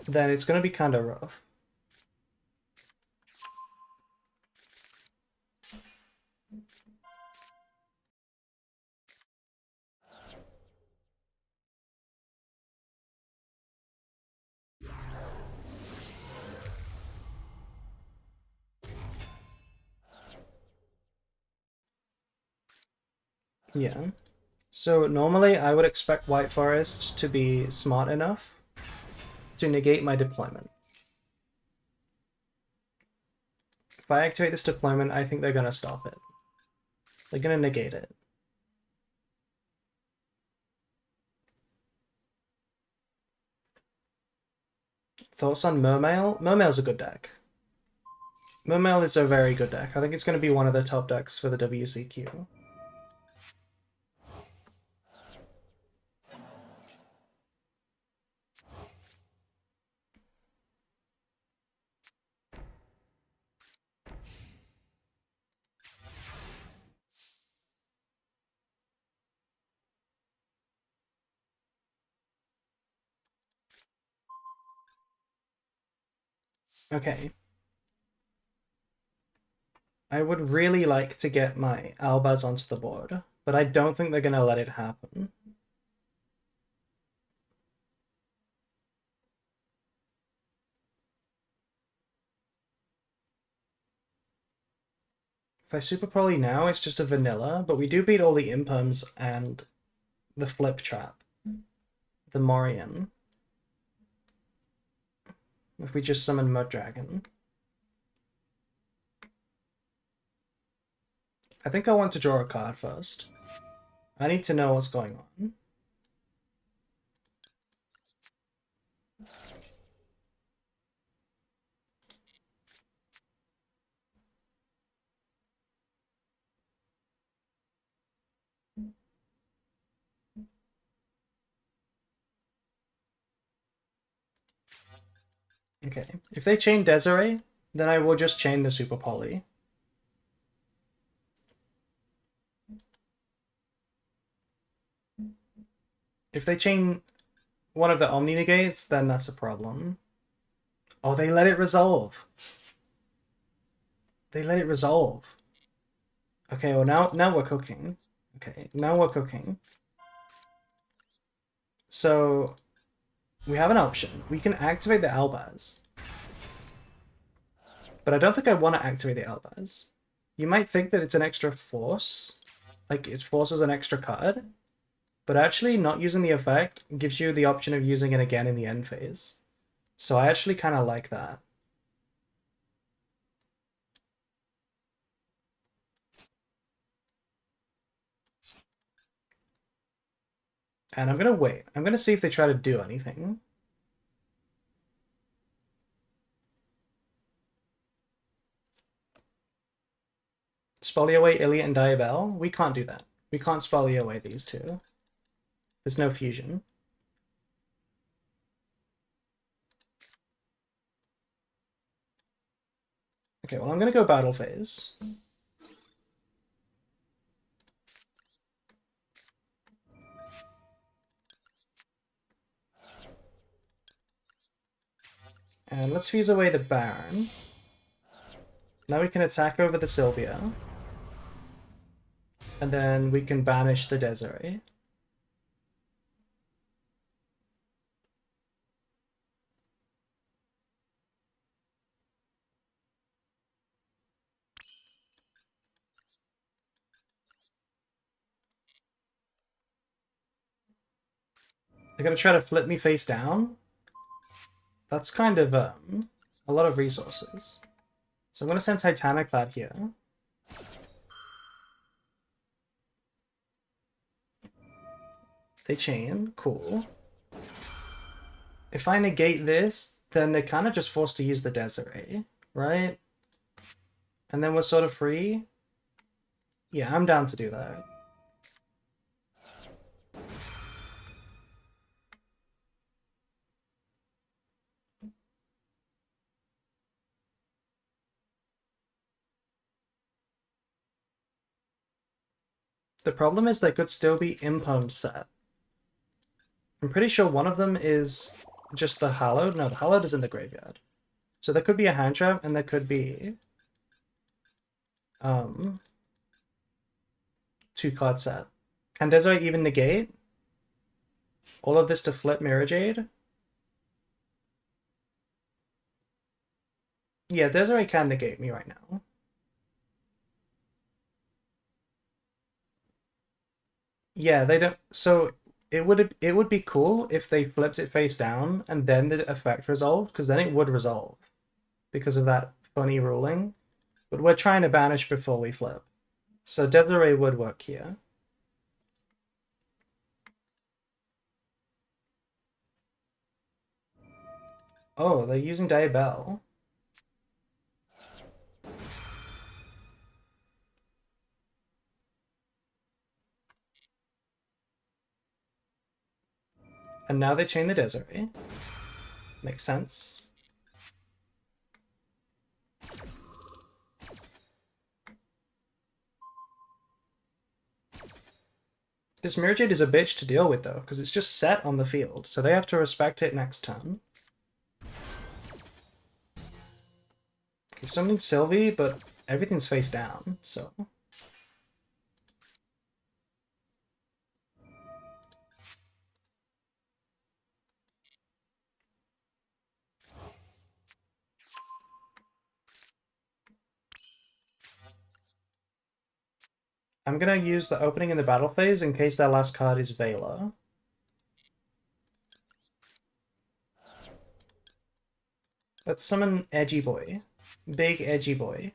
then it's going to be kind of rough. Yeah. So normally I would expect White Forest to be smart enough to negate my deployment. If I activate this deployment, I think they're going to stop it. They're going to negate it. Thoughts on Mermail? Mermail's a good deck. Mermail is a very good deck. I think it's going to be one of the top decks for the WCQ. Okay. I would really like to get my Albaz onto the board, but I don't think they're going to let it happen. If I Super Poly now, it's just a vanilla, but we do beat all the Impums and the Flip Trap. The Morian. If we just summon Muddragon. I think I want to draw a card first. I need to know what's going on. Okay, if they chain Desiree, then I will just chain the Super Poly. If they chain one of the Omni Negates, then that's a problem. Oh, they let it resolve. They let it resolve. Okay, well now we're cooking. Okay, now we're cooking. So we have an option. We can activate the Albaz. But I don't think I want to activate the Albaz. You might think that it's an extra force. Like, it forces an extra card. But actually, not using the effect gives you the option of using it again in the end phase. So I actually kind of like that. And I'm going to wait. I'm going to see if they try to do anything. Spoil away Iliot and Diabell? We can't do that. We can't spoil away these two. There's no fusion. Okay, well, I'm going to go battle phase. And let's fuse away the Baron. Now we can attack over the Sylvia. And then we can banish the Desiree. They're gonna try to flip me face down. That's kind of a lot of resources. So I'm gonna send Titanic that here. They chain, cool. If I negate this, then they're kind of just forced to use the Desiree, right? And then we're sort of free. Yeah, I'm down to do that. The problem is they could still be Imperm set. I'm pretty sure one of them is just the Hallowed. No, the Hallowed is in the graveyard. So there could be a hand trap, and there could be 2-card set. Can Desiree even negate? All of this to flip Mirror Jade? Yeah, Desiree can negate me right now. Yeah, they don't. So it would be cool if they flipped it face down and then the effect resolved, because then it would resolve because of that funny ruling. But we're trying to banish before we flip. So Desiree would work here. Oh, they're using Diabell. And now they chain the Desiree. Makes sense. This Mirror Jade is a bitch to deal with, though, because it's just set on the field, so they have to respect it next turn. Okay, summoning Sylvie, but everything's face down, so... I'm gonna use the opening in the battle phase in case that last card is Vela. Let's summon Edgy Boy. Big Edgy Boy.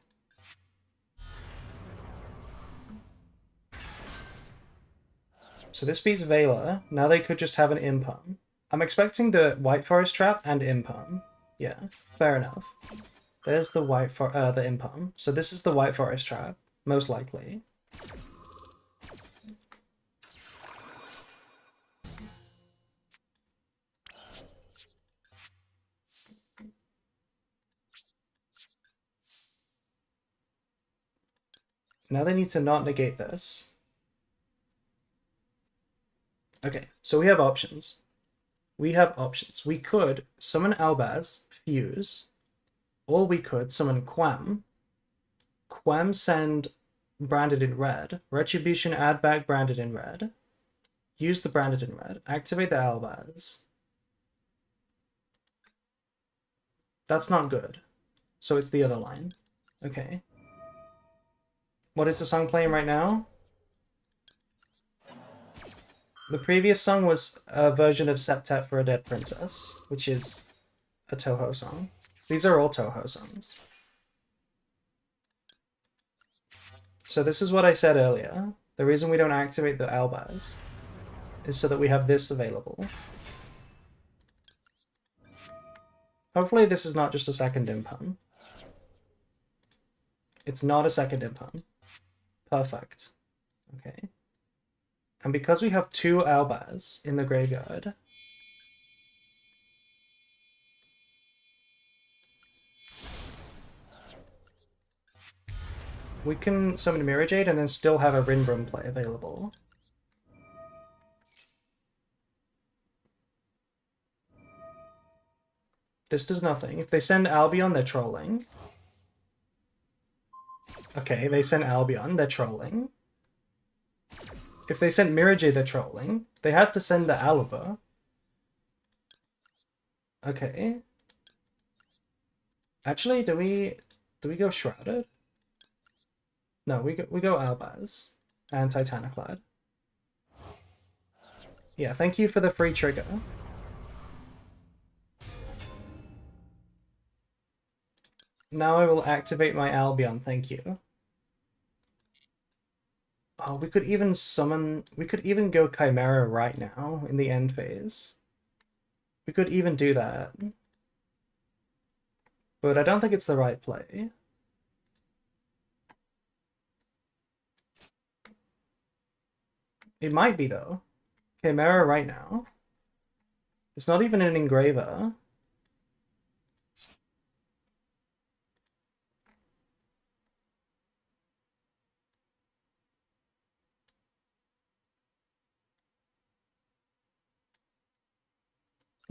So this beats Vela. Now they could just have an Imperm. I'm expecting the White Forest trap and Imperm. Yeah, fair enough. There's the the Imperm. So this is the White Forest trap, most likely. Now they need to not negate this. Okay, so we have options. We could summon Albaz, fuse, or we could summon Quam. Quam send branded in red. Retribution add back branded in red. Use the branded in red. Activate the Albaz. That's not good. So it's the other line. Okay. What is the song playing right now? The previous song was a version of Septet for a Dead Princess, which is a Touhou song. These are all Touhou songs. So this is what I said earlier. The reason we don't activate the Albaz is so that we have this available. Hopefully this is not just a second Imperm. It's not a second Imperm. Perfect. Okay. And because we have 2 Albaz in the graveyard, we can summon Mirajade and then still have a Rinbrum play available. This does nothing. If they send Albion, they're trolling. Okay, they sent Albion, they're trolling. If they sent Mirajade, they're trolling. They had to send the Alba. Okay. Actually, do we go Shrouded? No, we go Albaz and Titaniclad. Yeah, thank you for the free trigger. Now I will activate my Albion, thank you. Oh, we could even go Chimera right now in the end phase. We could even do that. But I don't think it's the right play. It might be, though. Chimera right now. It's not even an engraver.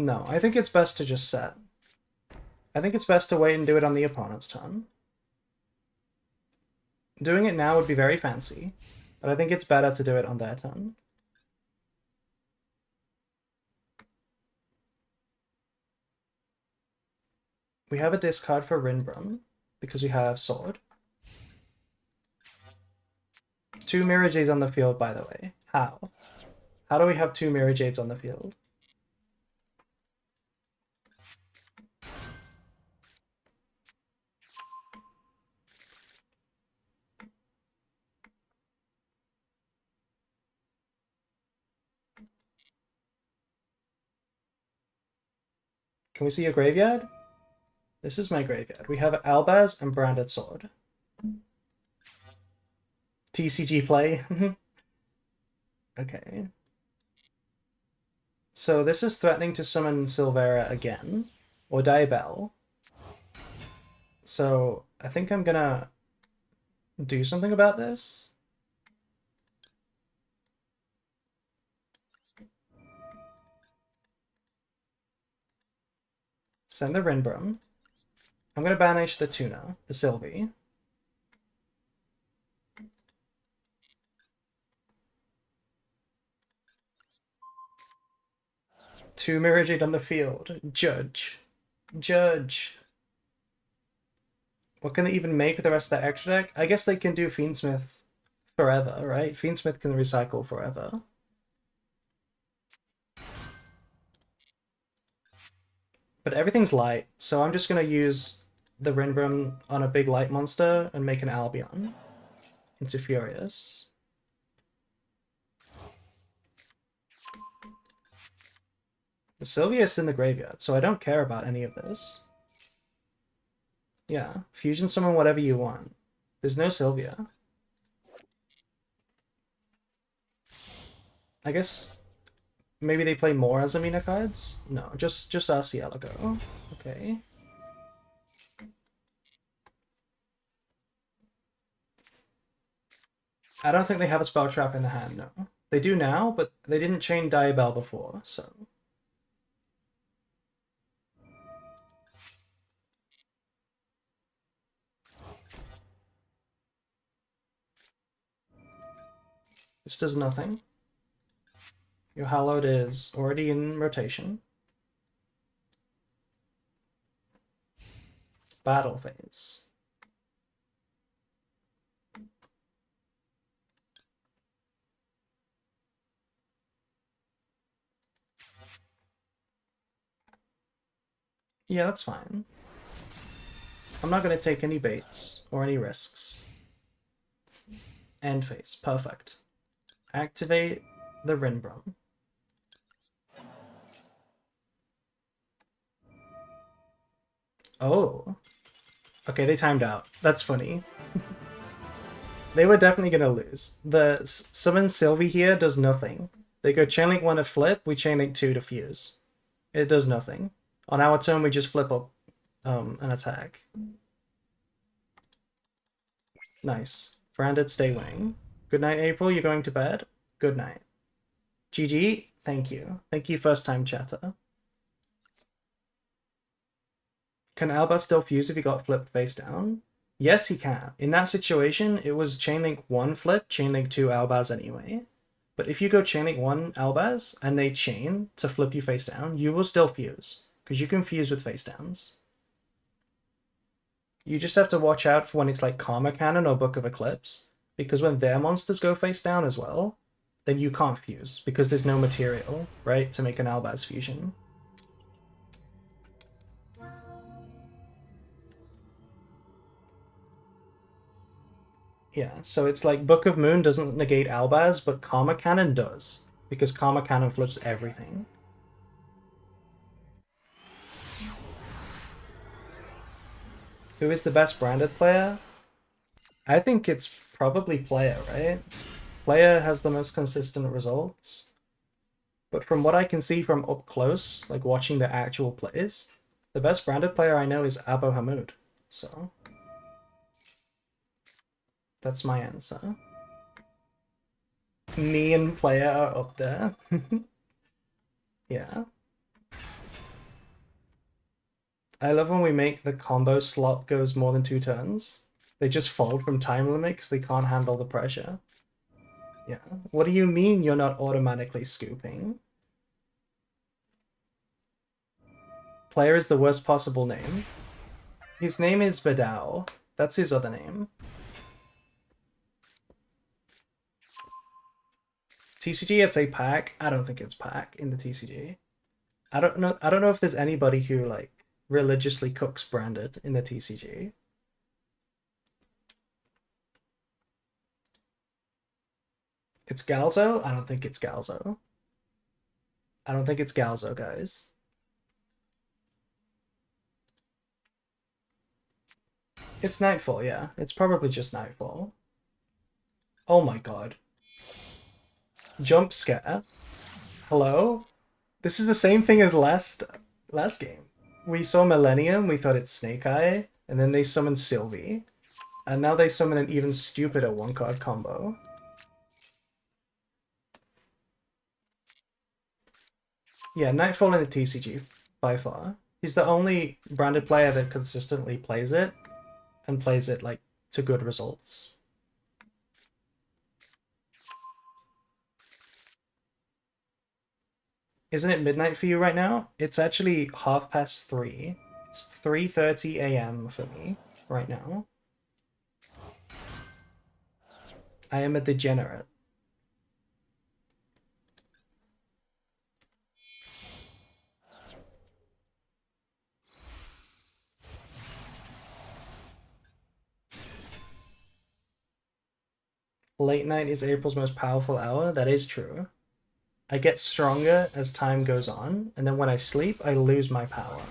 No, I think it's best to just set. I think it's best to wait and do it on the opponent's turn. Doing it now would be very fancy, but I think it's better to do it on their turn. We have a discard for Rinbrum, because we have Sword. 2 Mirajades on the field, by the way. How? How do we have 2 Mirajades on the field? Can we see a graveyard? This is my graveyard. We have Albaz and Branded Sword. TCG play. Okay. So this is threatening to summon Silvera again, or Diabell. So I think I'm gonna do something about this. Send the Rinbrum. I'm gonna banish the Tuna, the Sylvie. Two Mirajade on the field. Judge. Judge. What can they even make with the rest of that extra deck? I guess they can do Fiendsmith forever, right? Fiendsmith can recycle forever. But everything's light, so I'm just gonna use the Rinbrum on a big light monster and make an Albion into Furious. The Sylvia is in the graveyard, so I don't care about any of this. Yeah, fusion summon whatever you want. There's no Sylvia. I guess maybe they play more Azamina cards? No, just Arcielago. Okay. I don't think they have a spell trap in the hand, no. They do now, but they didn't chain Diabell before, so... This does nothing. Your Hallowed is already in rotation. Battle phase. Yeah, that's fine. I'm not going to take any baits or any risks. End phase. Perfect. Activate the Rinbrom. Oh. Okay, they timed out. That's funny. They were definitely going to lose. The summon Sylvie here does nothing. They go Chainlink 1 to flip, we Chainlink 2 to fuse. It does nothing. On our turn, we just flip up an attack. Nice. Branded, stay winning. Good night, April. You're going to bed? Good night. GG, thank you. Thank you, first time chatter. Can Albert still fuse if he got flipped face down? Yes, he can. In that situation, it was Chainlink 1 flip, Chainlink 2 Albaz anyway. But if you go Chainlink 1 Albaz and they chain to flip you face down, you will still fuse. Because you can fuse with face downs. You just have to watch out for when it's like Karma Cannon or Book of Eclipse. Because when their monsters go face down as well, then you can't fuse. Because there's no material, right, to make an Albaz fusion. Yeah, so it's like Book of Moon doesn't negate Albaz, but Karma Cannon does. Because Karma Cannon flips everything. Who is the best branded player? I think it's probably Player, right? Player has the most consistent results. But from what I can see from up close, like watching the actual plays, the best branded player I know is Abo Hamoud. So that's my answer. Me and Player are up there. Yeah. I love when we make the combo slot goes more than 2 turns. They just fold from time limit because they can't handle the pressure. Yeah. What do you mean you're not automatically scooping? Player is the worst possible name. His name is Badao. That's his other name. TCG, it's a pack. I don't think it's pack in the TCG. I don't know if there's anybody who like religiously cooks branded in the TCG. It's Galzo? I don't think it's Galzo. I don't think it's Galzo, guys. It's Nightfall, yeah. It's probably just Nightfall. Oh my god. Jump scare. Hello? This is the same thing as last game. We saw Millennium, we thought it's Snake Eye, and then they summoned Sylvie. And now they summon an even stupider one-card combo. Yeah, Nightfall in the TCG, by far. He's the only branded player that consistently plays it, and plays it, like, to good results. Isn't it midnight for you right now? It's actually 3:30. It's 3:30 a.m. for me right now. I am a degenerate. Late night is April's most powerful hour. That is true. I get stronger as time goes on, and then when I sleep, I lose my power.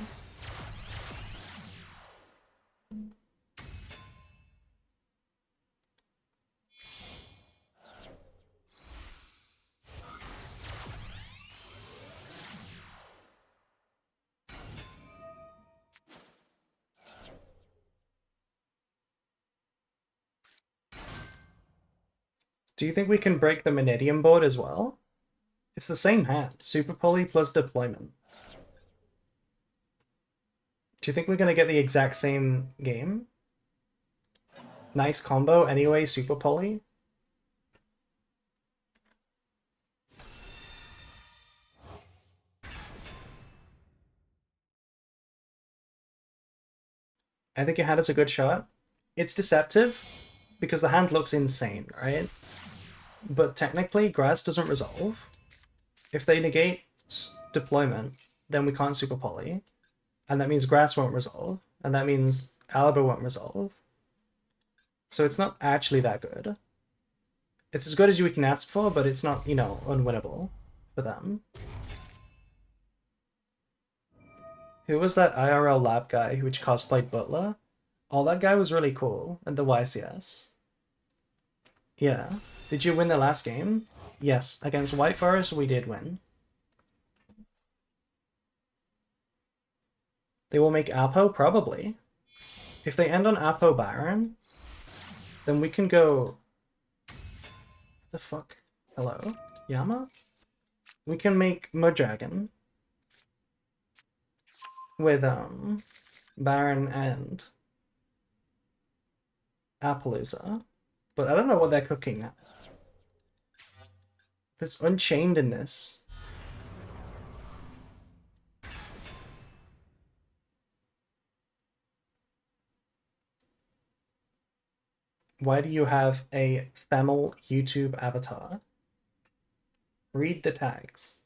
Do you think we can break the Meridian board as well? It's the same hand. Super Poly plus deployment. Do you think we're gonna get the exact same game? Nice combo anyway, Super Poly. I think your hand is a good shot. It's deceptive because the hand looks insane, right? But technically, grass doesn't resolve. If they negate deployment, then we can't Super Poly. And that means grass won't resolve. And that means Alba won't resolve. So it's not actually that good. It's as good as you can ask for, but it's not, you know, unwinnable for them. Who was that IRL lab guy which cosplayed Butler? Oh, that guy was really cool at the YCS. Yeah. Did you win the last game? Yes, against White Forest we did win. They will make Apo? Probably. If they end on Apo Baron, then we can go... The fuck? Hello? Yama? We can make Modragon with Baron and Appaloosa. But I don't know what they're cooking at. There's Unchained in this. Why do you have a Famil YouTube avatar? Read the tags.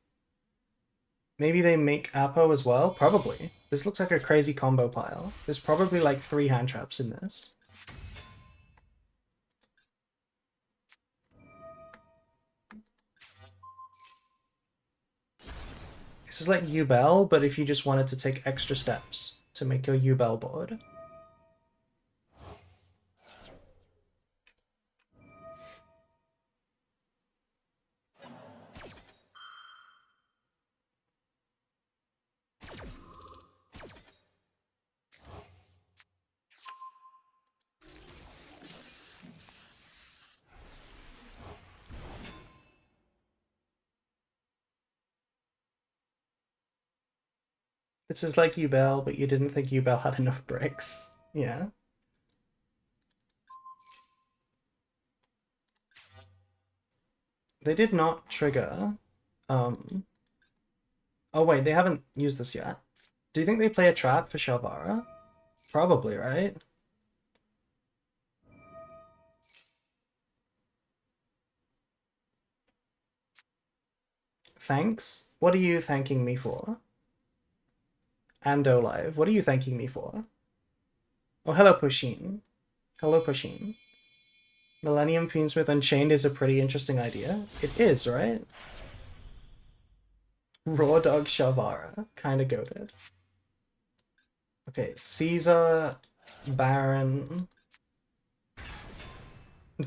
Maybe they make Apo as well? Probably. This looks like a crazy combo pile. There's probably like 3 hand traps in this. This is like Yubel, but if you just wanted to take extra steps to make your Yubel board. This is like Yubel, but you didn't think Yubel had enough bricks. Yeah. They did not trigger. Oh wait, they haven't used this yet. Do you think they play a trap for Shelvara? Probably, right? Thanks? What are you thanking me for? Ando Live, what are you thanking me for? Oh, hello, Pushin. Hello, Pushin. Millennium Fiendsmith Unchained is a pretty interesting idea. It is, right? Raw Dog Shelvara. Kinda goated. Okay, Caesar, Baron.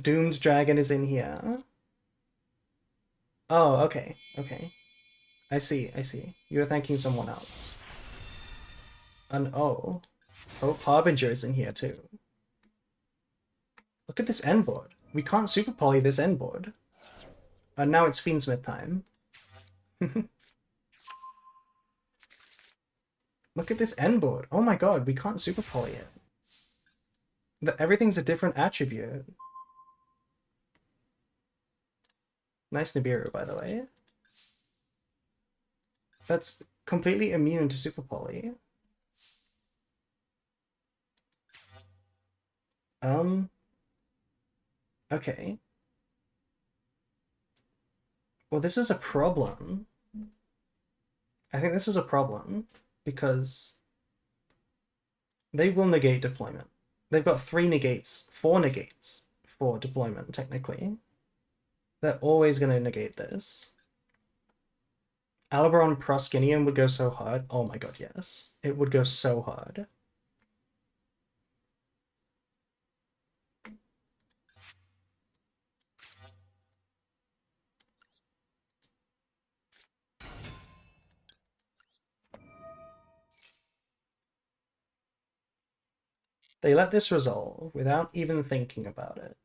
Doomed Dragon is in here. Oh, okay, okay. I see, I see. You're thanking someone else. And oh, Hope Harbinger is in here too. Look at this end board. We can't super poly this end board. And now it's Fiendsmith time. Look at this end board. Oh my god, we can't super poly it. Everything's a different attribute. Nice Nibiru, by the way. That's completely immune to super poly. Okay. Well, this is a problem. I think this is a problem because they will negate deployment. They've got 4 negates for deployment, technically. They're always going to negate this. Alberon Proskinium would go so hard. Oh my god, yes. It would go so hard. They let this resolve without even thinking about it.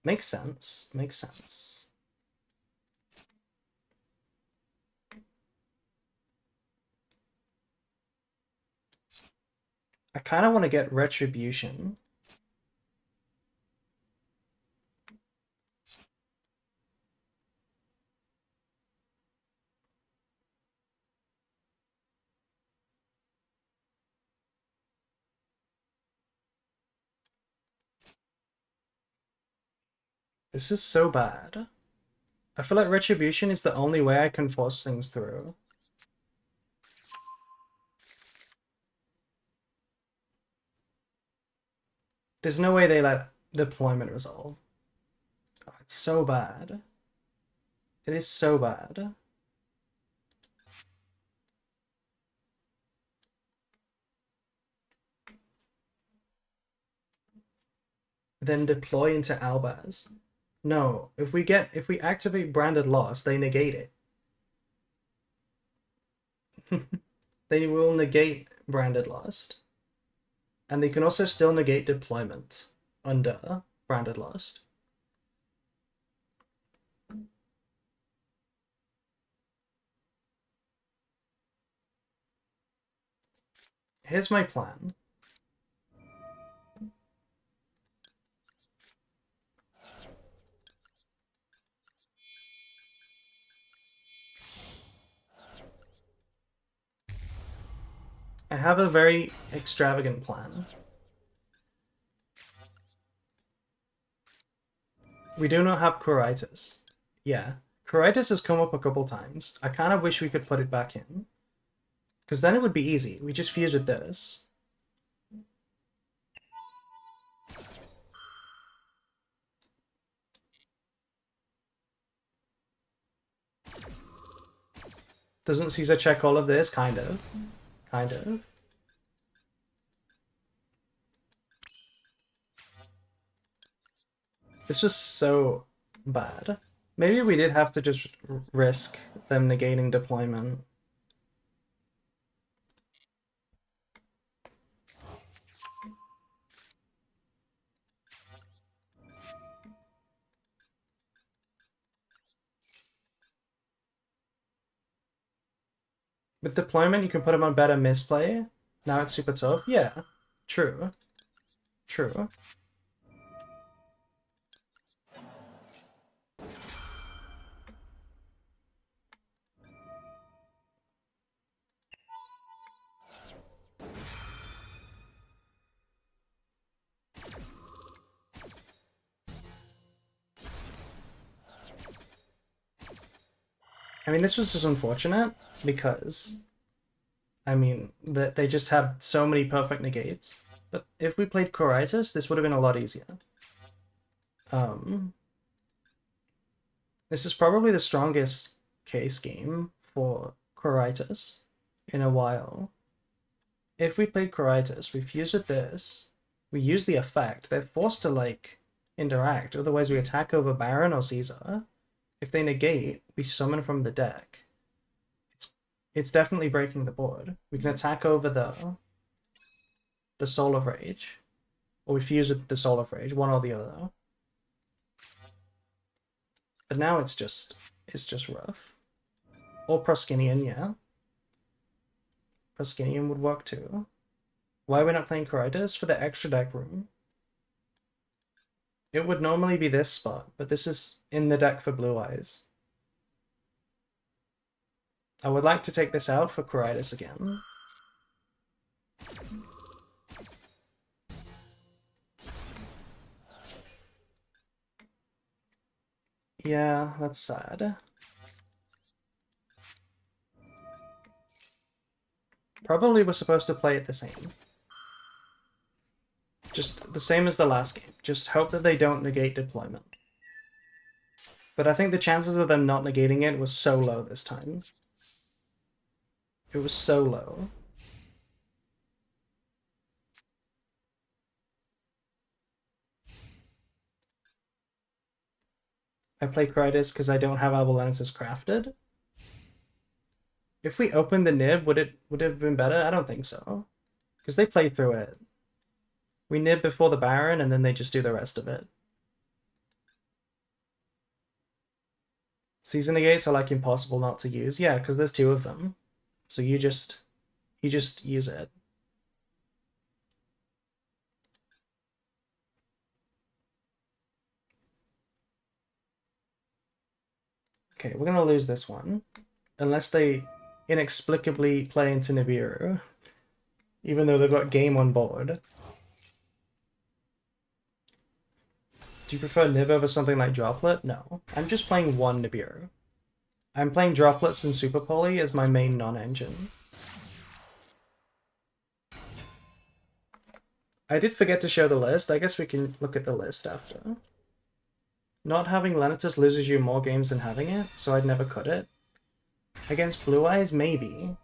Makes sense. Makes sense. I kind of want to get Retribution. This is so bad. I feel like Retribution is the only way I can force things through. There's no way they let deployment resolve. Oh, it's so bad. It is so bad. Then deploy into Albaz. No, if we activate Branded Loss, they negate it. They will negate Branded Lost. And they can also still negate deployment under Branded Lost. Here's my plan. I have a very extravagant plan. We do not have Coritis. Yeah, Coritis has come up a couple times. I kind of wish we could put it back in. Because then it would be easy. We just fuse with this. Doesn't Caesar check all of this? Kind of. Kind of. This was so bad. Maybe we did have to just risk them negating deployment. With deployment, you can put them on better misplay. Now it's super tough. Yeah, true. True. I mean, this was just unfortunate because, I mean, that they just had so many perfect negates. But if we played Coritis, this would have been a lot easier. This is probably the strongest case game for Coritis in a while. If we played Coritis, we fuse with this, we use the effect, they're forced to, like, interact. Otherwise, we attack over Baron or Caesar. If they negate, we summon from the deck. It's definitely breaking the board. We can attack over the Soul of Rage, or we fuse with the Soul of Rage, one or the other. But now it's just rough. Or Proskinian, yeah. Proskinian would work too. Why are we not playing Coritis? For the extra deck room. It would normally be this spot, but this is in the deck for Blue Eyes. I would like to take this out for Coritis again. Yeah, that's sad. Probably we're supposed to play it the same. Just the same as the last game. Just hope that they don't negate deployment. But I think the chances of them not negating it was so low this time. It was so low. I play Critus because I don't have Albalensis crafted. If we opened the nib, would it have been better? I don't think so. Because they play through it. We nib before the Baron, and then they just do the rest of it. Season negates are like impossible not to use. Yeah, because there's 2 of them. So you just use it. Okay, we're gonna lose this one. Unless they inexplicably play into Nibiru. Even though they've got game on board. Do you prefer Nib over something like Droplet? No. I'm just playing one Nibiru. I'm playing Droplets and Super Poly as my main non-engine. I did forget to show the list. I guess we can look at the list after. Not having Lenitus loses you more games than having it, so I'd never cut it. Against Blue Eyes, maybe.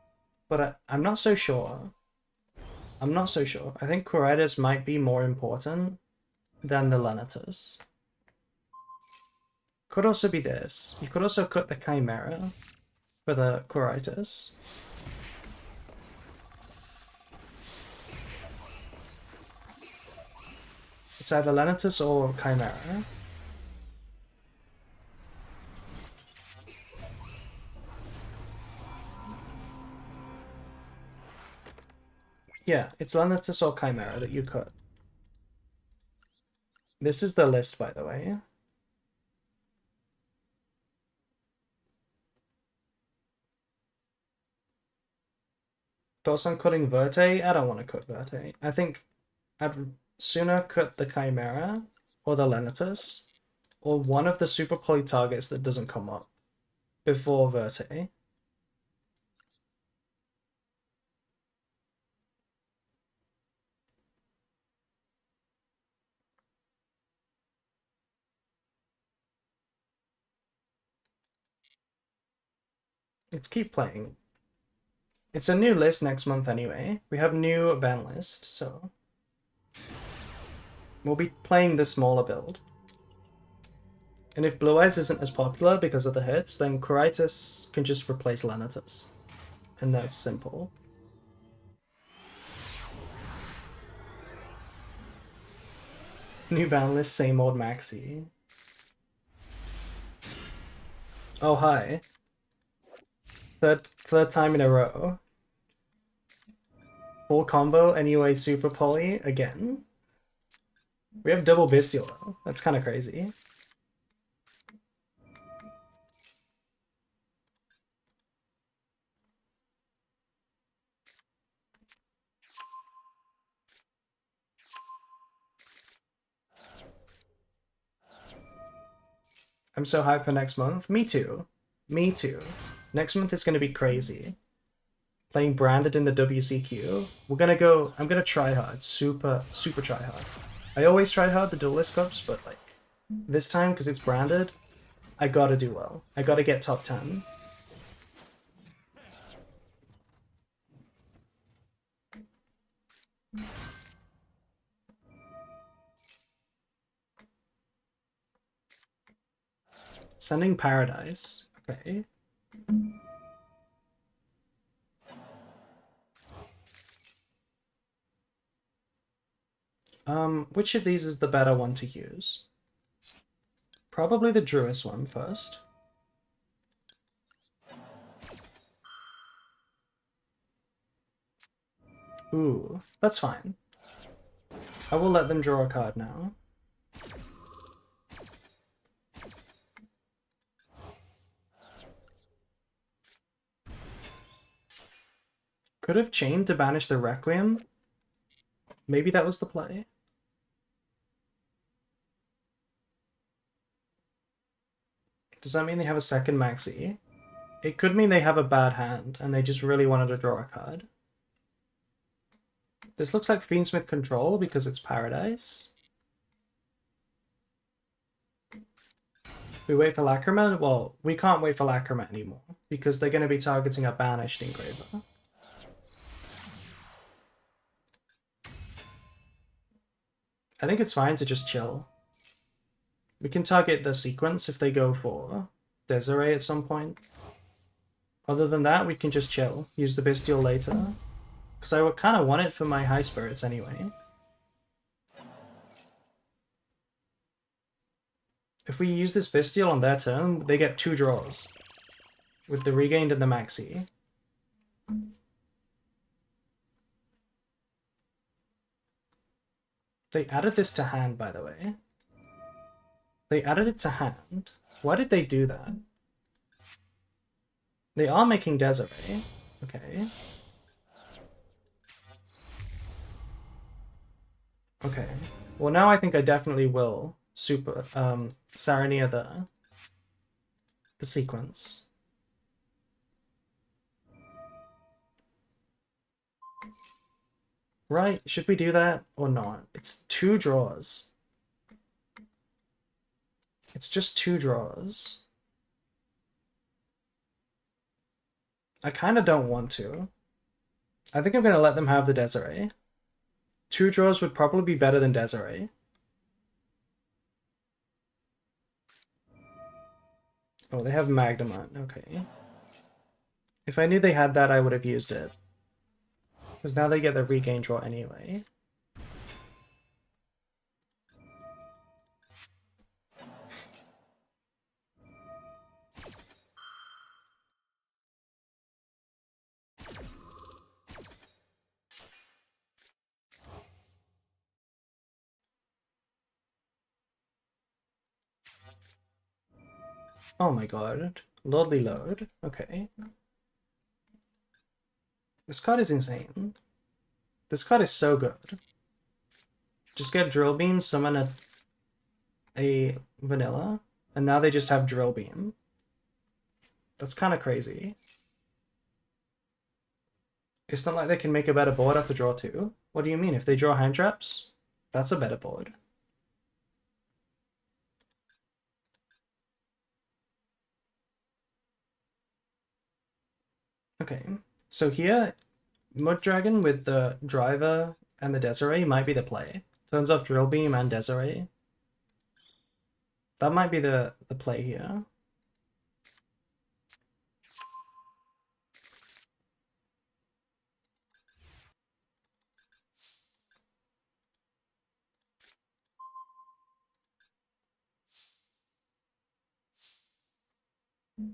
But I'm not so sure. I'm not so sure. I think Quiritis might be more important than the Lenitus. Could also be this. You could also cut the Chimera for the Quiritis. It's either Lenitus or Chimera. Yeah, it's Lenitus or Chimera that you cut. This is the list, by the way. Thoughts on cutting Verte? I don't want to cut Verte. I think I'd sooner cut the Chimera or the Lenitus or one of the Super Poly targets that doesn't come up before Verte. Let's keep playing. It's a new list next month anyway. We have new ban list, so we'll be playing the smaller build. And if Blue Eyes isn't as popular because of the hits, then Quiritis can just replace Lenitus. And that's simple. New ban list, same old Maxi. Oh, hi. Third time in a row. Full combo, anyway, Super Poly again. We have double Bestial though. That's kind of crazy. I'm so hyped for next month. Me too. Me too. Next month is going to be crazy. Playing Branded in the WCQ. I'm gonna try hard. Super try hard. I always try hard the Duelist Cups, but like this time, because it's Branded, I gotta do well. I gotta get top 10. Sending Paradise. Okay. Which of these is the better one to use? Probably the Druis one first. Ooh, that's fine. I will let them draw a card now. Could have chained to banish the Requiem. Maybe that was the play. Does that mean they have a second Maxi? It could mean they have a bad hand and they just really wanted to draw a card. This looks like Fiendsmith Control because it's Paradise. We wait for Lacrima? Well, we can't wait for Lacrima anymore, because they're going to be targeting a Banished Engraver. I think it's fine to just chill. We can target the sequence if they go for Desiree at some point. Other than that, we can just chill. Use the Bestial later. Because I would kind of want it for my High Spirits anyway. If we use this Bestial on their turn, they get 2 draws. With the Regained and the Maxi. They added this to hand, by the way. They added it to hand. Why did they do that? They are making Desiree. Okay. Okay. Well, now I think I definitely will super Sarania the sequence. Right? Should we do that or not? It's 2 draws. It's just 2 draws. I kind of don't want to. I think I'm going to let them have the Desiree. 2 draws would probably be better than Desiree. Oh, they have Magnemite. Okay. If I knew they had that, I would have used it. Because now they get the regain draw anyway. Oh my god. Lordly Load. Okay. This card is insane. This card is so good. Just get Drill Beam, summon a vanilla, and now they just have Drill Beam. That's kind of crazy. It's not like they can make a better board after draw 2. What do you mean? If they draw hand traps, that's a better board. Okay, so here, Mud Dragon with the Driver and the Desiree might be the play. Turns off Drill Beam and Desiree. That might be the play here.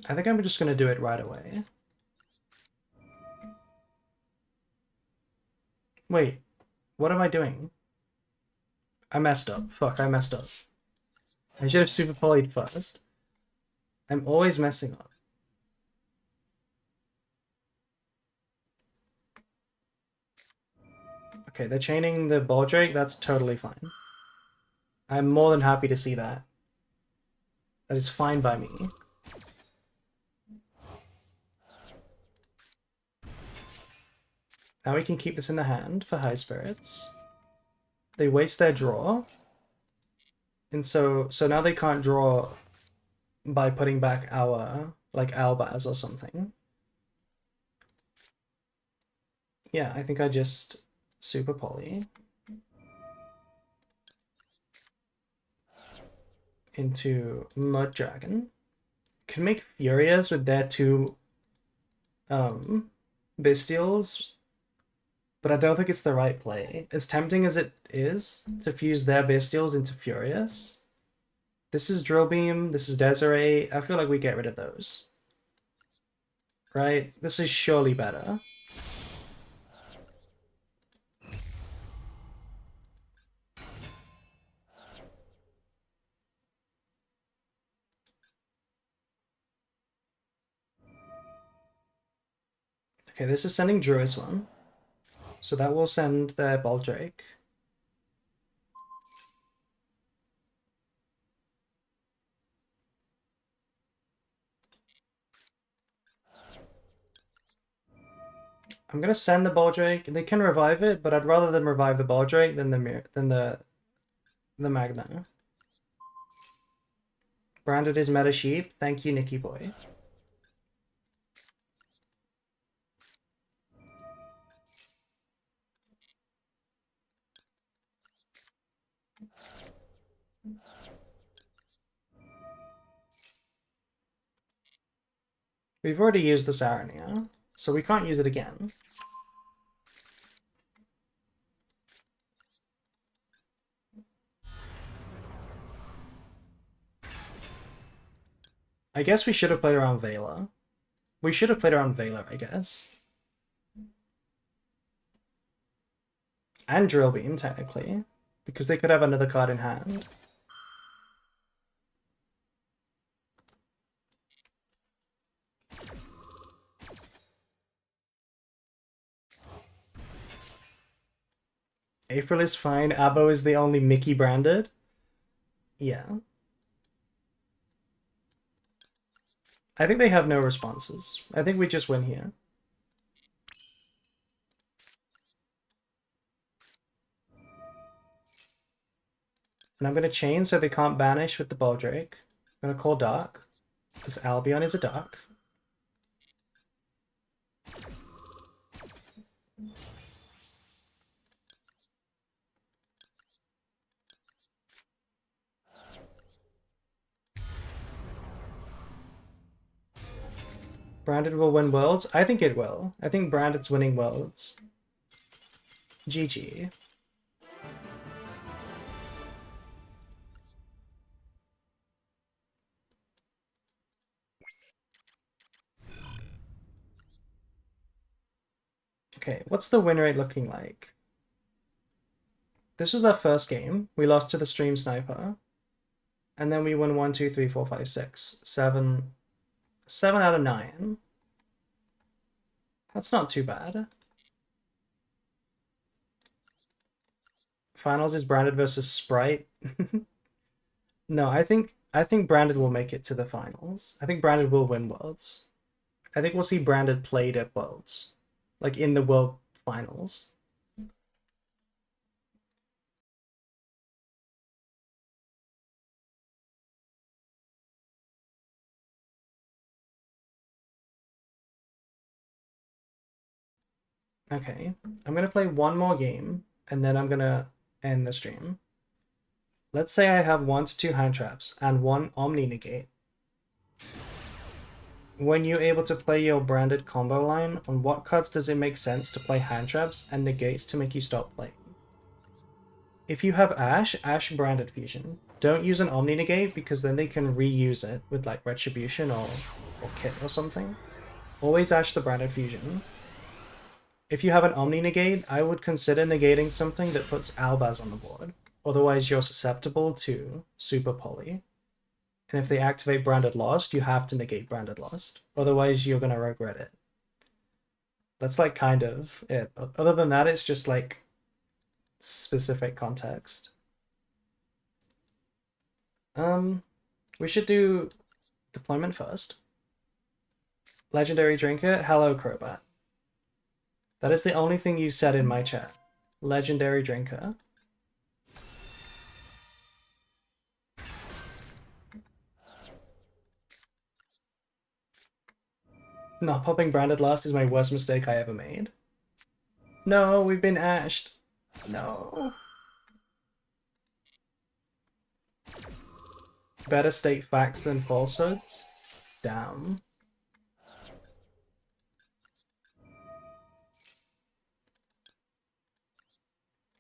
I think I'm just going to do it right away. Wait, what am I doing? I messed up. Fuck, I messed up. I should have super polyed first. I'm always messing up. Okay, they're chaining the Baldrake. That's totally fine. I'm more than happy to see that. That is fine by me. Now we can keep this in the hand for High Spirits. They waste their draw. And so now they can't draw by putting back our, like, Albaz or something. Yeah, I think I just super poly into Mud Dragon. Can make Furias with their 2 Bestials, but I don't think it's the right play. As tempting as it is to fuse their Bestials into Furious, this is Drill Beam, this is Desiree. I feel like we get rid of those. Right? This is surely better. Okay, this is sending Druid's one. So that will send their Baldrake. I'm gonna send the Baldrake. They can revive it, but I'd rather them revive the Baldrake than the Magna. Branded is Meta Sheep. Thank you, Nicky Boy. We've already used the Saronia, so we can't use it again. I guess we should have played around Vela. We should have played around Vela, I guess. And Drill Beam, technically. Because they could have another card in hand. April is fine. Abo is the only Mickey branded. Yeah. I think they have no responses. I think we just win here. And I'm going to chain so they can't banish with the Baldrake. I'm going to call Dark, because Albion is a Dark. Branded will win Worlds? I think it will. I think Branded's winning Worlds. GG. Okay, what's the win rate looking like? This was our first game. We lost to the Stream Sniper. And then we won 1, 2, 3, 4, 5, 6, 7. 7 out of 9. That's not too bad. Finals is Branded versus Sprite. No, I think Branded will make it to the finals. I think Branded will win Worlds. I think we'll see Branded played at Worlds. Like in the World Finals. Okay, I'm gonna play one more game, and then I'm gonna end the stream. Let's say I have 1 to 2 hand traps and 1 Omni Negate. When you're able to play your branded combo line, on what cards does it make sense to play hand traps and negates to make you stop playing? If you have Ash, Ash Branded Fusion. Don't use an Omni Negate because then they can reuse it with like Retribution or Kit or something. Always Ash the Branded Fusion. If you have an Omni Negate, I would consider negating something that puts Albaz on the board. Otherwise, you're susceptible to Super Poly. And if they activate Branded Lost, you have to negate Branded Lost. Otherwise, you're going to regret it. That's like kind of it. Other than that, it's just like specific context. We should do deployment first. Legendary Drinker, hello Crobat. That is the only thing you said in my chat. Legendary Drinker. Not popping Branded Lost is my worst mistake I ever made. No, we've been ashed. No. Better state facts than falsehoods? Damn.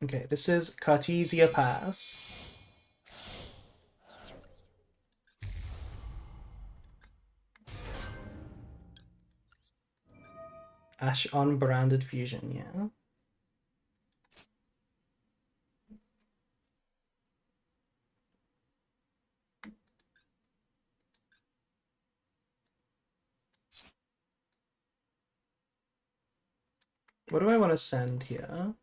Okay, this is Cartesia Pass. Ash on Branded Fusion, yeah. What do I want to send here?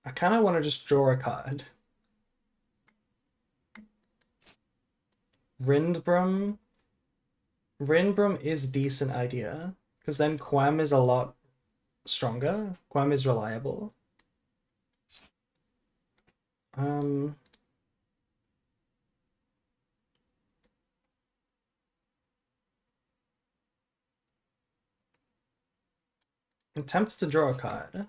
I kind of want to just draw a card. Rindbrum. Rindbrum is a decent idea, because then Quam is a lot stronger. Quam is reliable. Um, I'm tempted to draw a card.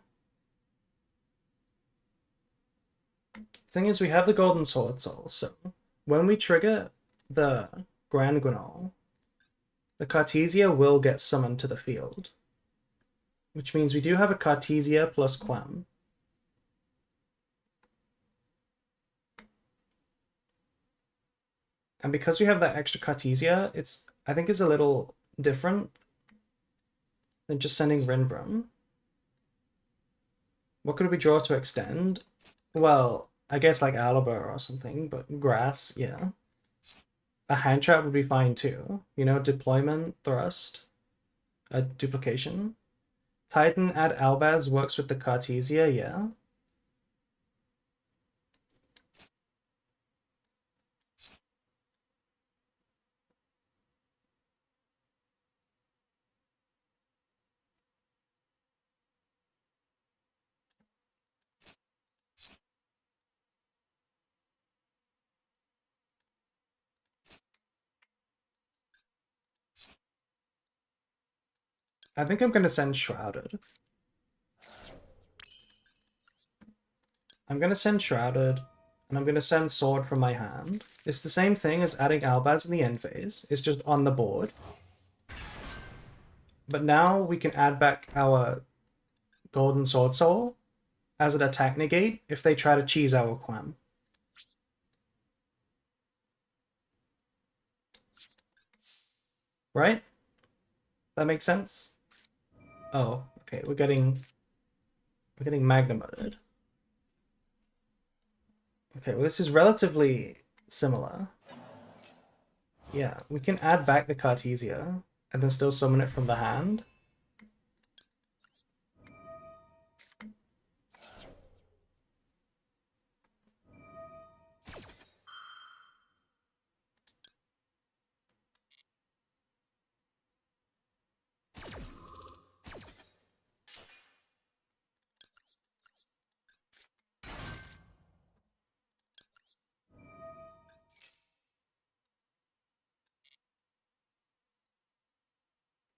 Thing is, we have the Golden Sword Soul, so when we trigger the Grand Guignol, the Cartesia will get summoned to the field. Which means we do have a Cartesia plus Quem. And because we have that extra Cartesia, I think it's a little different than just sending Rinbrum. What could we draw to extend? Well, I guess like Alibur or something, but grass, yeah. A hand trap would be fine too. You know, deployment, thrust, a duplication. Titan add Albaz works with the Cartesia, yeah. I think I'm gonna send Shrouded. I'm gonna send Shrouded, and I'm gonna send Sword from my hand. It's the same thing as adding Albaz in the end phase. It's just on the board. But now we can add back our Golden Sword Soul as an attack negate if they try to cheese our Quem. Right? That makes sense? Oh, okay, we're getting Magnemutted. Okay, well this is relatively similar. Yeah, we can add back the Cartesia and then still summon it from the hand.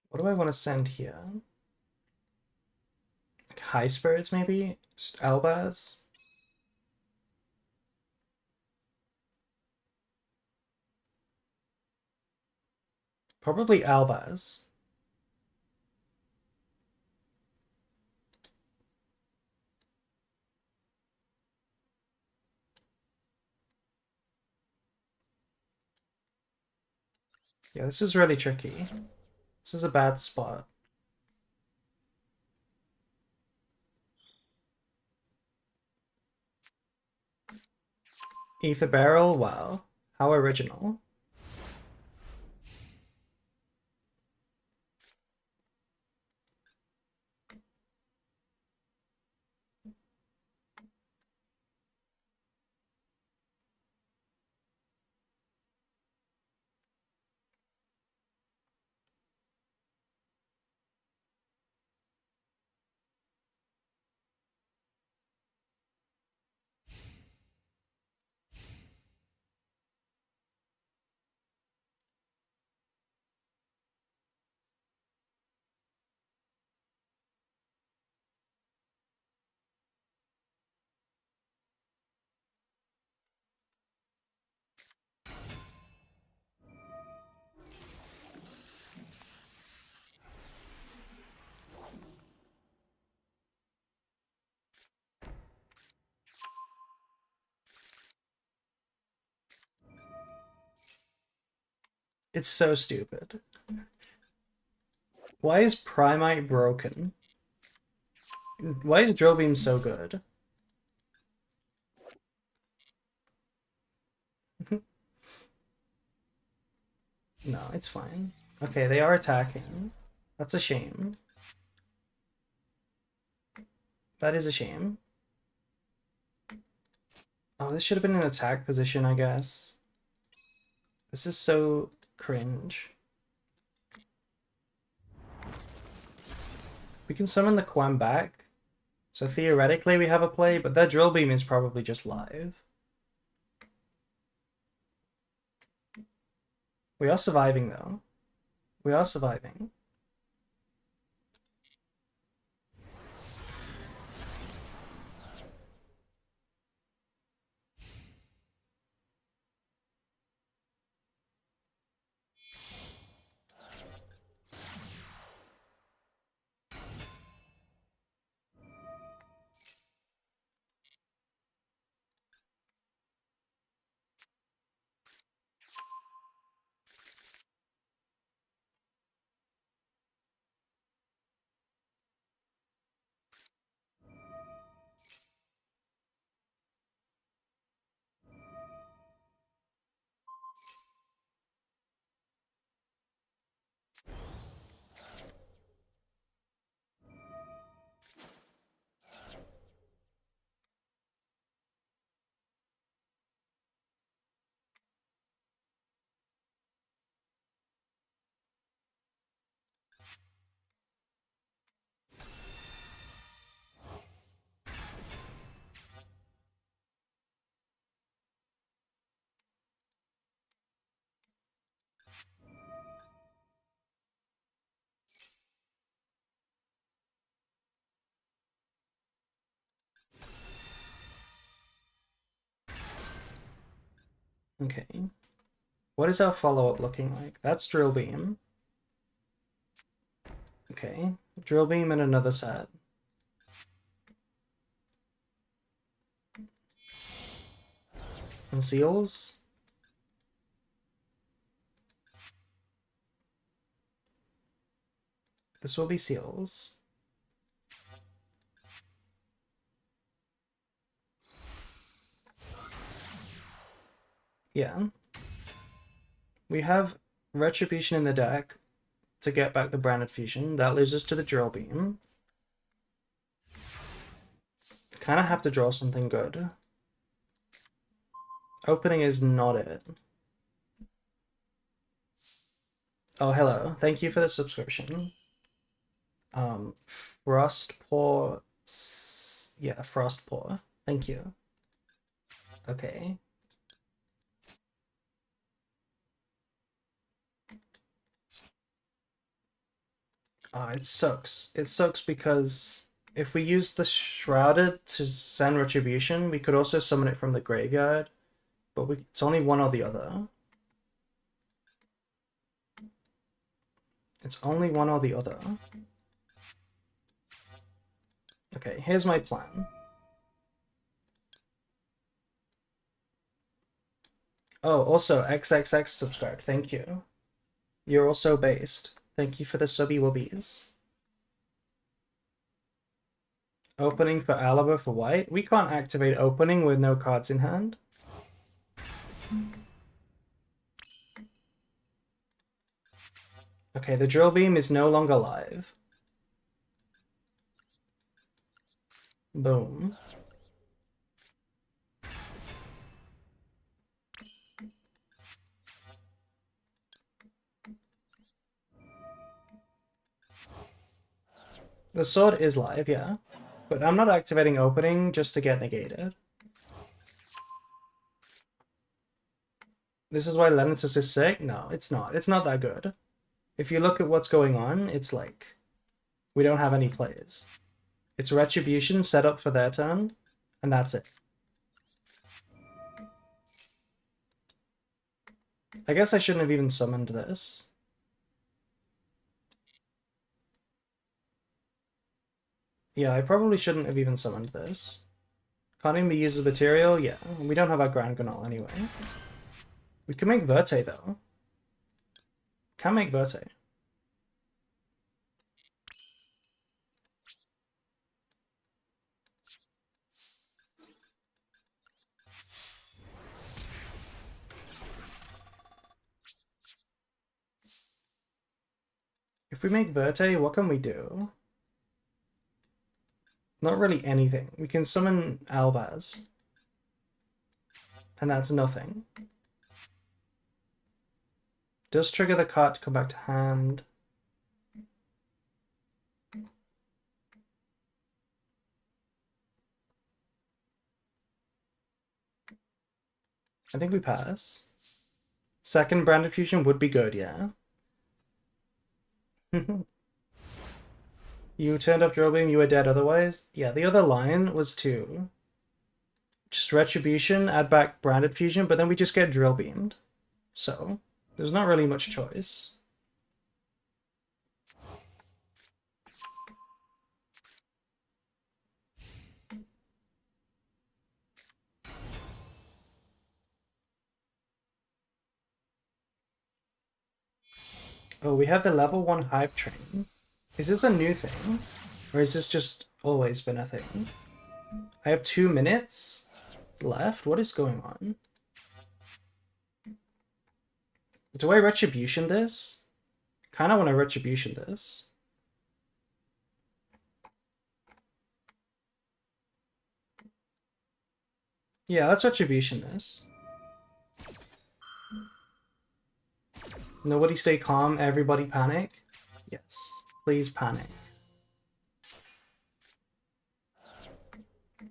What do I want to send here? Like High Spirits, maybe? Just Albaz? Probably Albaz. Yeah, this is really tricky. This is a bad spot. Ether Barrel? Wow. How original. It's so stupid. Why is Primite broken? Why is Drill Beam so good? No, it's fine. Okay, they are attacking. That's a shame. That is a shame. Oh, this should have been an attack position, I guess. This is so cringe. We can summon the Quem back. So theoretically we have a play, but their drill beam is probably just live. We are surviving though. We are surviving. Okay. What is our follow-up looking like? That's drill beam. Okay. Drill beam and another set. And seals. This will be seals. Yeah. We have Retribution in the deck to get back the Branded Fusion. That leaves us to the drill beam. Kind of have to draw something good. Opening is not it. Oh, hello. Thank you for the subscription. Frostpaw. Yeah, Frostpaw. Thank you. Okay. It sucks. It sucks because if we use the Shrouded to send Retribution, we could also summon it from the graveyard, but it's only one or the other. It's only one or the other. Okay, here's my plan. Oh, also, XXX subscribed. Thank you. You're also based. Thank you for the subby wubbies. Opening for Alaba for white? We can't activate opening with no cards in hand. Okay, the drill beam is no longer live. Boom. The sword is live, yeah. But I'm not activating opening just to get negated. This is why Lenesis is sick? No, it's not. It's not that good. If you look at what's going on, it's like we don't have any plays. It's Retribution set up for their turn, and that's it. I guess I shouldn't have even summoned this. Yeah, I probably shouldn't have even summoned this. Can't even be used as material? Yeah, we don't have our Grand Granol anyway. We can make Verte, though. Can make Verte. If we make Verte, what can we do? Not really anything. We can summon Albaz. And that's nothing. Does trigger the card to come back to hand. I think we pass. Second branded fusion would be good, yeah. You turned up drill beam, you were dead otherwise. Yeah, the other line was to just retribution, add back branded fusion, but then we just get drill beamed. So there's not really much choice. Oh, we have the level 1 hype train. Is this a new thing? Or is this just always been a thing? I have 2 minutes left? What is going on? Do I retribution this? Kinda want to retribution this. Yeah, let's retribution this. Nobody stay calm, everybody panic. Yes, please panic.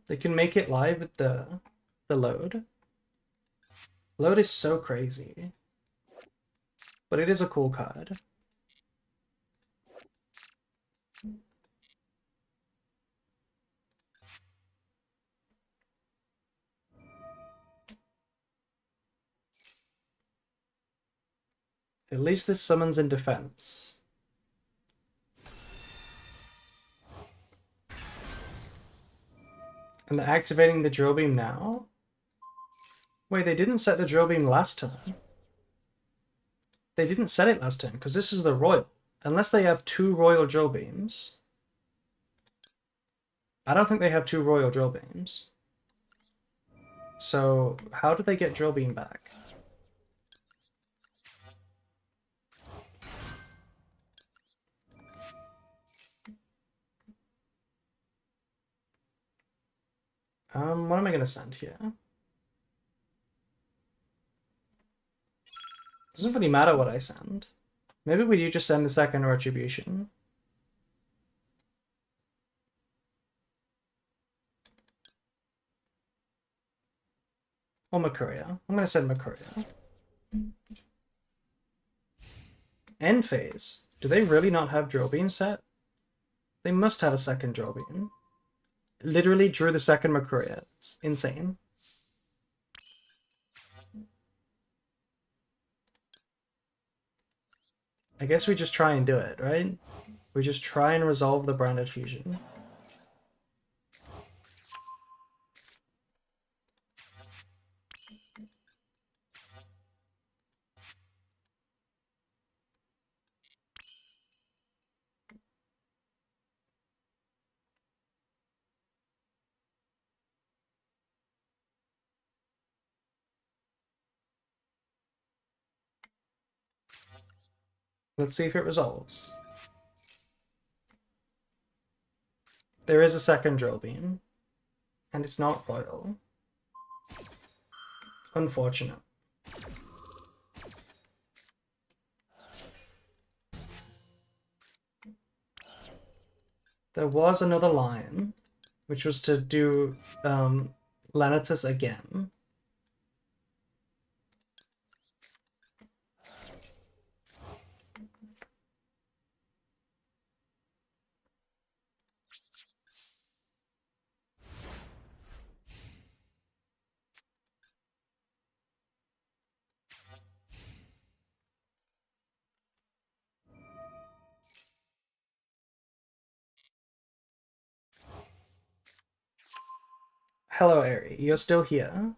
They can make it live with the load. Load is so crazy. But it is a cool card. At least this summons in defense. And they're activating the drill beam now? Wait, they didn't set the drill beam last turn. They didn't set it last turn, because this is the royal. Unless they have 2 royal drill beams. I don't think they have 2 royal drill beams. So, how do they get drill beam back? What am I gonna send here? Doesn't really matter what I send. Maybe we do just send the second retribution. Or Makuria. I'm gonna send Makuria. End phase. Do they really not have drill beam set? They must have a second drill beam. Literally drew the second Makuria. It's insane. I guess we just try and do it, right? We just try and resolve the branded fusion. Let's see if it resolves. There is a second drill beam. And it's not royal. Unfortunate. There was another line, which was to do Lanitus again. Hello, Eri. You're still here.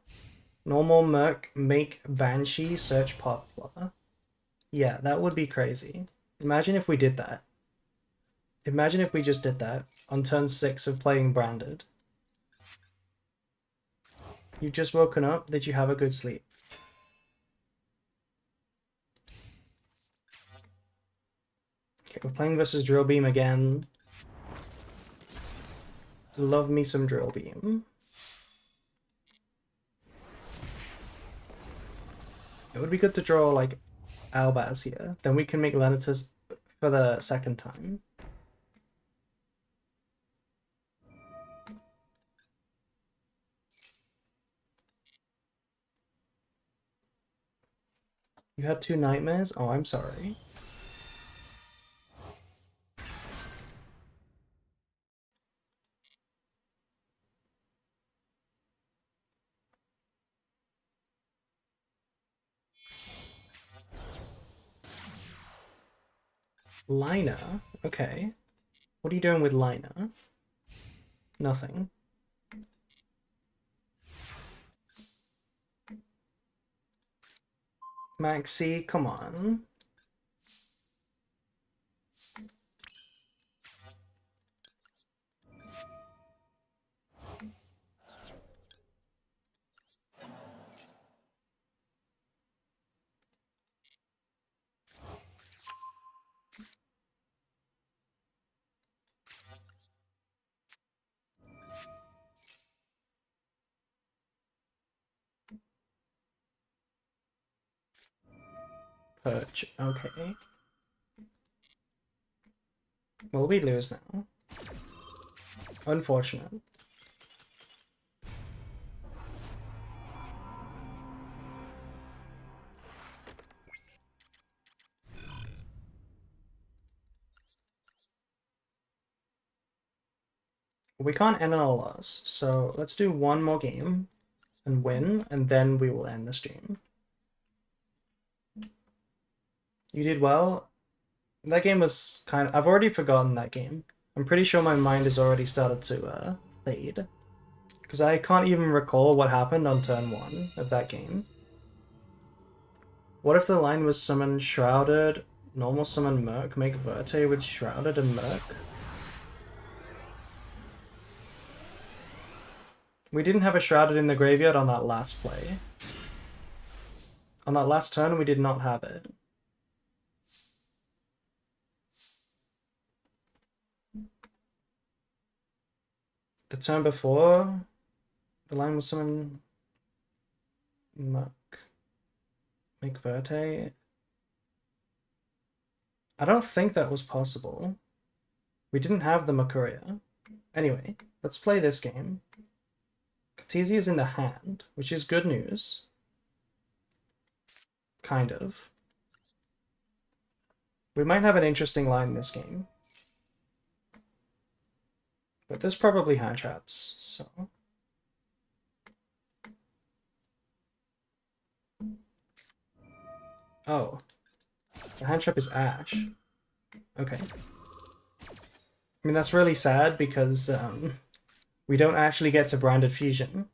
Normal Merc make Banshee search Poplar. Yeah, that would be crazy. Imagine if we did that. Imagine if we just did that on turn 6 of playing Branded. You've just woken up. Did you have a good sleep? Okay, we're playing versus Drill Beam again. Love me some Drill Beam. It would be good to draw, like, Albaz here. Then we can make Lanitus for the second time. You had 2 nightmares? Oh, I'm sorry. Lina? Okay. What are you doing with Lina? Nothing. Maxi, come on. Perch, okay. Well, we lose now. Unfortunate. We can't end our loss, so let's do one more game and win, and then we will end the stream. You did well. That game was kind of... I've already forgotten that game. I'm pretty sure my mind has already started to fade. Because I can't even recall what happened on turn 1 of that game. What if the line was summon Shrouded, normal summon Merc, make Verte with Shrouded and Merc? We didn't have a Shrouded in the graveyard on that last play. On that last turn, we did not have it. The turn before, the line was summon Merc, make Verte. I don't think that was possible. We didn't have the Makuria. Anyway, let's play this game. Katisi is in the hand, which is good news. Kind of. We might have an interesting line in this game. But there's probably hand traps, so... Oh. The hand trap is Ash. Okay. I mean, that's really sad because we don't actually get to Branded Fusion.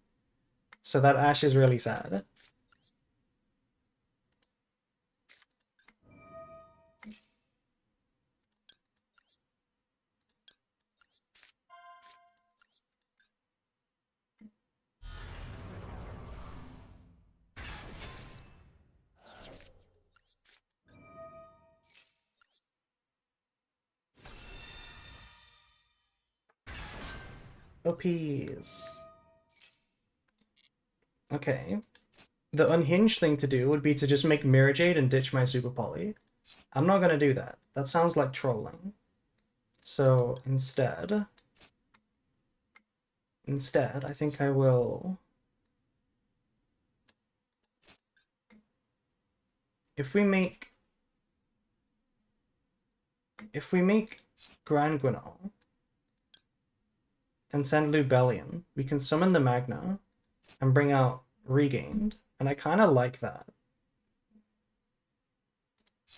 So that Ash is really sad. OPs. Okay. The unhinged thing to do would be to just make Mirror Jade and ditch my Super Poly. I'm not gonna do that. That sounds like trolling. So instead, I think I will... If we make Grand Guinal and send Lubellion, we can summon the Magna and bring out Regained, and I kind of like that.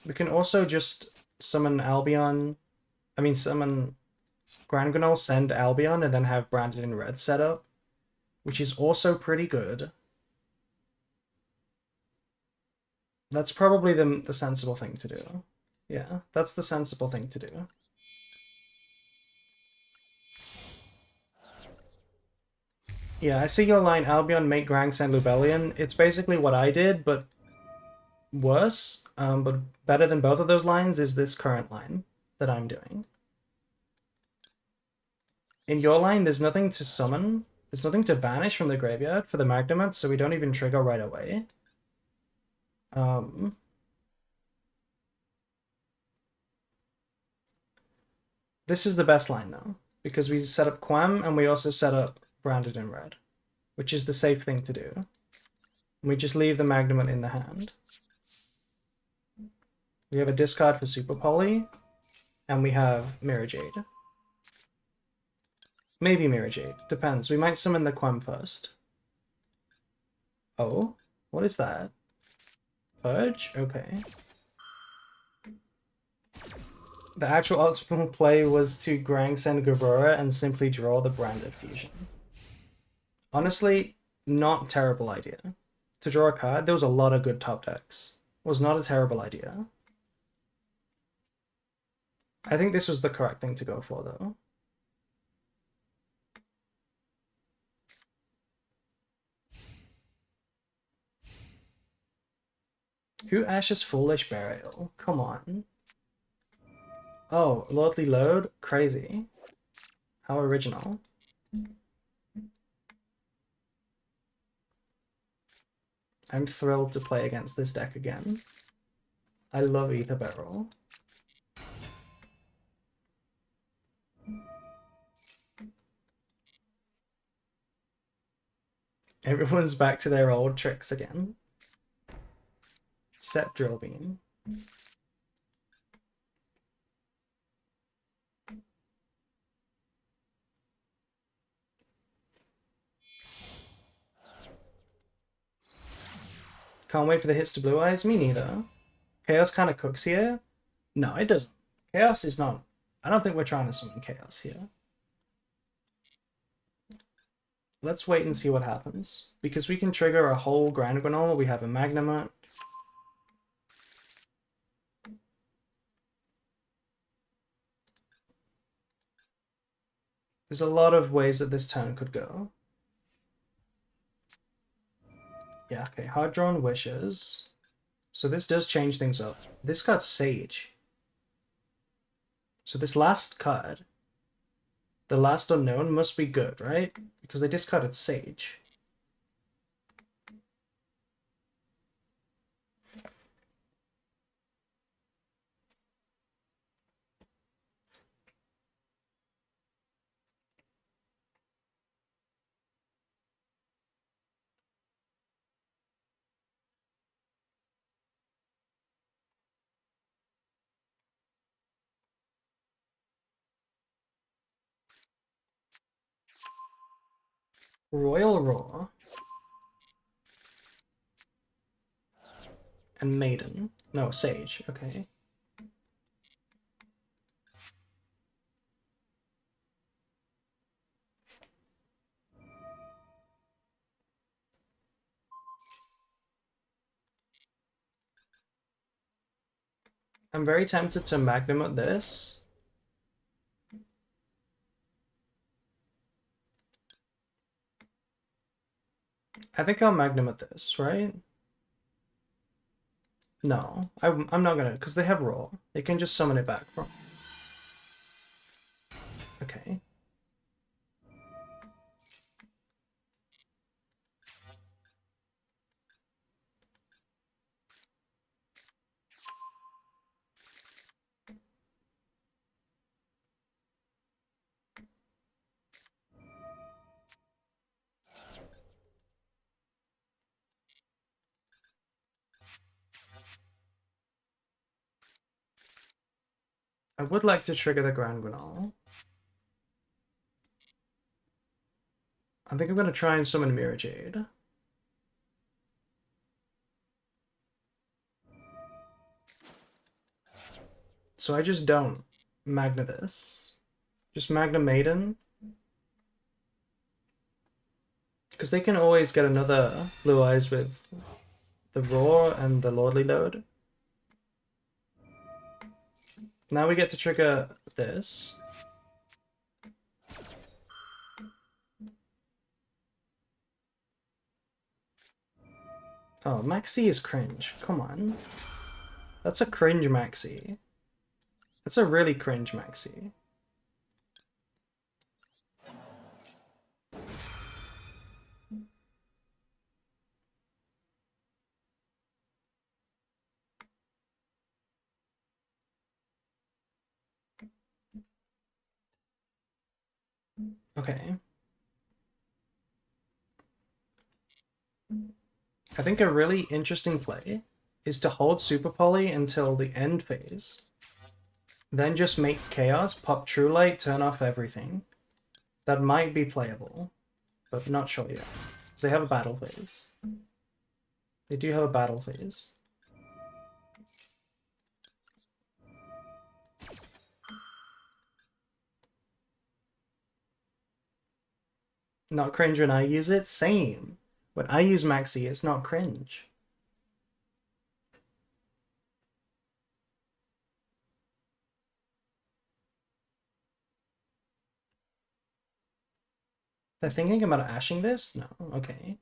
We can also just summon Albion, summon Grand Guinal, send Albion, and then have Branded in red set up, which is also pretty good. That's probably the sensible thing to do. Yeah, that's the sensible thing to do. Yeah, I see your line, Albion, make Granks and Lubellion. It's basically what I did, but worse. But better than both of those lines is this current line that I'm doing. In your line, there's nothing to summon. There's nothing to banish from the graveyard for the Magnaments, so we don't even trigger right away. This is the best line, though, because we set up Quam and we also set up Branded in red, which is the safe thing to do. We just leave the Magnament in the hand. We have a discard for Super Poly, and we have Mirror Jade. Maybe Mirror Jade, depends. We might summon the Quem first. Oh, what is that? Purge? Okay. The actual optimal play was to Grang send Gabura and simply draw the Branded Fusion. Honestly, not terrible idea. To draw a card, there was a lot of good top decks. Was not a terrible idea. I think this was the correct thing to go for, though. Who Ash's Foolish Burial? Come on. Oh, Lordly Load? Crazy. How original. I'm thrilled to play against this deck again. I love Ether Barrel. Everyone's back to their old tricks again. Set Drill Beam. Can't wait for the hits to Blue Eyes. Me neither. Chaos kind of cooks here. No, it doesn't. Chaos is not... I don't think we're trying to summon Chaos here. Let's wait and see what happens. Because we can trigger a whole Grand Granola. We have a Magnamut. There's a lot of ways that this turn could go. Yeah, okay. Hard Drawn Wishes. So this does change things up. This got Sage. So this last card, the last unknown, must be good, right? Because they discarded Sage. Royal Roar. And Maiden. No, Sage. Okay. I'm very tempted to Magnamut this. I think I'll Magnamut this, right? No, I'm not gonna, because they have Roar. They can just summon it back from. Okay. I would like to trigger the Grand Guinal. I think I'm gonna try and summon Mirror Jade. So I just don't Magna this. Just Magna Maiden. Because they can always get another Blue Eyes with the Roar and the Lordly Load. Now we get to trigger this. Oh, Maxi is cringe. Come on. That's a cringe Maxi. That's a really cringe Maxi. Okay. I think a really interesting play is to hold Super Poly until the end phase. Then just make Chaos, pop True Light, turn off everything. That might be playable, but not sure yet. Because they have a battle phase. They do have a battle phase. Not cringe when I use it? Same. When I use Maxi, it's not cringe. They're thinking about ashing this? No, okay.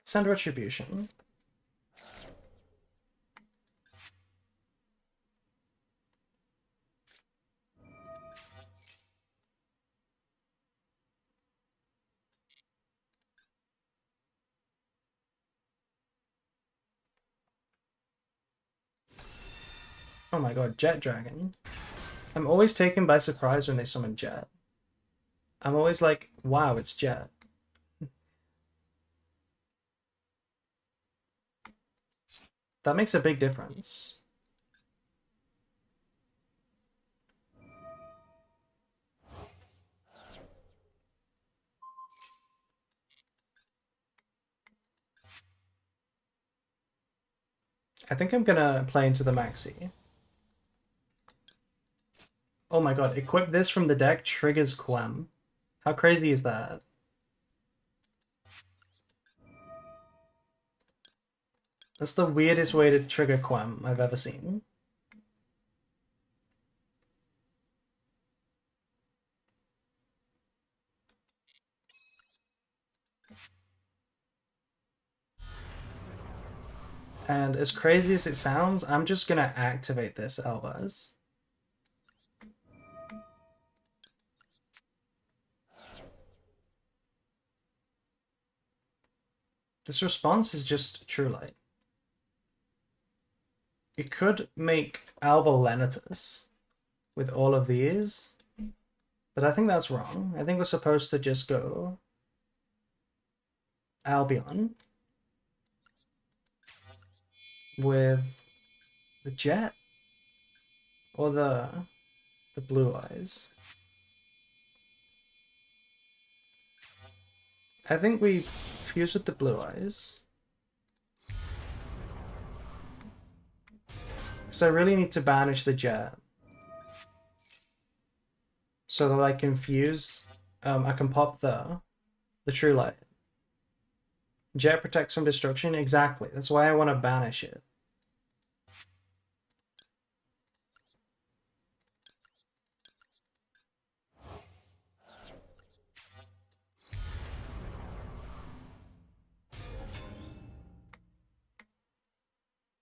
Send Retribution. Oh my god, Jet Dragon. I'm always taken by surprise when they summon Jet. I'm always like, wow, it's Jet. That makes a big difference. I think I'm gonna play into the Maxi. Oh my god, equip this from the deck triggers Quem. How crazy is that? That's the weirdest way to trigger Quem I've ever seen. And as crazy as it sounds, I'm just gonna activate this Elbaz. This response is just True Light. It could make Alba Lenitus with all of these, but I think that's wrong. I think we're supposed to just go Albion with the Jet or the Blue Eyes. I think we fuse with the Blue Eyes. So I really need to banish the Jet so that I can fuse. I can pop the True Light. Jet protects from destruction. Exactly. That's why I want to banish it.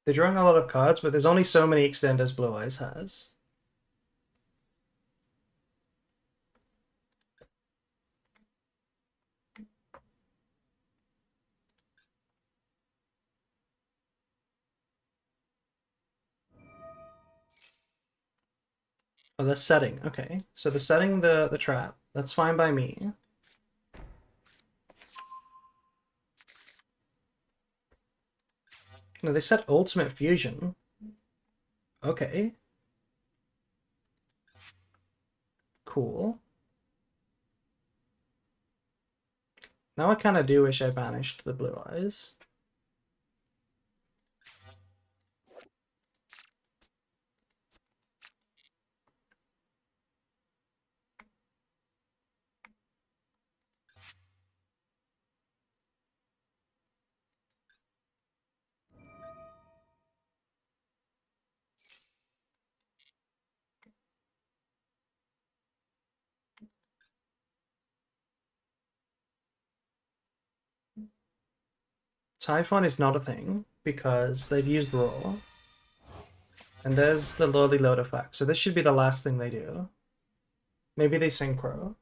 They're drawing a lot of cards, but there's only so many extenders Blue Eyes has. Oh, the setting. Okay. So the setting the trap. That's fine by me. No, they said Ultimate Fusion. Okay. Cool. Now I kind of do wish I banished the Blue Eyes. Typhon is not a thing because they've used Raw. And there's the Lowly Load effect. So this should be the last thing they do. Maybe they synchro.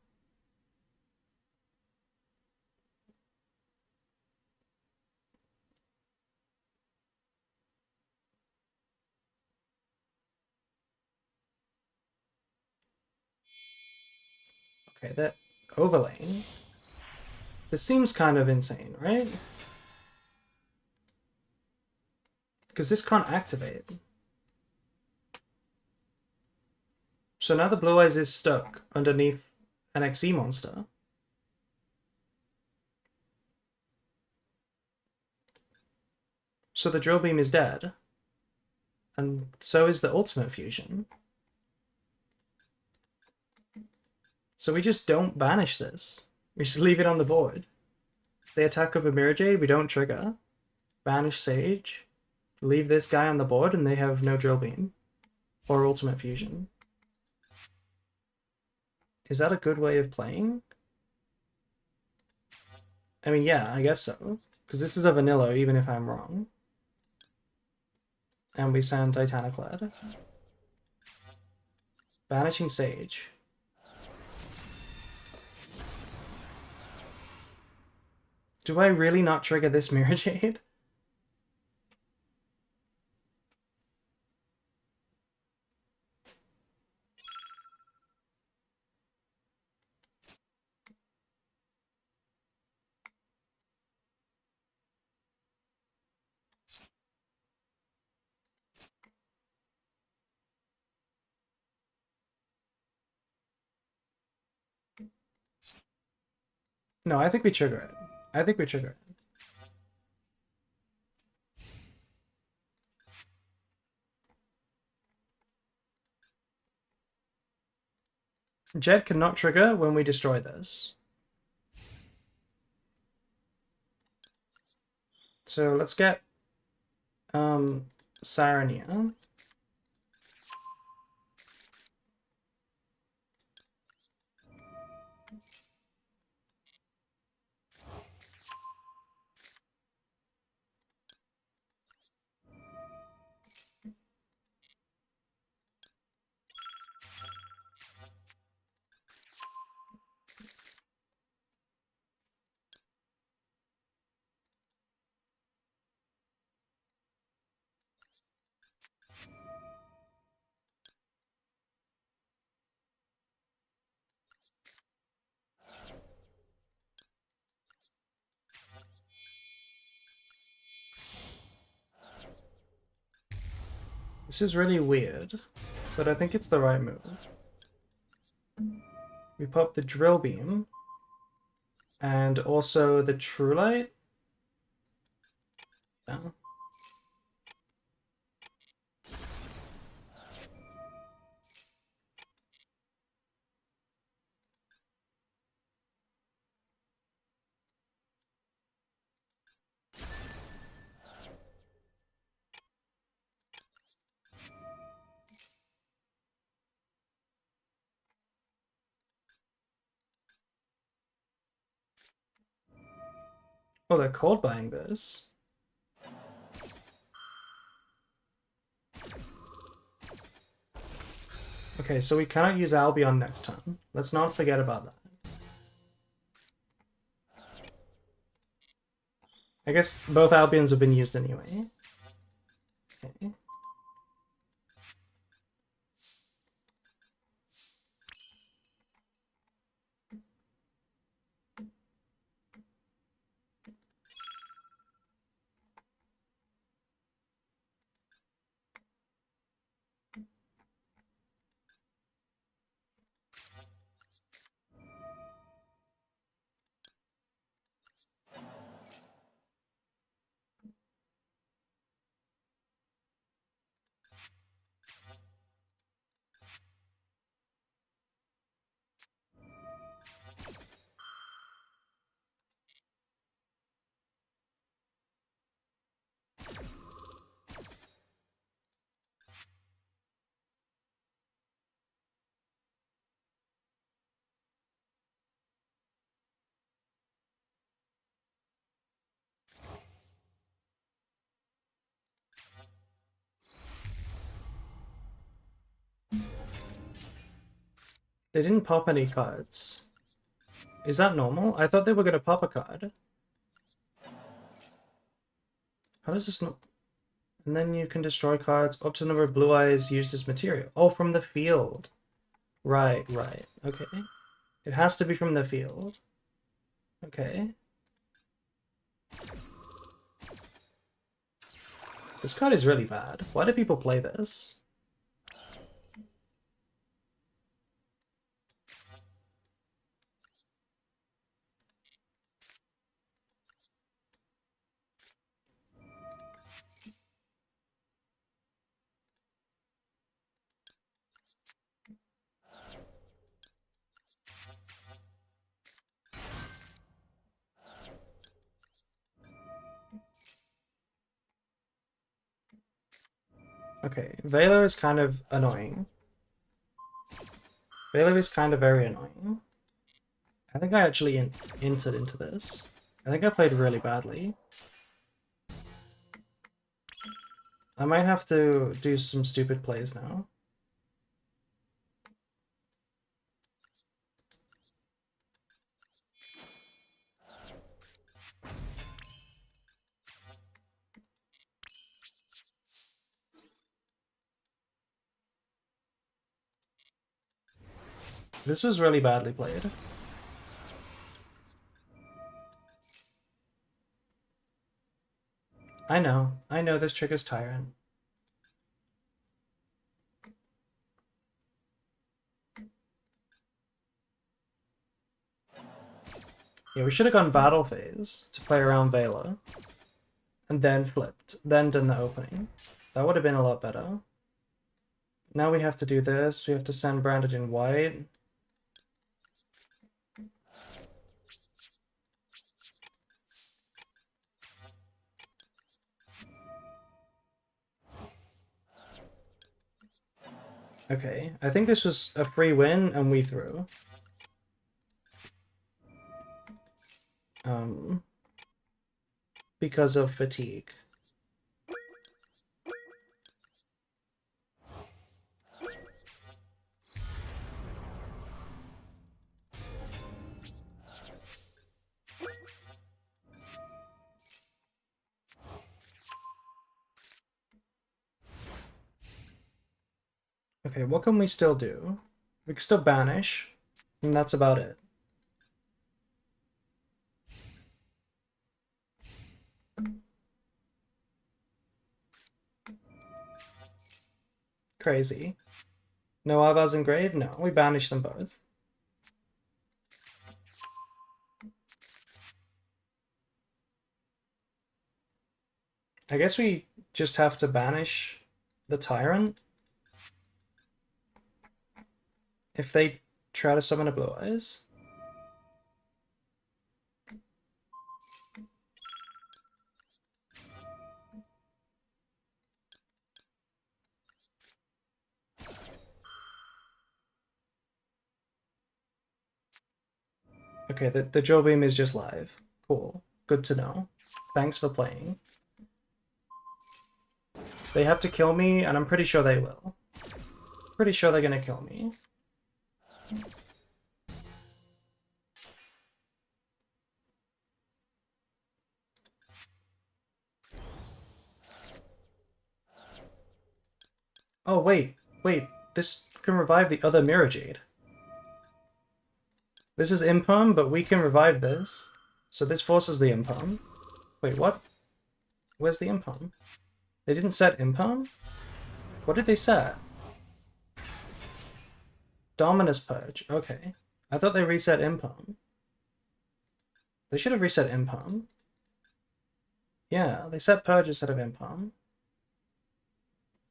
Okay, that overlaying. This seems kind of insane, right? Because this can't activate. So now the Blue Eyes is stuck underneath an XE monster. So the Drill Beam is dead. And so is the Ultimate Fusion. So we just don't banish this. We just leave it on the board. They attack with a Mirror Jade, we don't trigger. Banish Sage. Leave this guy on the board and they have no Drill Beam. Or Ultimate Fusion. Is that a good way of playing? I mean, yeah, I guess so. Because this is a vanilla, even if I'm wrong. And we send Titaniclad. Banishing Sage. Do I really not trigger this Mirror Jade? No, I think we trigger it. I think we trigger it. Jet cannot trigger when we destroy this. So let's get Sarania. This is really weird, but I think it's the right move. We pop the Drill Beam and also the True Light. Yeah. Oh, they're cold buying this. Okay, so we cannot use Albion next turn. Let's not forget about that. I guess both Albions have been used anyway. Okay. They didn't pop any cards. Is that normal? I thought they were gonna pop a card. How does this not... And then you can destroy cards up to the number of blue eyes used as material. Oh, from the field. Right, right. Okay. It has to be from the field. Okay. This card is really bad. Why do people play this? Okay, Veiler is kind of annoying. Veiler is kind of very annoying. I think I actually entered into this. I think I played really badly. I might have to do some stupid plays now. This was really badly played. I know this triggers Tyrant. Yeah, we should have gone battle phase to play around Veiler. And then flipped, then done the opening. That would have been a lot better. Now we have to do this, we have to send Branded in white. Okay, I think this was a free win and we threw. Because of fatigue. Okay, what can we still do? We can still banish, and that's about it. Crazy. No Avaz engraved? No, we banished them both. I guess we just have to banish the Tyrant. If they try to summon a Blue Eyes. Okay, the Drill Beam is just live. Cool. Good to know. Thanks for playing. They have to kill me, and I'm pretty sure they will. Pretty sure they're gonna kill me. Oh, wait. This can revive the other Mirror Jade. This is Imperm, but we can revive this. So this forces the Imperm. Wait, what? Where's the Imperm? They didn't set Imperm? What did they set? Dominus Purge. Okay. I thought they reset Imperm. They should have reset Imperm. Yeah, they set Purge instead of Imperm.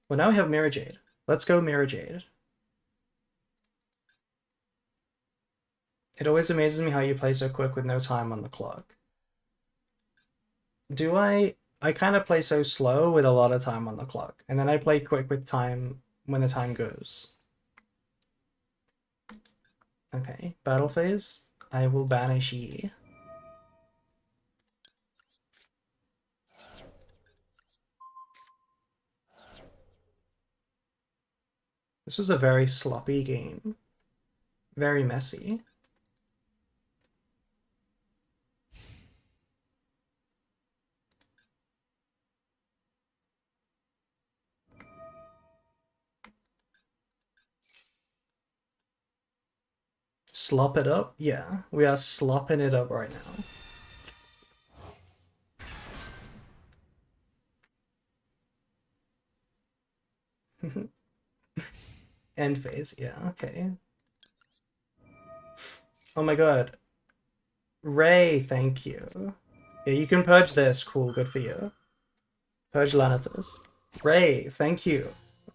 Well, now we have Mirror Jade. Let's go Mirror Jade. It always amazes me how you play so quick with no time on the clock. Do I? I kind of play so slow with a lot of time on the clock, and then I play quick with time when the time goes. Okay, battle phase. I will banish Yi. This was a very sloppy game. Very messy. Slop it up? Yeah, we are slopping it up right now. End phase, yeah, okay. Oh my god. Ray, thank you. Yeah, you can purge this. Cool, good for you. Purge Lanitus. Ray, thank you.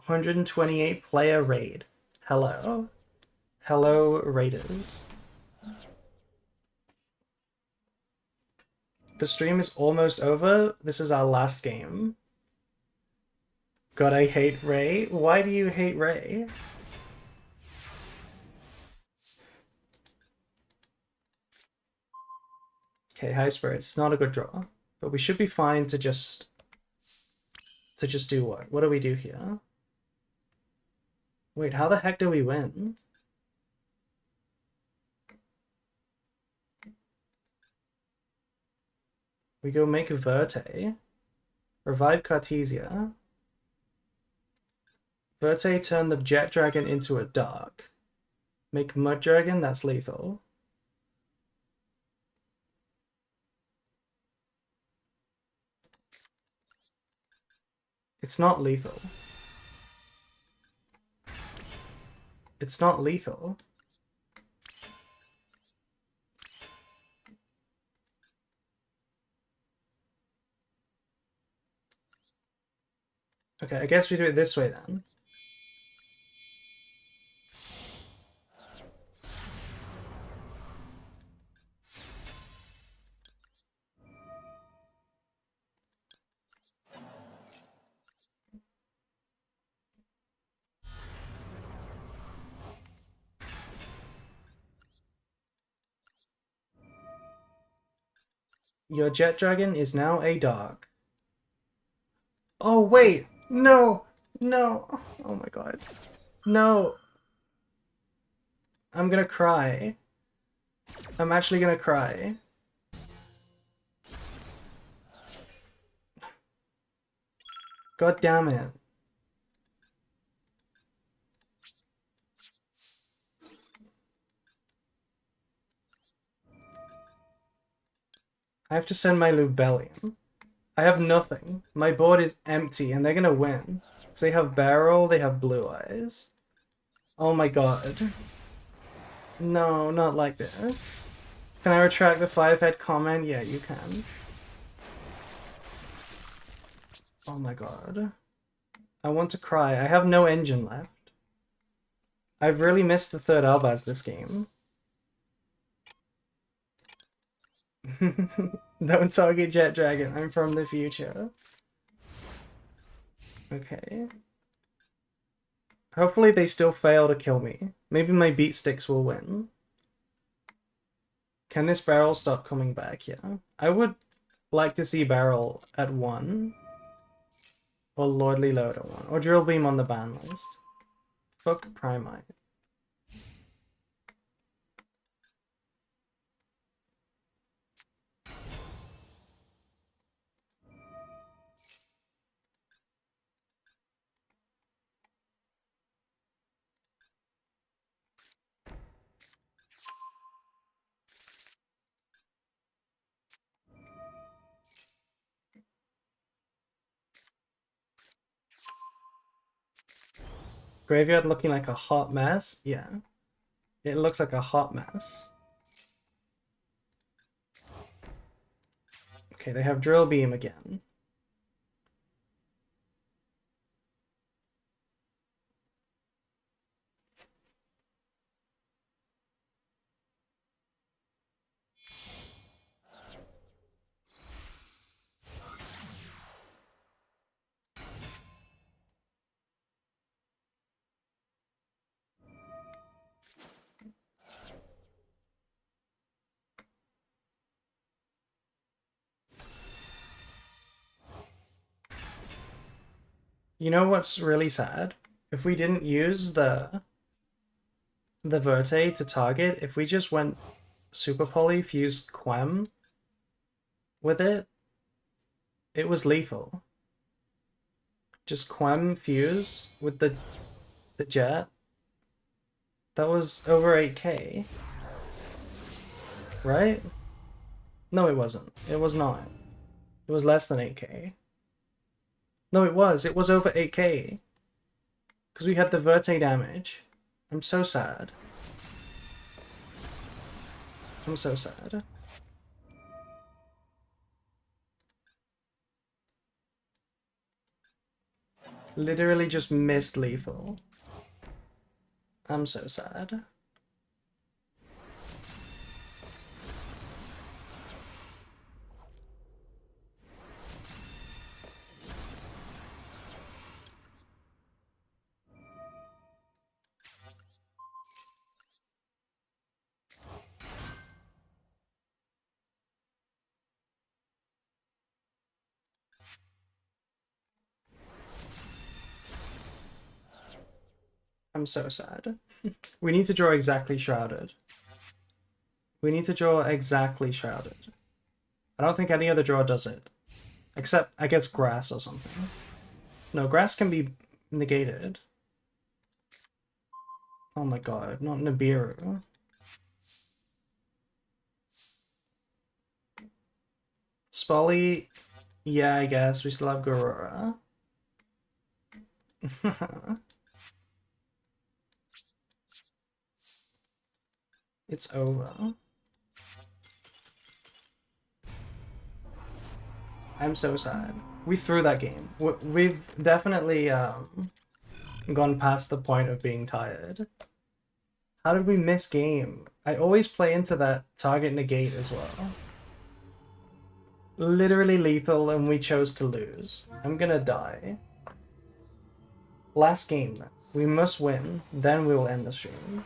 128 player raid. Hello. Hello, raiders. The stream is almost over. This is our last game. God, I hate Ray. Why do you hate Ray? Okay, high spirits. It's not a good draw. But we should be fine to just do what? What do we do here? Wait, how the heck do we win? We go make Verte. Revive Cartesia. Verte turn the Jet Dragon into a Dark. Make Mud Dragon, that's lethal. It's not lethal. It's not lethal. Okay, I guess we do it this way then. Your Jet Dragon is now a Dark. Oh, wait! No! No! Oh my god. No! I'm gonna cry. I'm actually gonna cry. God damn it. I have to send my Lubellion. I have nothing. My board is empty and they're gonna win. Because they have Barrel, they have Blue Eyes. Oh my god. No, not like this. Can I retract the 5-head comment? Yeah, you can. Oh my god. I want to cry. I have no engine left. I've really missed the third Albaz this game. Don't target Jet Dragon. I'm from the future. Okay. Hopefully they still fail to kill me. Maybe my beat sticks will win. Can this barrel stop coming back? Yeah. I would like to see barrel at 1. Or Lordly Load at 1. Or Drill Beam on the ban list. Fuck Primite. Graveyard looking like a hot mess? Yeah. It looks like a hot mess. Okay, they have Drill Beam again. You know what's really sad? If we didn't use the Verte to target, if we just went Super Poly, fused Quem with it, it was lethal. Just Quem fuse with the jet. That was over 8k. right? No, it wasn't. It was not. It was less than 8k. No, it was. It was over 8k. Because we had the Verte damage. I'm so sad. I'm so sad. Literally just missed lethal. I'm so sad. I'm so sad. We need to draw exactly Shrouded. We need to draw exactly Shrouded. I don't think any other draw does it. Except, I guess, Grass or something. No, Grass can be negated. Oh my god, not Nibiru. Spolly, yeah, I guess. We still have Garura. It's over. I'm so sad. We threw that game. We've definitely gone past the point of being tired. How did we miss game? I always play into that target negate as well. Literally lethal and we chose to lose. I'm gonna die. Last game. We must win, then we will end the stream.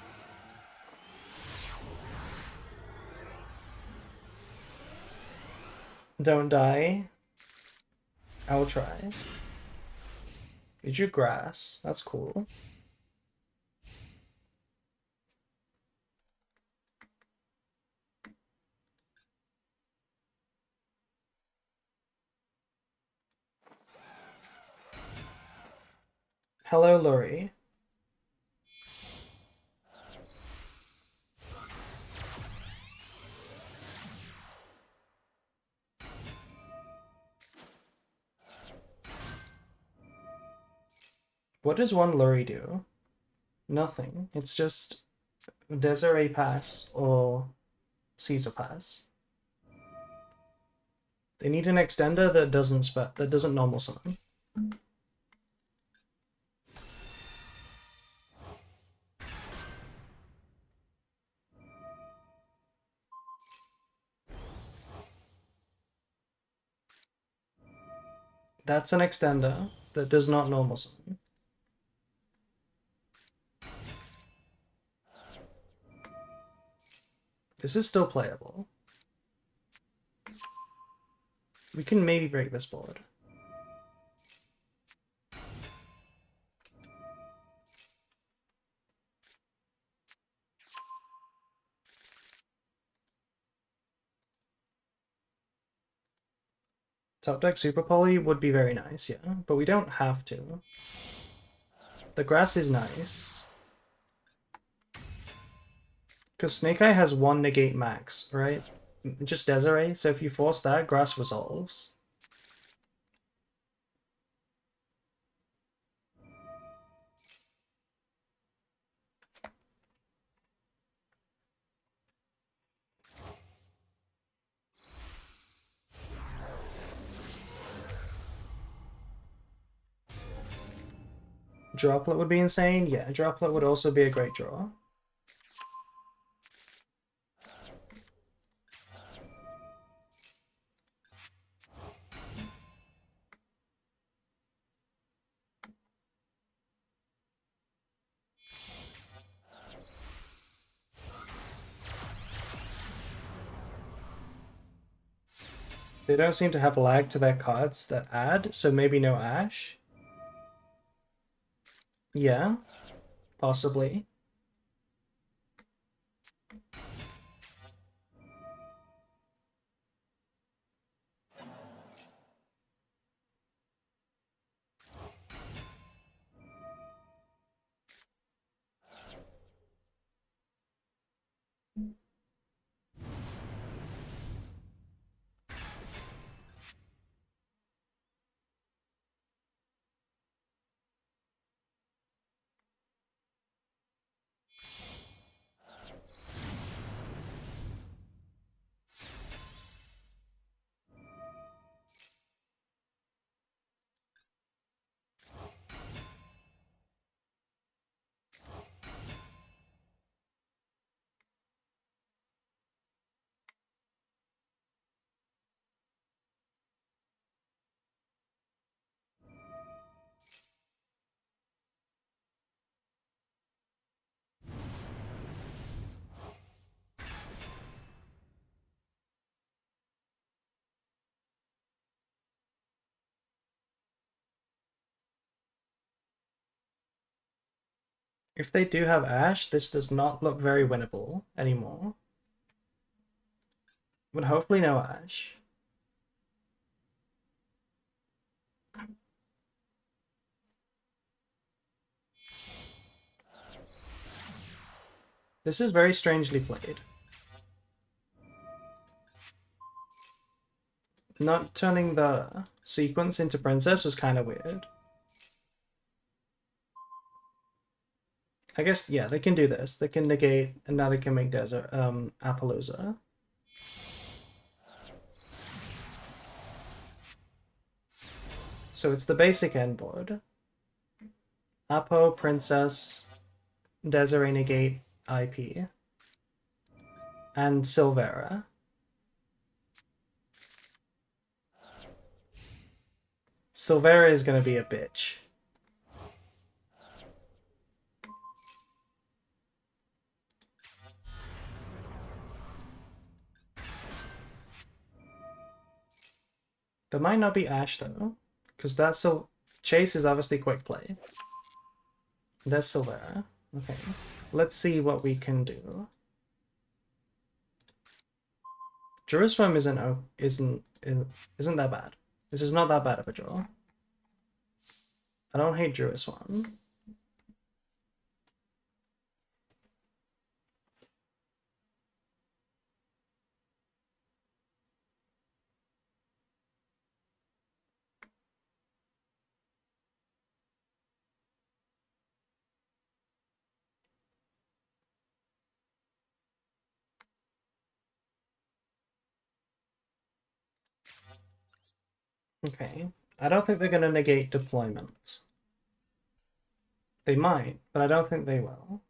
Don't die. I will try. Did you Grass? That's cool. Hello, Lori. What does one Lori do? Nothing. It's just Desiree Pass or Caesar Pass. They need an extender that doesn't normal summon. That's an extender that does not normal summon. This is still playable. We can maybe break this board. Top deck Super Poly would be very nice, yeah, but we don't have to. The Grass is nice. Because Snake Eye has one negate max, right? Just Desiree, so if you force that, Grass resolves. Droplet would be insane. Yeah, Droplet would also be a great draw. They don't seem to have lag to their cards that add, so maybe no Ash. Yeah, possibly. If they do have Ash, this does not look very winnable anymore. But hopefully no Ash. This is very strangely played. Not turning the sequence into Princess was kind of weird. I guess, yeah, they can do this. They can negate, and now they can make Desert, Appaloosa. So it's the basic end board. Apo, Princess, Desiree negate, IP. And Silvera. Silvera is gonna be a bitch. There might not be Ash though, because that's so. Chase is obviously quick play. That's Silvera. Okay, let's see what we can do. Jerusalem isn't that bad. This is not that bad of a draw. I don't hate Jerusalem. Okay, I don't think they're gonna negate deployment. They might, but I don't think they will.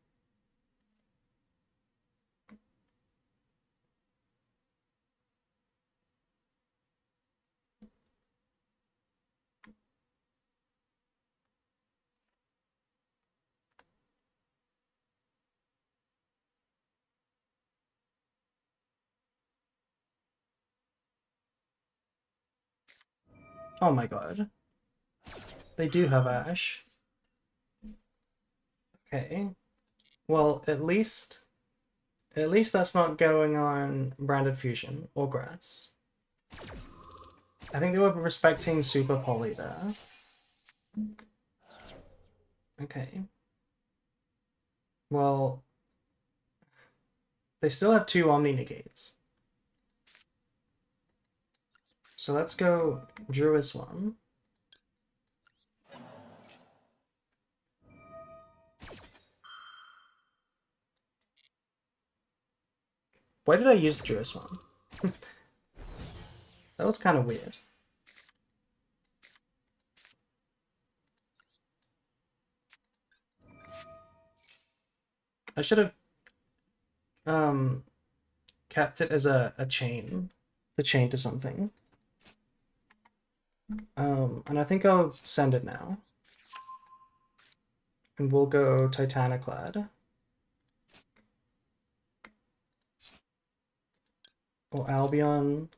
Oh my god. They do have Ash. Okay. Well, at least that's not going on Branded Fusion or Grass. I think they were respecting Super Poly there. Okay. Well, they still have 2 Omni Negates. So let's go Druis one. Why did I use the Druis one? That was kind of weird. I should have kept it as a chain. The chain to something. And I think I'll send it now. And we'll go Titaniclad. Or Albion.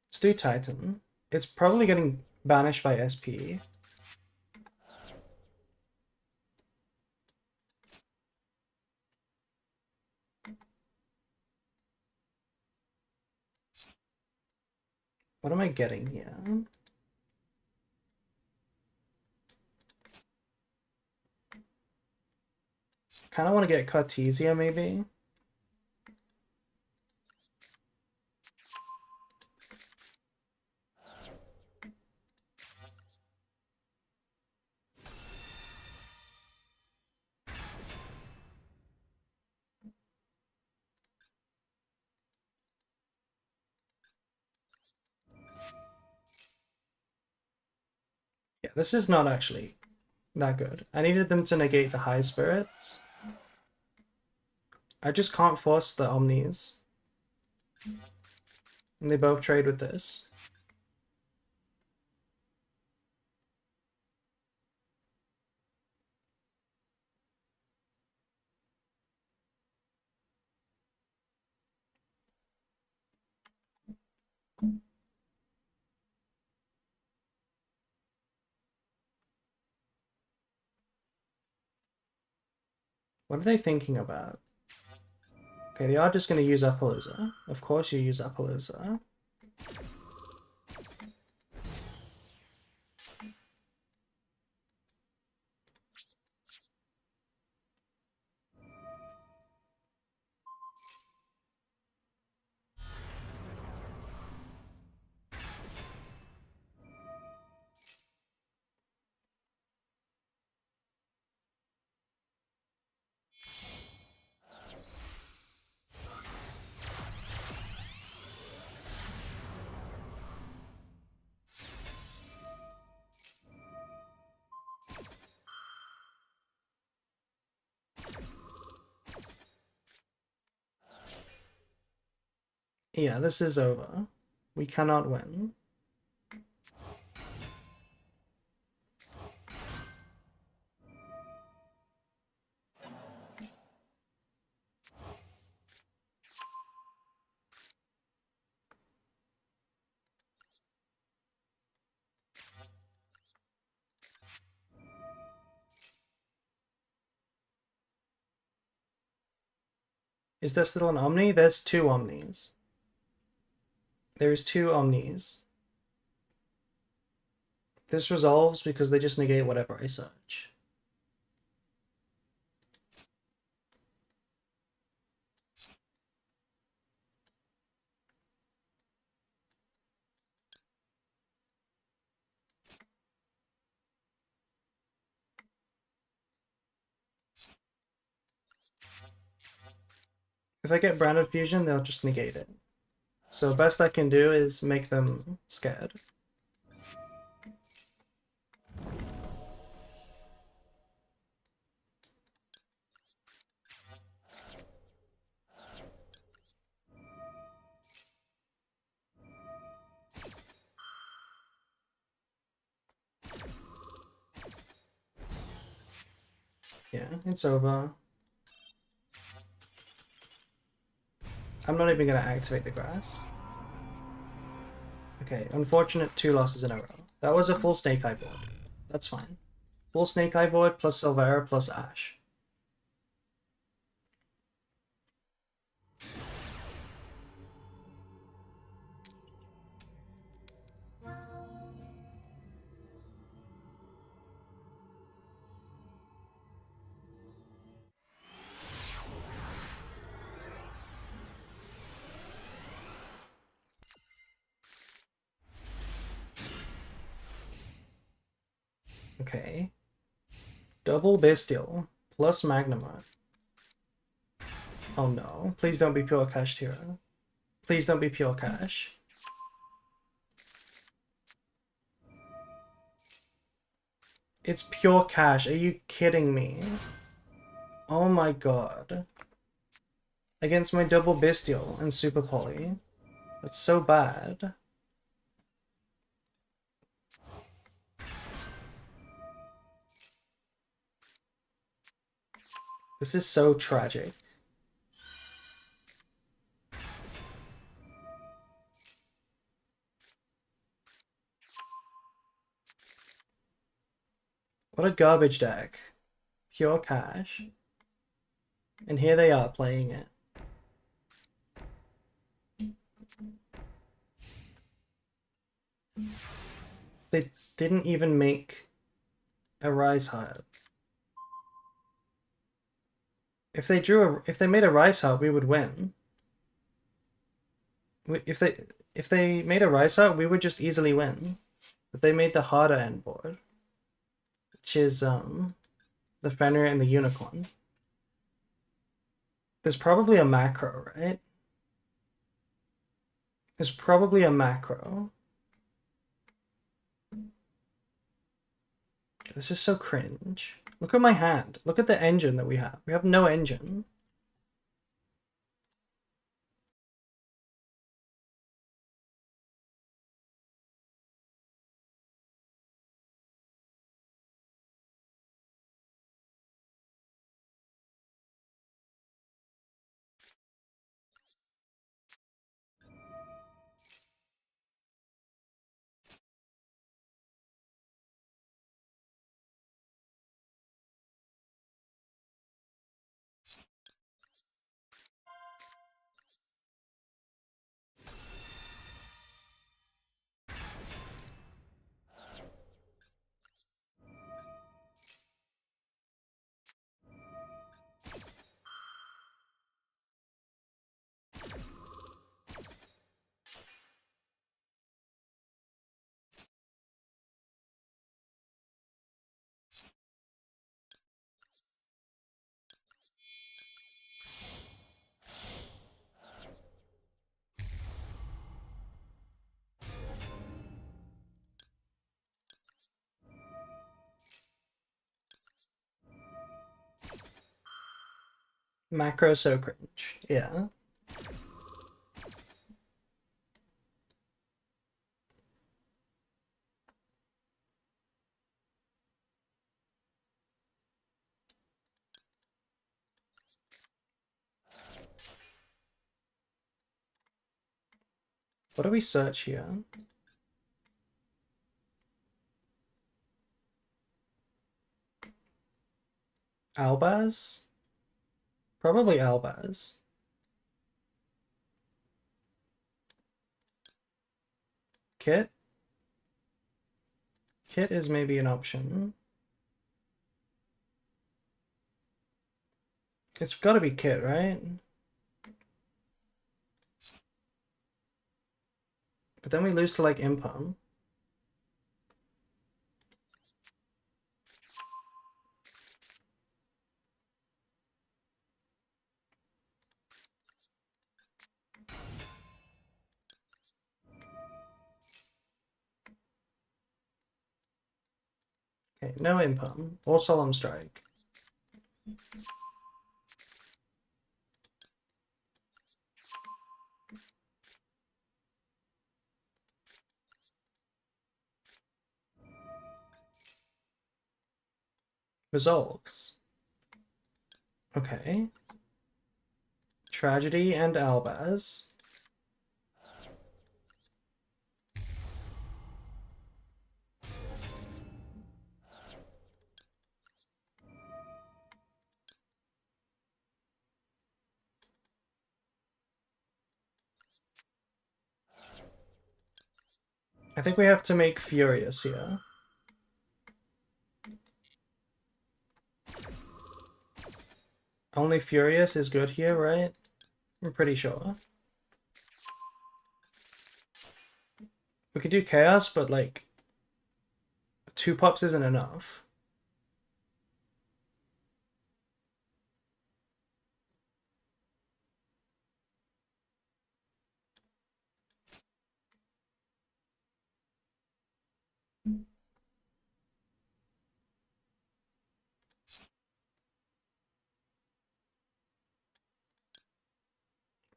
Let's do Titan. It's probably getting banished by SP. What am I getting here? Kind of want to get Cartesia, maybe. Yeah, this is not actually that good. I needed them to negate the high spirits. I just can't force the Omnis. And they both trade with this. What are they thinking about? Okay, they are just going to use Appaloosa. Of course you use Appaloosa. Yeah, this is over. We cannot win. Is there still an Omni? There's two Omnis. There's two Omnis. This resolves because they just negate whatever I search. If I get Branded Fusion, they'll just negate it. So best I can do is make them scared. Yeah, it's over. I'm not even gonna activate the grass. Okay, unfortunate 2 losses in a row. That was a full Snake Eye board. That's fine. Full Snake Eye board plus Silvera plus Ash. Okay. Double Bestial plus Magnemite. Oh no. Please don't be Pure Cash Hero. Please don't be Pure Cash. It's Pure Cash. Are you kidding me? Oh my god. Against my Double Bestial and Super Poly. That's so bad. This is so tragic. What a garbage deck. Pure Cash. And here they are playing it. They didn't even make a Rise Heart. If they made a Rise Heart, we would win. If they made a Rise Heart, we would just easily win. But they made the harder end board, which is the Fenrir and the Unicorn. There's probably a macro, right? There's probably a macro. This is so cringe. Look at my hand. Look at the engine that we have. We have no engine. Macro so cringe. Yeah. What do we search here? Albaz? Probably Albaz. Kit? Kit is maybe an option. It's gotta be Kit, right? But then we lose to like Impum. Okay, no Impum. Or Solemn Strike. Resolves. Okay. Tragedy and Albaz. I think we have to make Furious here. Only Furious is good here, right? I'm pretty sure. We could do Chaos, but like 2 pops isn't enough.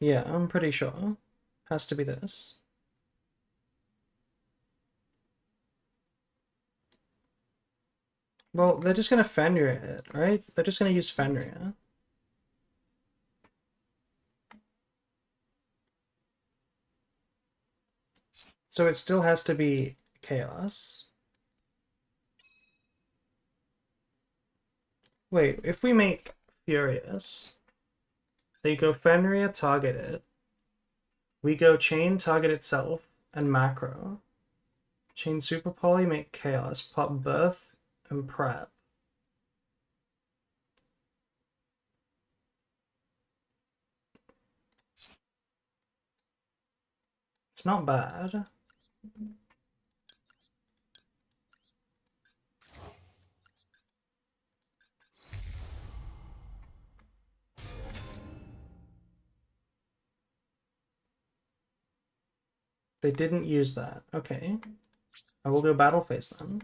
Yeah, I'm pretty sure. Has to be this. Well, they're just gonna Fenrir it, right? They're just gonna use Fenrir. So it still has to be Chaos. Wait, if we make Furious, they go Fenrir, target it. We go Chain, target itself, and Macro. Chain Super Poly, make Chaos, pop Birth, and Prep. It's not bad. They didn't use that. Okay. I will go Battle Phase then.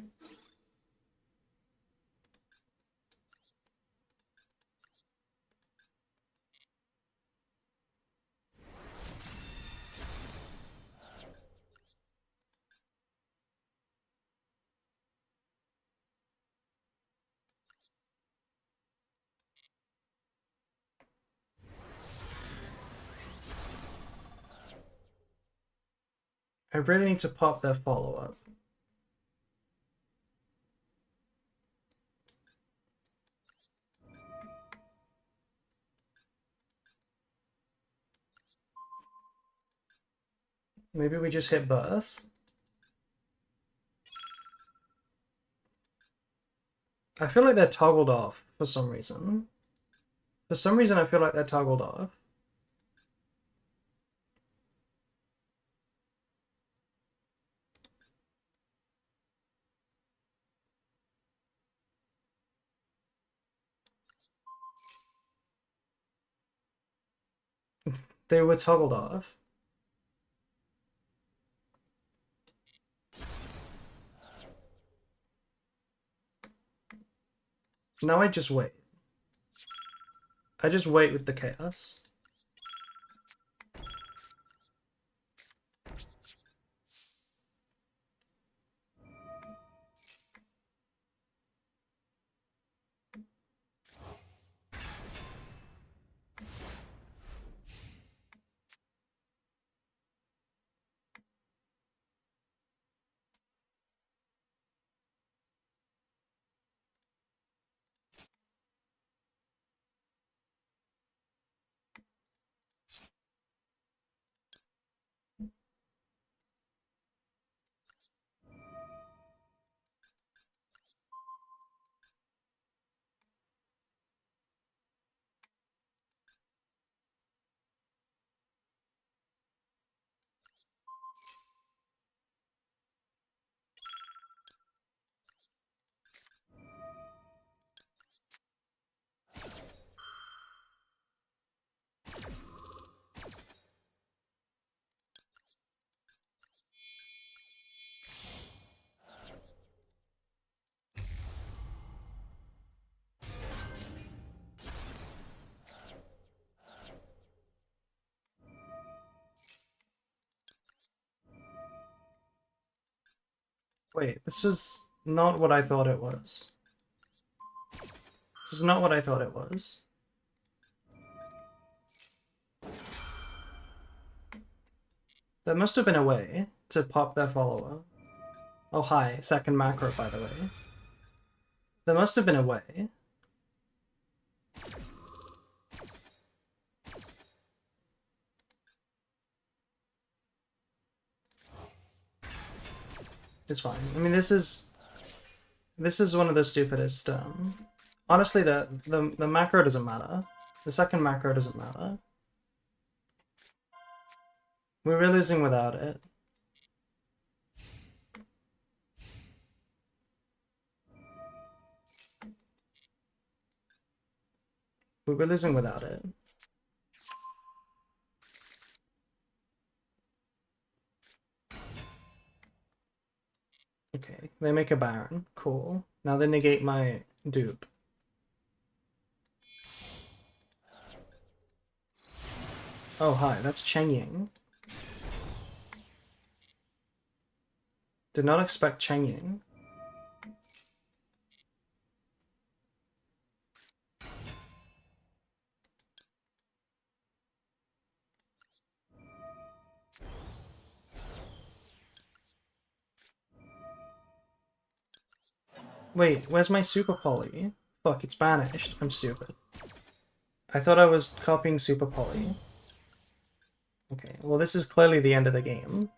I really need to pop their follow-up. Maybe we just hit Birth. I feel like they're toggled off for some reason. For some reason, I feel like they're toggled off. They were toggled off. Now I just wait. I just wait with the chaos. Wait, this is not what I thought it was. This is not what I thought it was. There must have been a way to pop their follower. Oh, hi. Second macro, by the way. There must have been a way. It's fine. I mean, this is one of the stupidest. Honestly, the macro doesn't matter. The second macro doesn't matter. We're losing without it. We're losing without it. Okay, they make a Baron. Cool. Now they negate my dupe. Oh, hi, that's Cheng Ying. Did not expect Cheng Ying. Wait, where's my Super Poly? Fuck, it's banished. I'm stupid. I thought I was copying Super Poly. Okay, well this is clearly the end of the game.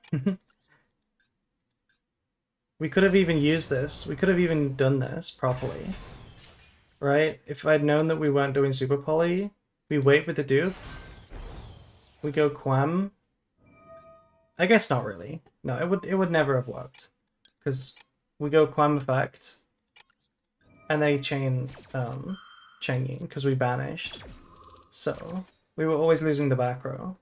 We could have even used this. We could have even done this properly. Right? If I'd known that we weren't doing Super Poly, we wait with the dupe. We go Quem. I guess not really. No, it would never have worked. Because we go Quem effect. And they chain Cheng Ying because we banished. So we were always losing the back row.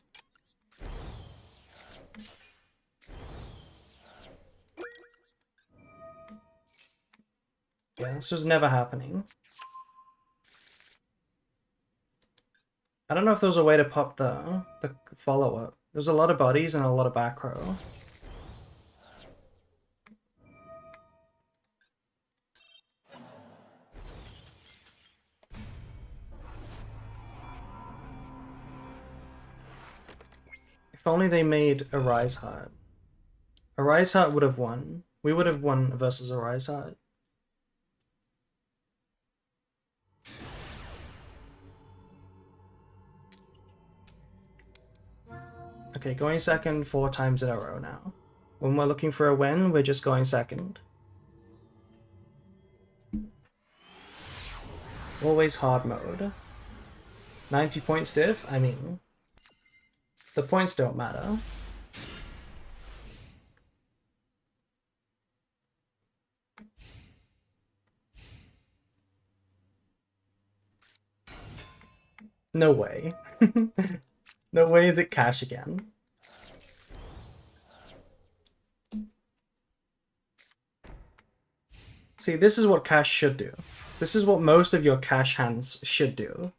Yeah, this was never happening. I don't know if there was a way to pop the follow-up. There's a lot of bodies and a lot of back row. If only they made a Rise Heart. A Rise Heart would have won. We would have won versus a Rise Heart. Okay, going second 4 times in a row now. When we're looking for a win, we're just going second. Always hard mode. 90 points diff? I mean, the points don't matter. No way. No way is it cash again. See, this is what cash should do. This is what most of your cash hands should do.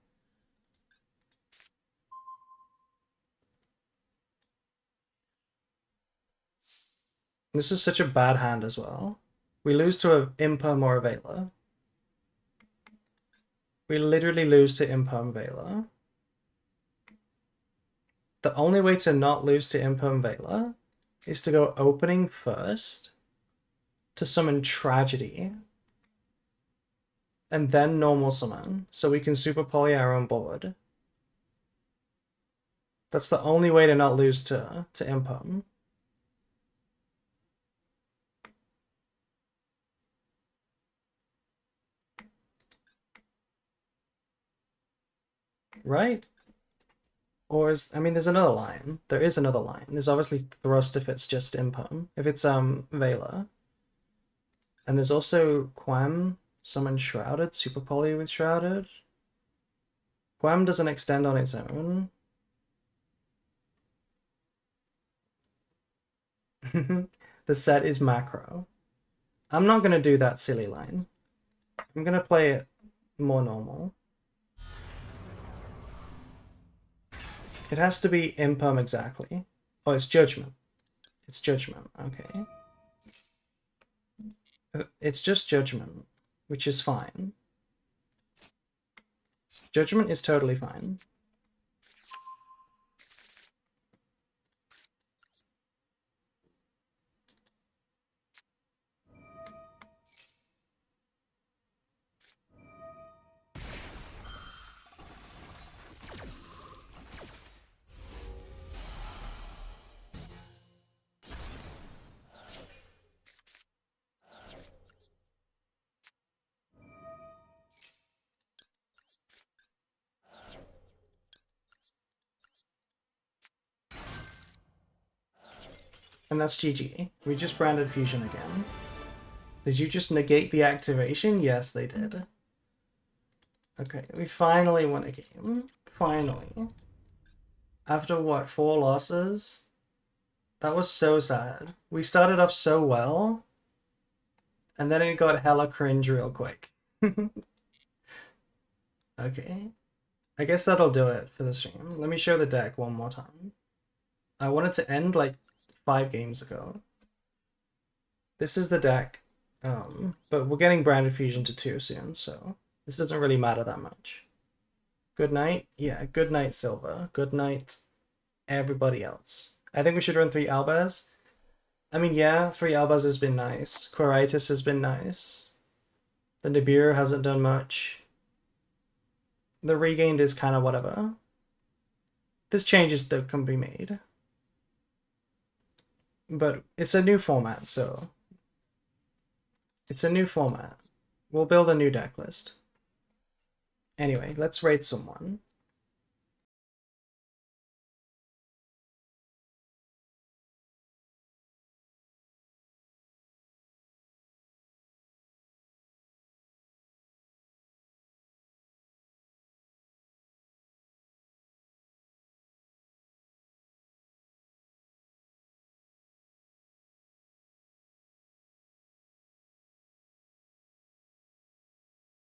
This is such a bad hand as well. We lose to a Imperm or a Veiler. We literally lose to Imperm Veiler. The only way to not lose to Imperm Veiler is to go opening first to summon Tragedy and then normal summon so we can super poly our own board. That's the only way to not lose to Imperm. Right? Or is, I mean, there's another line. There is another line. There's obviously Thrust if it's just Imperm. If it's Veiler. And there's also Quam, summon Shrouded, super poly with Shrouded. Quam doesn't extend on its own. The set is macro. I'm not gonna do that silly line. I'm gonna play it more normal. It has to be Imperm exactly. Oh, it's Judgment. It's Judgment, okay. It's just Judgment, which is fine. Judgment is totally fine. And that's GG. We just branded Fusion again. Did you just negate the activation? Yes, they did. Okay, we finally won a game. Finally. After what, 4 losses? That was so sad. We started off so well, and then it got hella cringe real quick. Okay. I guess that'll do it for the stream. Let me show the deck one more time. I wanted to end like 5 games ago. This is the deck, but we're getting Branded Fusion to 2 soon, so this doesn't really matter that much. Good night. Yeah, good night, Silva. Good night, everybody else. I think we should run 3 Albaz. I mean, yeah, 3 Albaz has been nice. Quiritis has been nice. The Nibiru hasn't done much. The Regained is kind of whatever. There's changes that can be made. But it's a new format, so... It's a new format. We'll build a new deck list. Anyway, let's raid someone.